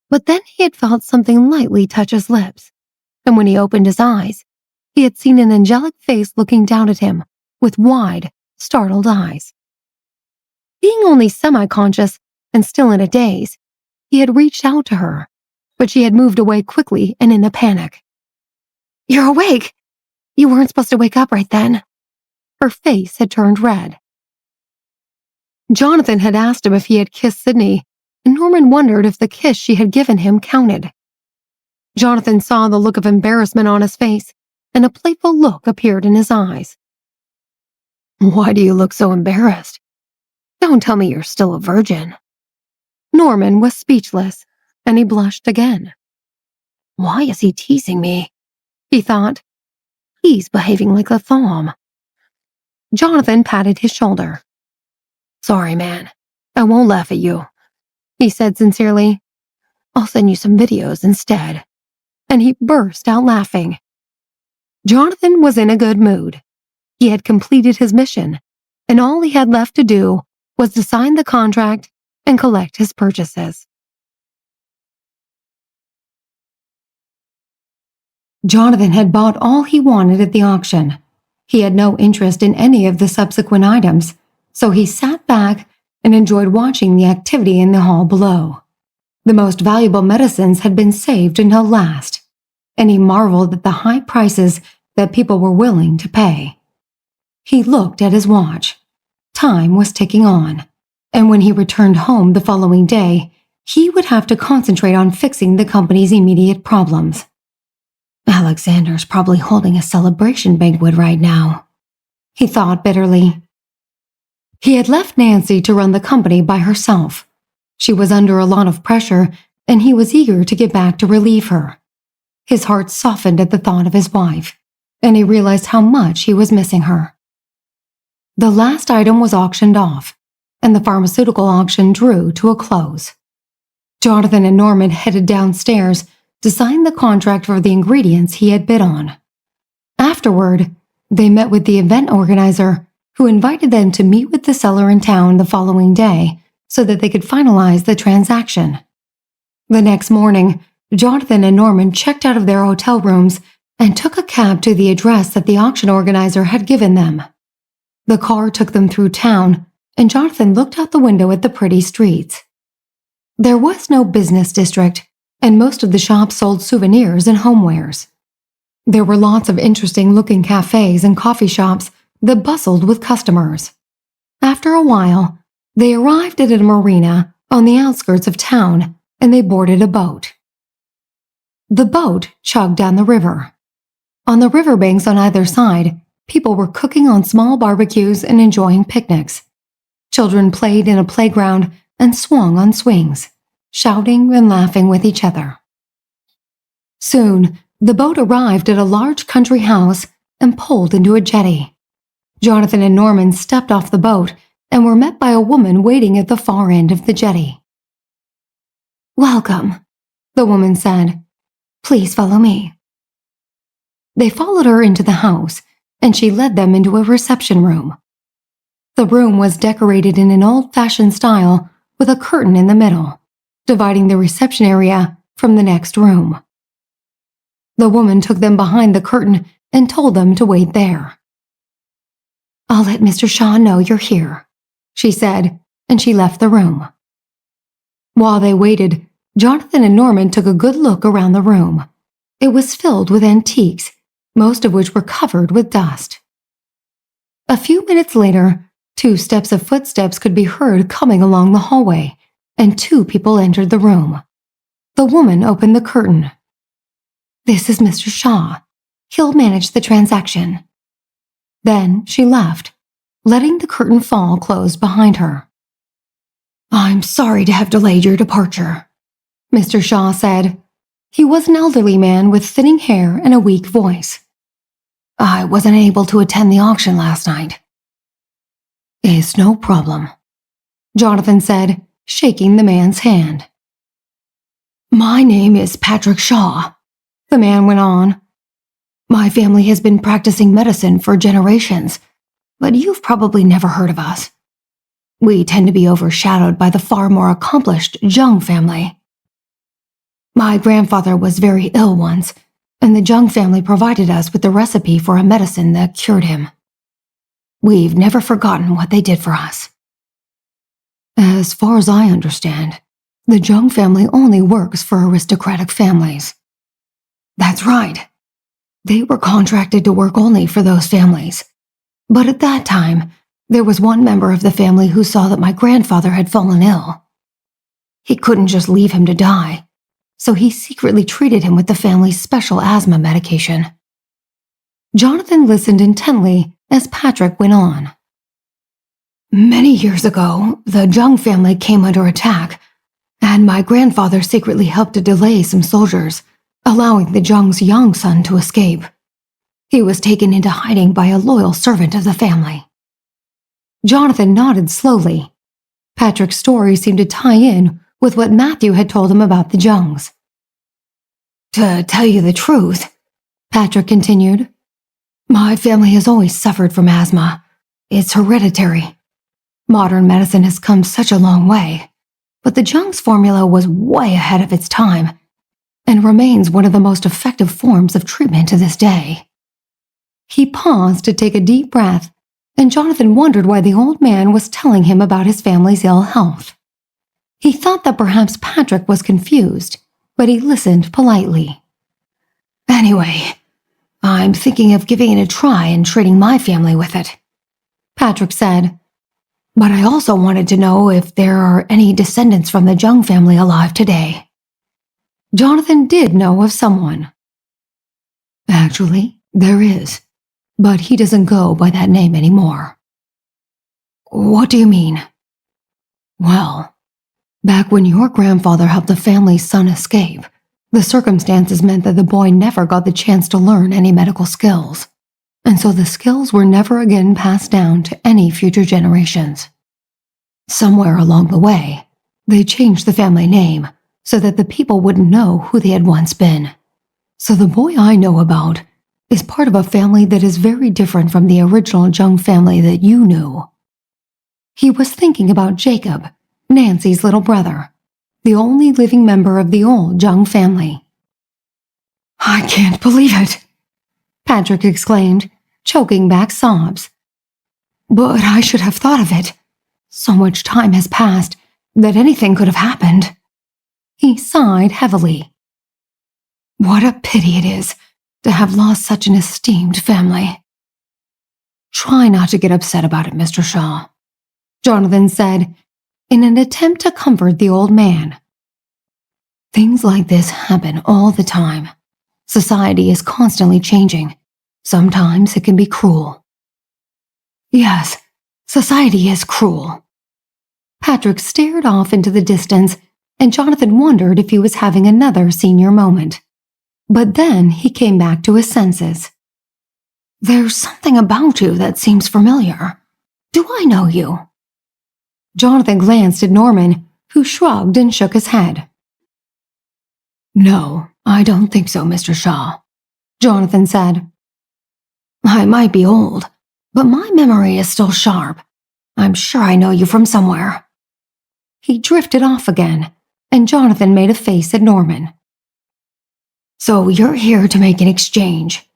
But then he had felt something lightly touch his lips, and when he opened his eyes, he had seen an angelic face looking down at him with wide, startled eyes. Being only semi-conscious and still in a daze, he had reached out to her, but she had moved away quickly and in a panic. "You're awake! You weren't supposed to wake up right then." Her face had turned red. Jonathan had asked him if he had kissed Sidney, and Norman wondered if the kiss she had given him counted. Jonathan saw the look of embarrassment on his face, and a playful look appeared in his eyes. "Why do you look so embarrassed? Don't tell me you're still a virgin." Norman was speechless, and he blushed again. "Why is he teasing me?" he thought. "He's behaving like a thom." Jonathan patted his shoulder. "Sorry, man. I won't laugh at you," he said sincerely. "I'll send you some videos instead." And he burst out laughing. Jonathan was in a good mood. He had completed his mission, and all he had left to do was to sign the contract and collect his purchases. Jonathan had bought all he wanted at the auction. He had no interest in any of the subsequent items, so he sat back and enjoyed watching the activity in the hall below. The most valuable medicines had been saved until last, and he marveled at the high prices that people were willing to pay. He looked at his watch. Time was ticking on, and when he returned home the following day, he would have to concentrate on fixing the company's immediate problems. Alexander's probably holding a celebration banquet right now, he thought bitterly. He had left Nancy to run the company by herself. She was under a lot of pressure, and he was eager to get back to relieve her. His heart softened at the thought of his wife, and he realized how much he was missing her. The last item was auctioned off, and the pharmaceutical auction drew to a close. Jonathan and Norman headed downstairs to sign the contract for the ingredients he had bid on. Afterward, they met with the event organizer, who invited them to meet with the seller in town the following day so that they could finalize the transaction. The next morning, Jonathan and Norman checked out of their hotel rooms and took a cab to the address that the auction organizer had given them. The car took them through town, and Jonathan looked out the window at the pretty streets. There was no business district, and most of the shops sold souvenirs and homewares. There were lots of interesting-looking cafes and coffee shops that bustled with customers. After a while, they arrived at a marina on the outskirts of town, and they boarded a boat. The boat chugged down the river. On the riverbanks on either side, people were cooking on small barbecues and enjoying picnics. Children played in a playground and swung on swings, shouting and laughing with each other. Soon, the boat arrived at a large country house and pulled into a jetty. Jonathan and Norman stepped off the boat and were met by a woman waiting at the far end of the jetty. "Welcome," the woman said. "Please follow me." They followed her into the house, and she led them into a reception room. The room was decorated in an old-fashioned style with a curtain in the middle, dividing the reception area from the next room. The woman took them behind the curtain and told them to wait there. "I'll let Mr. Shaw know you're here," she said, and she left the room. While they waited, Jonathan and Norman took a good look around the room. It was filled with antiques, most of which were covered with dust. A few minutes later, 2 steps of footsteps could be heard coming along the hallway, and 2 people entered the room. The woman opened the curtain. "This is Mr. Shaw. He'll manage the transaction." Then she left, letting the curtain fall closed behind her. "I'm sorry to have delayed your departure," Mr. Shaw said. He was an elderly man with thinning hair and a weak voice. "I wasn't able to attend the auction last night." "It's no problem," Jonathan said, shaking the man's hand. "My name is Patrick Shaw," the man went on. "My family has been practicing medicine for generations, but you've probably never heard of us. We tend to be overshadowed by the far more accomplished Jung family. My grandfather was very ill once, and the Jung family provided us with the recipe for a medicine that cured him. We've never forgotten what they did for us. As far as I understand, the Jung family only works for aristocratic families." "That's right. They were contracted to work only for those families. But at that time, there was one member of the family who saw that my grandfather had fallen ill. He couldn't just leave him to die, so he secretly treated him with the family's special asthma medication." Jonathan listened intently as Patrick went on. "Many years ago, the Jung family came under attack, and my grandfather secretly helped to delay some soldiers, allowing the Jung's young son to escape. He was taken into hiding by a loyal servant of the family." Jonathan nodded slowly. Patrick's story seemed to tie in with what Matthew had told him about the Jungs. "To tell you the truth," Patrick continued, "my family has always suffered from asthma. It's hereditary. Modern medicine has come such a long way, but the Jung's formula was way ahead of its time and remains one of the most effective forms of treatment to this day." He paused to take a deep breath, and Jonathan wondered why the old man was telling him about his family's ill health. He thought that perhaps Patrick was confused, but he listened politely. "Anyway, I'm thinking of giving it a try and treating my family with it," Patrick said. "But I also wanted to know if there are any descendants from the Jung family alive today." Jonathan did know of someone. "Actually, there is, but he doesn't go by that name anymore." "What do you mean?" "Well, back when your grandfather helped the family's son escape, the circumstances meant that the boy never got the chance to learn any medical skills, and so the skills were never again passed down to any future generations. Somewhere along the way, they changed the family name so that the people wouldn't know who they had once been. So the boy I know about is part of a family that is very different from the original Jung family that you knew." He was thinking about Jacob, Nancy's little brother, the only living member of the old Jung family. "I can't believe it," Patrick exclaimed, choking back sobs. "But I should have thought of it. So much time has passed that anything could have happened." He sighed heavily. "What a pity it is to have lost such an esteemed family." "Try not to get upset about it, Mr. Shaw," Jonathan said, in an attempt to comfort the old man. Things like this happen all the time. Society is constantly changing. Sometimes it can be cruel. Yes, society is cruel. Patrick stared off into the distance, and Jonathan wondered if he was having another senior moment. But then he came back to his senses. There's something about you that seems familiar. Do I know you? Jonathan glanced at Norman, who shrugged and shook his head. No, I don't think so, Mr. Shaw, Jonathan said. I might be old, but my memory is still sharp. I'm sure I know you from somewhere. He drifted off again, and Jonathan made a face at Norman. So you're here to make an exchange,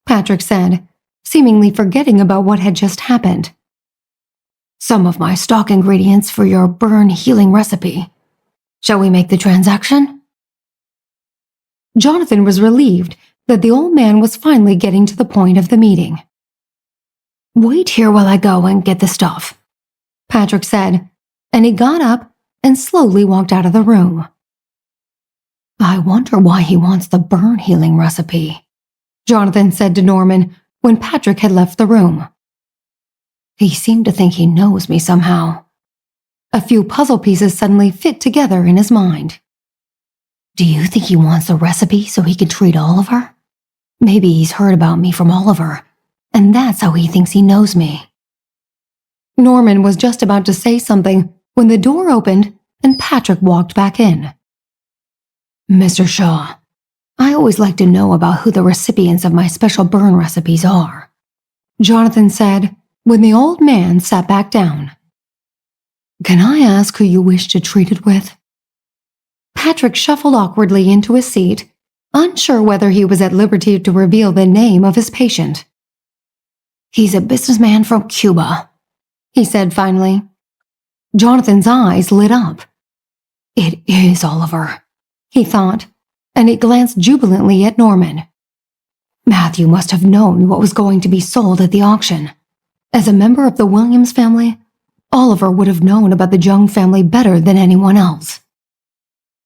Patrick said, seemingly forgetting about what had just happened. Some of my stock ingredients for your burn healing recipe. Shall we make the transaction? Jonathan was relieved that the old man was finally getting to the point of the meeting. Wait here while I go and get the stuff, Patrick said, and he got up and slowly walked out of the room. I wonder why he wants the burn healing recipe, Jonathan said to Norman when Patrick had left the room. He seemed to think he knows me somehow. A few puzzle pieces suddenly fit together in his mind. Do you think he wants the recipe so he can treat Oliver? Maybe he's heard about me from Oliver, and that's how he thinks he knows me. Norman was just about to say something when the door opened and Patrick walked back in. Mr. Shaw, I always like to know about who the recipients of my special burn recipes are, Jonathan said when the old man sat back down. Can I ask who you wish to treat it with? Patrick shuffled awkwardly into his seat, unsure whether he was at liberty to reveal the name of his patient. He's a businessman from Cuba, he said finally. Jonathan's eyes lit up. It is Oliver, he thought, and he glanced jubilantly at Norman. Matthew must have known what was going to be sold at the auction. As a member of the Williams family, Oliver would have known about the Jung family better than anyone else.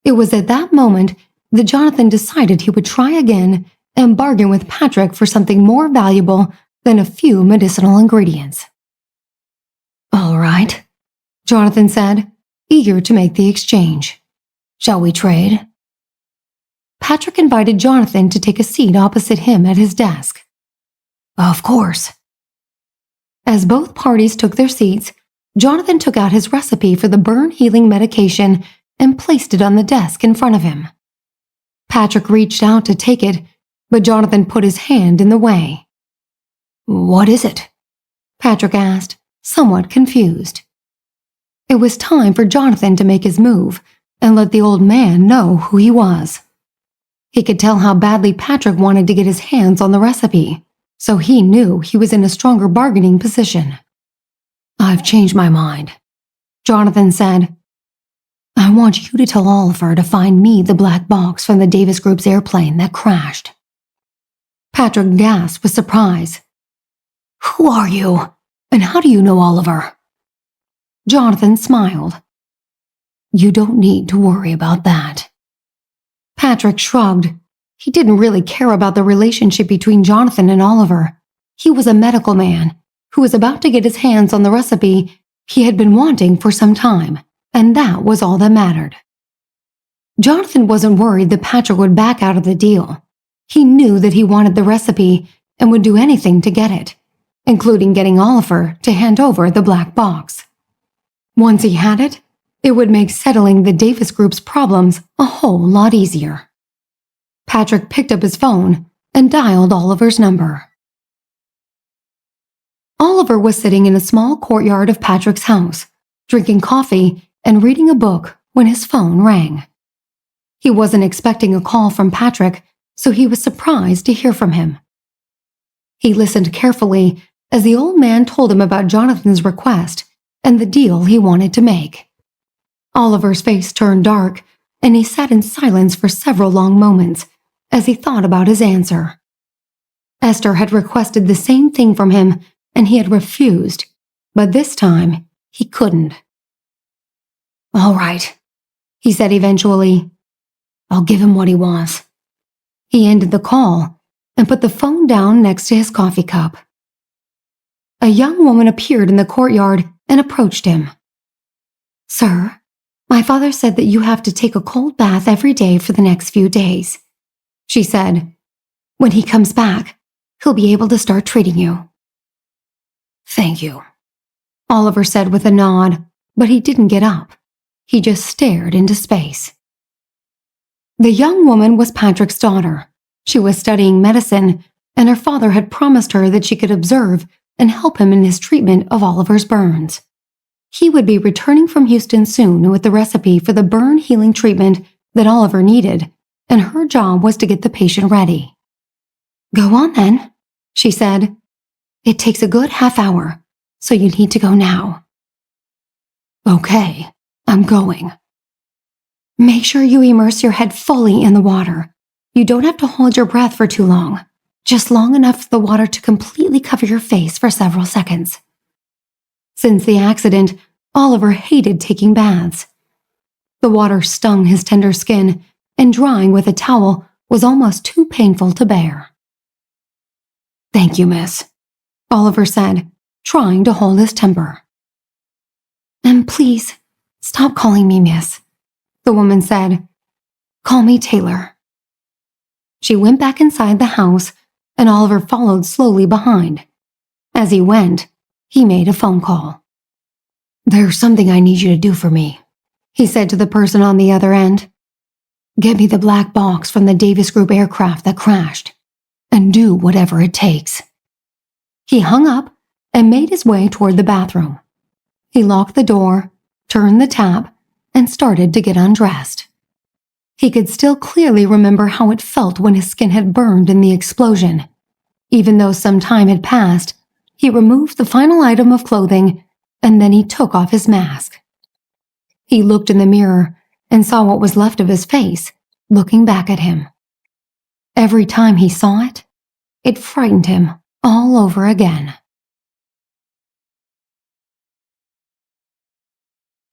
It was at that moment that Jonathan decided he would try again and bargain with Patrick for something more valuable than a few medicinal ingredients. All right, Jonathan said, eager to make the exchange. Shall we trade? Patrick invited Jonathan to take a seat opposite him at his desk. Of course. As both parties took their seats, Jonathan took out his recipe for the burn healing medication and placed it on the desk in front of him. Patrick reached out to take it, but Jonathan put his hand in the way. What is it? Patrick asked, somewhat confused. It was time for Jonathan to make his move and let the old man know who he was. He could tell how badly Patrick wanted to get his hands on the recipe, so he knew he was in a stronger bargaining position. I've changed my mind, Jonathan said. I want you to tell Oliver to find me the black box from the Davis Group's airplane that crashed. Patrick gasped with surprise. Who are you, and how do you know Oliver? Jonathan smiled. You don't need to worry about that. Patrick shrugged. He didn't really care about the relationship between Jonathan and Oliver. He was a medical man who was about to get his hands on the recipe he had been wanting for some time, and that was all that mattered. Jonathan wasn't worried that Patrick would back out of the deal. He knew that he wanted the recipe and would do anything to get it, including getting Oliver to hand over the black box. Once he had it, it would make settling the Davis Group's problems a whole lot easier. Patrick picked up his phone and dialed Oliver's number. Oliver was sitting in a small courtyard of Patrick's house, drinking coffee and reading a book when his phone rang. He wasn't expecting a call from Patrick, so he was surprised to hear from him. He listened carefully as the old man told him about Jonathan's request and the deal he wanted to make. Oliver's face turned dark, and he sat in silence for several long moments as he thought about his answer. Esther had requested the same thing from him, and he had refused, but this time he couldn't. All right, he said eventually. I'll give him what he wants." He ended the call and put the phone down next to his coffee cup. A young woman appeared in the courtyard and approached him. "Sir, my father said that you have to take a cold bath every day for the next few days," she said. "When he comes back, he'll be able to start treating you." "Thank you," Oliver said with a nod, but he didn't get up. He just stared into space. The young woman was Patrick's daughter. She was studying medicine, and her father had promised her that she could observe and help him in his treatment of Oliver's burns. He would be returning from Houston soon with the recipe for the burn healing treatment that Oliver needed, and her job was to get the patient ready. "Go on then," she said. "It takes a good half hour, so you need to go now." "Okay, I'm going." "Make sure you immerse your head fully in the water. You don't have to hold your breath for too long, just long enough for the water to completely cover your face for several seconds." Since the accident, Oliver hated taking baths. The water stung his tender skin, and drying with a towel was almost too painful to bear. "Thank you, miss," Oliver said, trying to hold his temper. "And please, stop calling me miss," the woman said. "Call me Taylor." She went back inside the house, and Oliver followed slowly behind. As he went, he made a phone call. "There's something I need you to do for me," he said to the person on the other end. "Get me the black box from the Davis Group aircraft that crashed, and do whatever it takes." He hung up and made his way toward the bathroom. He locked the door, turned the tap, and started to get undressed. He could still clearly remember how it felt when his skin had burned in the explosion. Even though some time had passed, he removed the final item of clothing, and then he took off his mask. He looked in the mirror and saw what was left of his face, looking back at him. Every time he saw it, it frightened him all over again.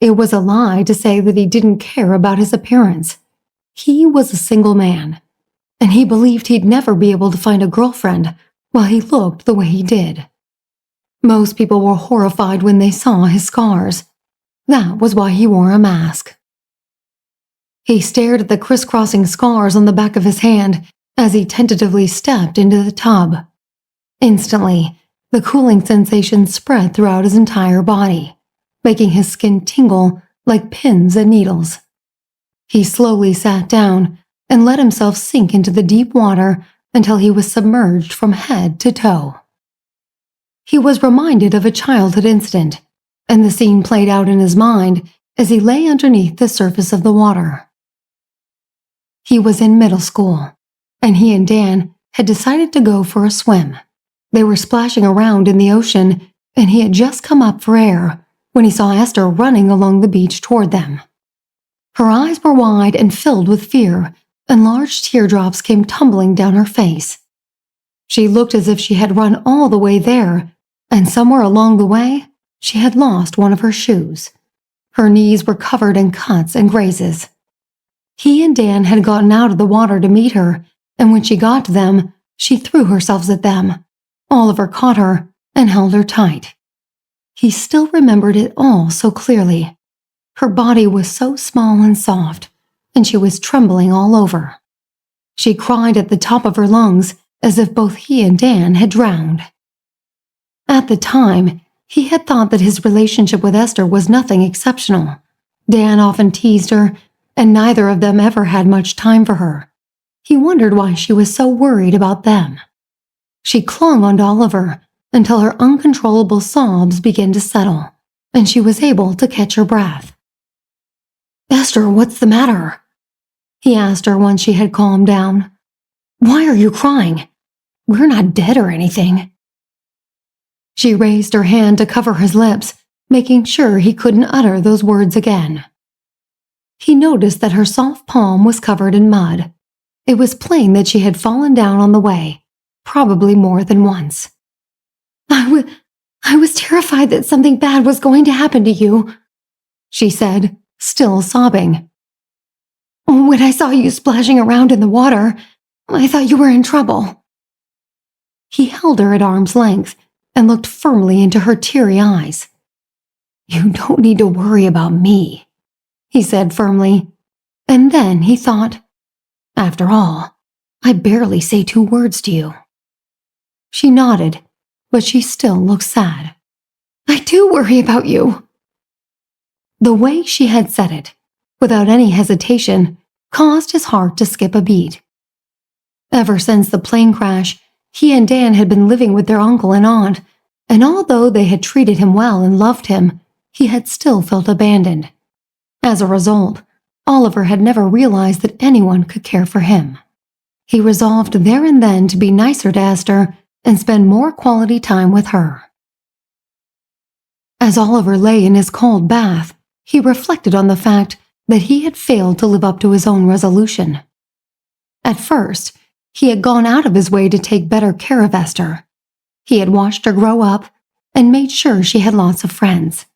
It was a lie to say that he didn't care about his appearance. He was a single man, and he believed he'd never be able to find a girlfriend while he looked the way he did. Most people were horrified when they saw his scars. That was why he wore a mask. He stared at the crisscrossing scars on the back of his hand as he tentatively stepped into the tub. Instantly, the cooling sensation spread throughout his entire body, making his skin tingle like pins and needles. He slowly sat down and let himself sink into the deep water until he was submerged from head to toe. He was reminded of a childhood incident, and the scene played out in his mind as he lay underneath the surface of the water. He was in middle school, and he and Dan had decided to go for a swim. They were splashing around in the ocean, and he had just come up for air when he saw Esther running along the beach toward them. Her eyes were wide and filled with fear, and large teardrops came tumbling down her face. She looked as if she had run all the way there, and somewhere along the way, she had lost one of her shoes. Her knees were covered in cuts and grazes. He and Dan had gotten out of the water to meet her, and when she got to them, she threw herself at them. Oliver caught her and held her tight. He still remembered it all so clearly. Her body was so small and soft, and she was trembling all over. She cried at the top of her lungs as if both he and Dan had drowned. At the time, he had thought that his relationship with Esther was nothing exceptional. Dan often teased her, and neither of them ever had much time for her. He wondered why she was so worried about them. She clung onto Oliver until her uncontrollable sobs began to settle, and she was able to catch her breath. "Esther, what's the matter?" he asked her once she had calmed down. "Why are you crying? We're not dead or anything." She raised her hand to cover his lips, making sure he couldn't utter those words again. He noticed that her soft palm was covered in mud. It was plain that she had fallen down on the way, probably more than once. I was terrified that something bad was going to happen to you," she said, still sobbing. When I saw you splashing around in the water, I thought you were in trouble." He held her at arm's length and looked firmly into her teary eyes. "You don't need to worry about me," he said firmly. And then he thought, "After all, I barely say 2 words to you." She nodded, but she still looked sad. "I do worry about you." The way she had said it, without any hesitation, caused his heart to skip a beat. Ever since the plane crash, he and Dan had been living with their uncle and aunt, and although they had treated him well and loved him, he had still felt abandoned. As a result, Oliver had never realized that anyone could care for him. He resolved there and then to be nicer to Esther and spend more quality time with her. As Oliver lay in his cold bath, he reflected on the fact that he had failed to live up to his own resolution. At first, he had gone out of his way to take better care of Esther. He had watched her grow up and made sure she had lots of friends.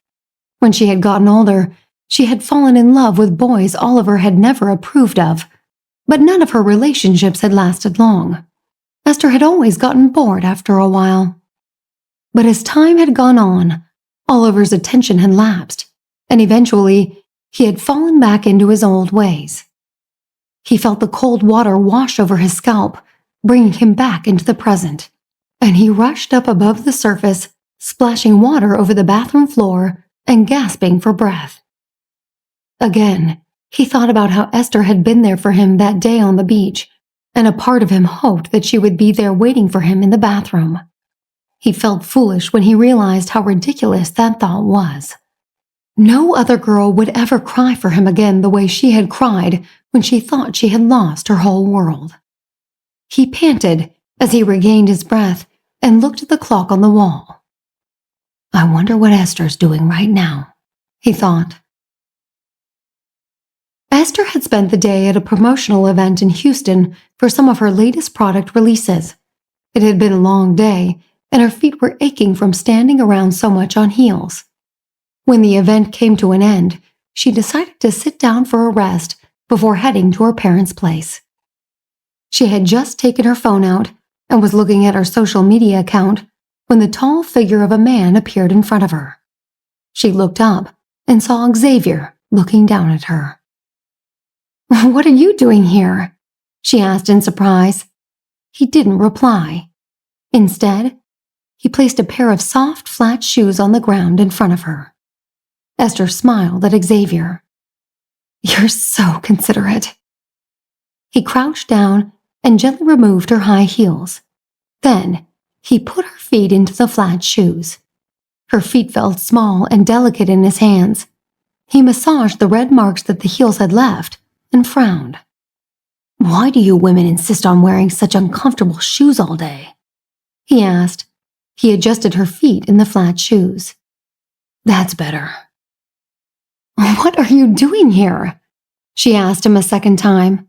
When she had gotten older, she had fallen in love with boys Oliver had never approved of, but none of her relationships had lasted long. Esther had always gotten bored after a while. But as time had gone on, Oliver's attention had lapsed, and eventually he had fallen back into his old ways. He felt the cold water wash over his scalp, bringing him back into the present, and he rushed up above the surface, splashing water over the bathroom floor and gasping for breath. Again, he thought about how Esther had been there for him that day on the beach, and a part of him hoped that she would be there waiting for him in the bathroom. He felt foolish when he realized how ridiculous that thought was. No other girl would ever cry for him again the way she had cried when she thought she had lost her whole world. He panted as he regained his breath and looked at the clock on the wall. "I wonder what Esther's doing right now," he thought. Esther had spent the day at a promotional event in Houston for some of her latest product releases. It had been a long day, and her feet were aching from standing around so much on heels. When the event came to an end, she decided to sit down for a rest before heading to her parents' place. She had just taken her phone out and was looking at her social media account when the tall figure of a man appeared in front of her. She looked up and saw Xavier looking down at her. "What are you doing here?" she asked in surprise. He didn't reply. Instead, he placed a pair of soft, flat shoes on the ground in front of her. Esther smiled at Xavier. "You're so considerate." He crouched down and gently removed her high heels. Then, he put her feet into the flat shoes. Her feet felt small and delicate in his hands. He massaged the red marks that the heels had left and frowned. "Why do you women insist on wearing such uncomfortable shoes all day?" he asked. He adjusted her feet in the flat shoes. "That's better." "What are you doing here?" she asked him a second time.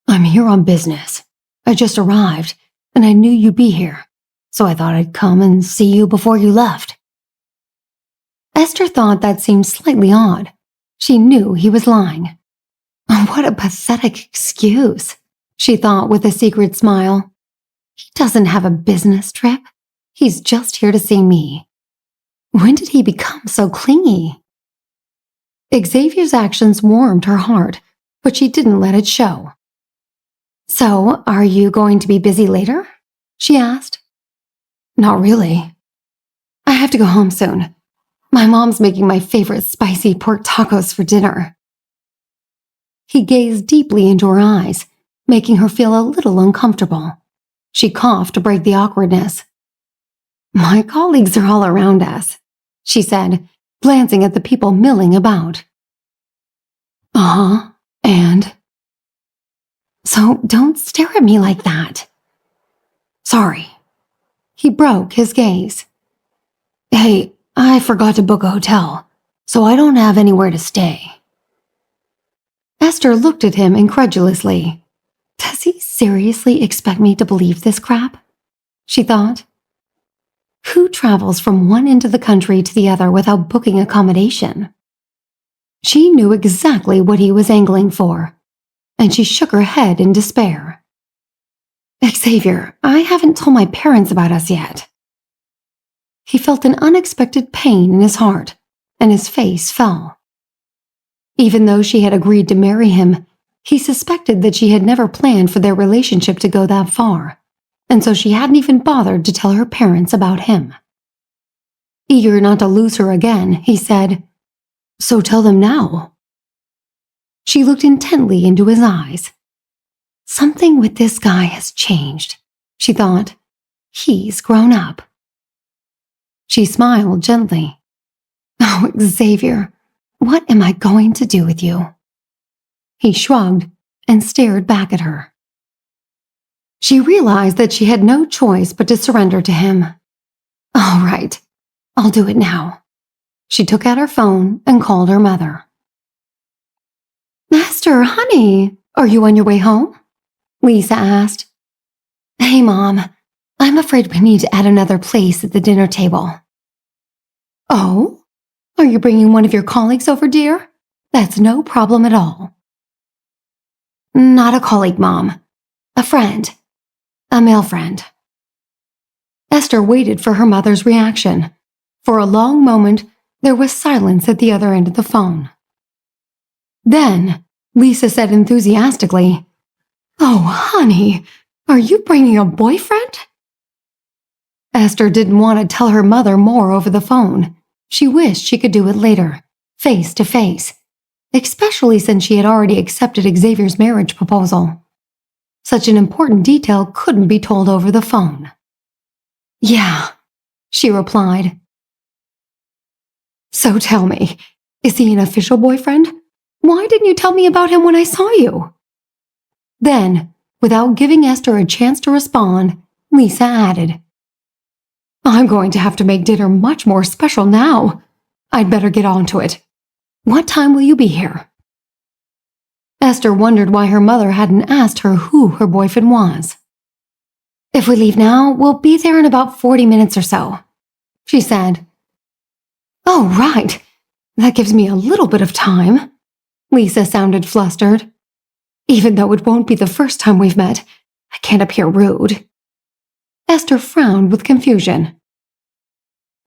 "I'm here on business. I just arrived, and I knew you'd be here, so I thought I'd come and see you before you left." Esther thought that seemed slightly odd. She knew he was lying. What a pathetic excuse, she thought with a secret smile. He doesn't have a business trip. He's just here to see me. When did he become so clingy? Xavier's actions warmed her heart, but she didn't let it show. "So, are you going to be busy later?" she asked. "Not really. I have to go home soon. My mom's making my favorite spicy pork tacos for dinner." He gazed deeply into her eyes, making her feel a little uncomfortable. She coughed to break the awkwardness. "My colleagues are all around us," she said, glancing at the people milling about. "Uh-huh, and?" "So don't stare at me like that." "Sorry." He broke his gaze. "Hey, I forgot to book a hotel, so I don't have anywhere to stay." Esther looked at him incredulously. Does he seriously expect me to believe this crap? She thought. Who travels from one end of the country to the other without booking accommodation? She knew exactly what he was angling for, and she shook her head in despair. Xavier, I haven't told my parents about us yet. He felt an unexpected pain in his heart, and his face fell. Even though she had agreed to marry him, he suspected that she had never planned for their relationship to go that far, and so she hadn't even bothered to tell her parents about him. Eager not to lose her again, he said, "So tell them now." She looked intently into his eyes. Something with this guy has changed, she thought. He's grown up. She smiled gently. "Oh, Xavier, what am I going to do with you?" He shrugged and stared back at her. She realized that she had no choice but to surrender to him. "All right, I'll do it now." She took out her phone and called her mother. "Esther, honey, are you on your way home?" Lisa asked. "Hey, Mom, I'm afraid we need to add another place at the dinner table." "Oh? Are you bringing one of your colleagues over, dear? That's no problem at all." "Not a colleague, Mom. A friend. A male friend." Esther waited for her mother's reaction. For a long moment, there was silence at the other end of the phone. Then, Lisa said enthusiastically, "Oh, honey, are you bringing a boyfriend?" Esther didn't want to tell her mother more over the phone. She wished she could do it later, face to face, especially since she had already accepted Xavier's marriage proposal. Such an important detail couldn't be told over the phone. "Yeah," she replied. "So tell me, is he an official boyfriend? Why didn't you tell me about him when I saw you?" Then, without giving Esther a chance to respond, Lisa added, "I'm going to have to make dinner much more special now. I'd better get on to it. What time will you be here?" Esther wondered why her mother hadn't asked her who her boyfriend was. "If we leave now, we'll be there in about 40 minutes or so," she said. "Oh, right. That gives me a little bit of time." Lisa sounded flustered. "Even though it won't be the first time we've met, I can't appear rude." Esther frowned with confusion.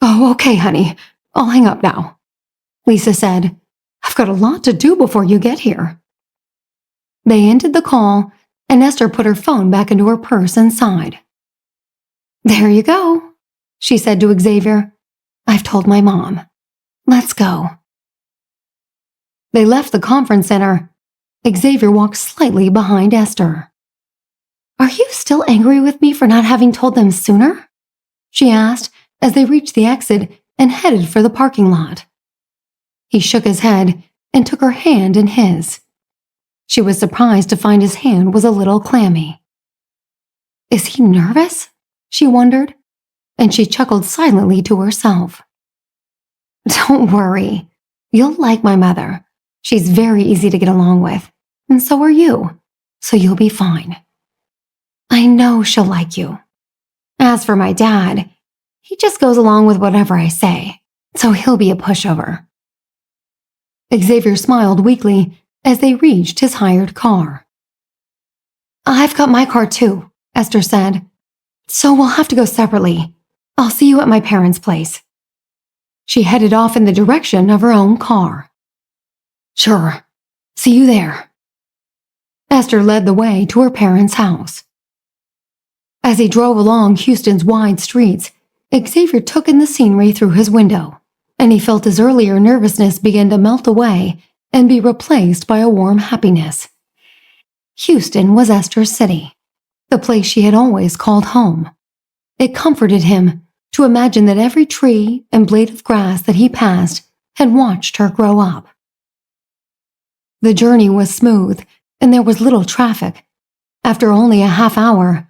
"Oh, okay, honey. I'll hang up now," Lisa said. "I've got a lot to do before you get here." They ended the call, and Esther put her phone back into her purse and sighed. "There you go," she said to Xavier. "I've told my mom. Let's go." They left the conference center. Xavier walked slightly behind Esther. "Are you still angry with me for not having told them sooner?" she asked as they reached the exit and headed for the parking lot. He shook his head and took her hand in his. She was surprised to find his hand was a little clammy. Is he nervous? She wondered, and she chuckled silently to herself. "Don't worry. You'll like my mother. She's very easy to get along with, and so are you, so you'll be fine. I know she'll like you. As for my dad, he just goes along with whatever I say, so he'll be a pushover." Xavier smiled weakly as they reached his hired car. "I've got my car too," Esther said, "so we'll have to go separately. I'll see you at my parents' place." She headed off in the direction of her own car. "Sure. See you there." Esther led the way to her parents' house. As he drove along Houston's wide streets, Xavier took in the scenery through his window, and he felt his earlier nervousness begin to melt away and be replaced by a warm happiness. Houston was Esther's city, the place she had always called home. It comforted him to imagine that every tree and blade of grass that he passed had watched her grow up. The journey was smooth, and there was little traffic. After only a half hour,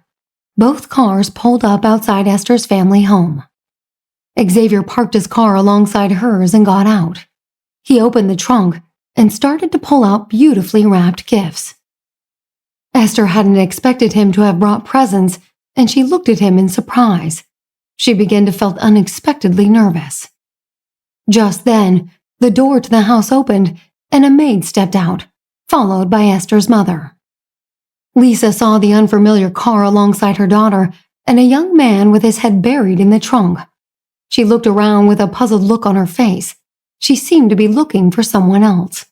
both cars pulled up outside Esther's family home. Xavier parked his car alongside hers and got out. He opened the trunk and started to pull out beautifully wrapped gifts. Esther hadn't expected him to have brought presents, and she looked at him in surprise. She began to feel unexpectedly nervous. Just then, the door to the house opened, and a maid stepped out, followed by Esther's mother. Lisa saw the unfamiliar car alongside her daughter and a young man with his head buried in the trunk. She looked around with a puzzled look on her face. She seemed to be looking for someone else.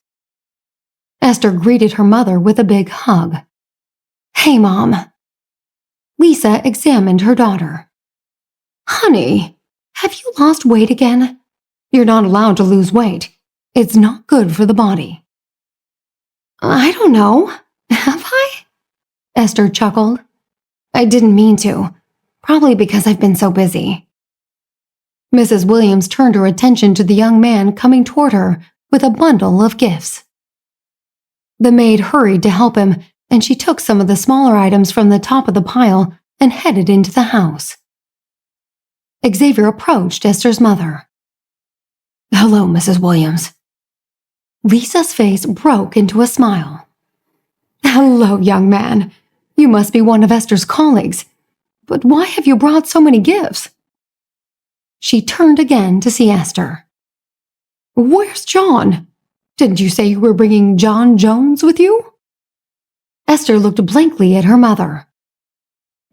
Esther greeted her mother with a big hug. "Hey, Mom." Lisa examined her daughter. "Honey, have you lost weight again? You're not allowed to lose weight. It's not good for the body." "I don't know. Have I?" Esther chuckled. "I didn't mean to. Probably because I've been so busy." Mrs. Williams turned her attention to the young man coming toward her with a bundle of gifts. The maid hurried to help him, and she took some of the smaller items from the top of the pile and headed into the house. Xavier approached Esther's mother. "Hello, Mrs. Williams." Lisa's face broke into a smile. "Hello, young man. You must be one of Esther's colleagues. But why have you brought so many gifts?" She turned again to see Esther. "Where's John? Didn't you say you were bringing John Jones with you?" Esther looked blankly at her mother.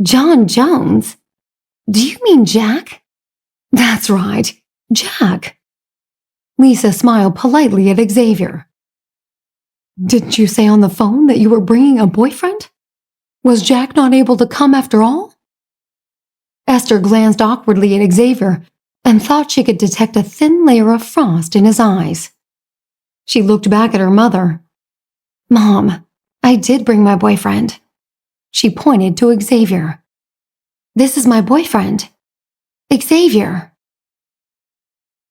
"John Jones? Do you mean Jack?" "That's right, Jack." Lisa smiled politely at Xavier. "Didn't you say on the phone that you were bringing a boyfriend? Was Jack not able to come after all?" Esther glanced awkwardly at Xavier and thought she could detect a thin layer of frost in his eyes. She looked back at her mother. "Mom, I did bring my boyfriend." She pointed to Xavier. "This is my boyfriend. Xavier."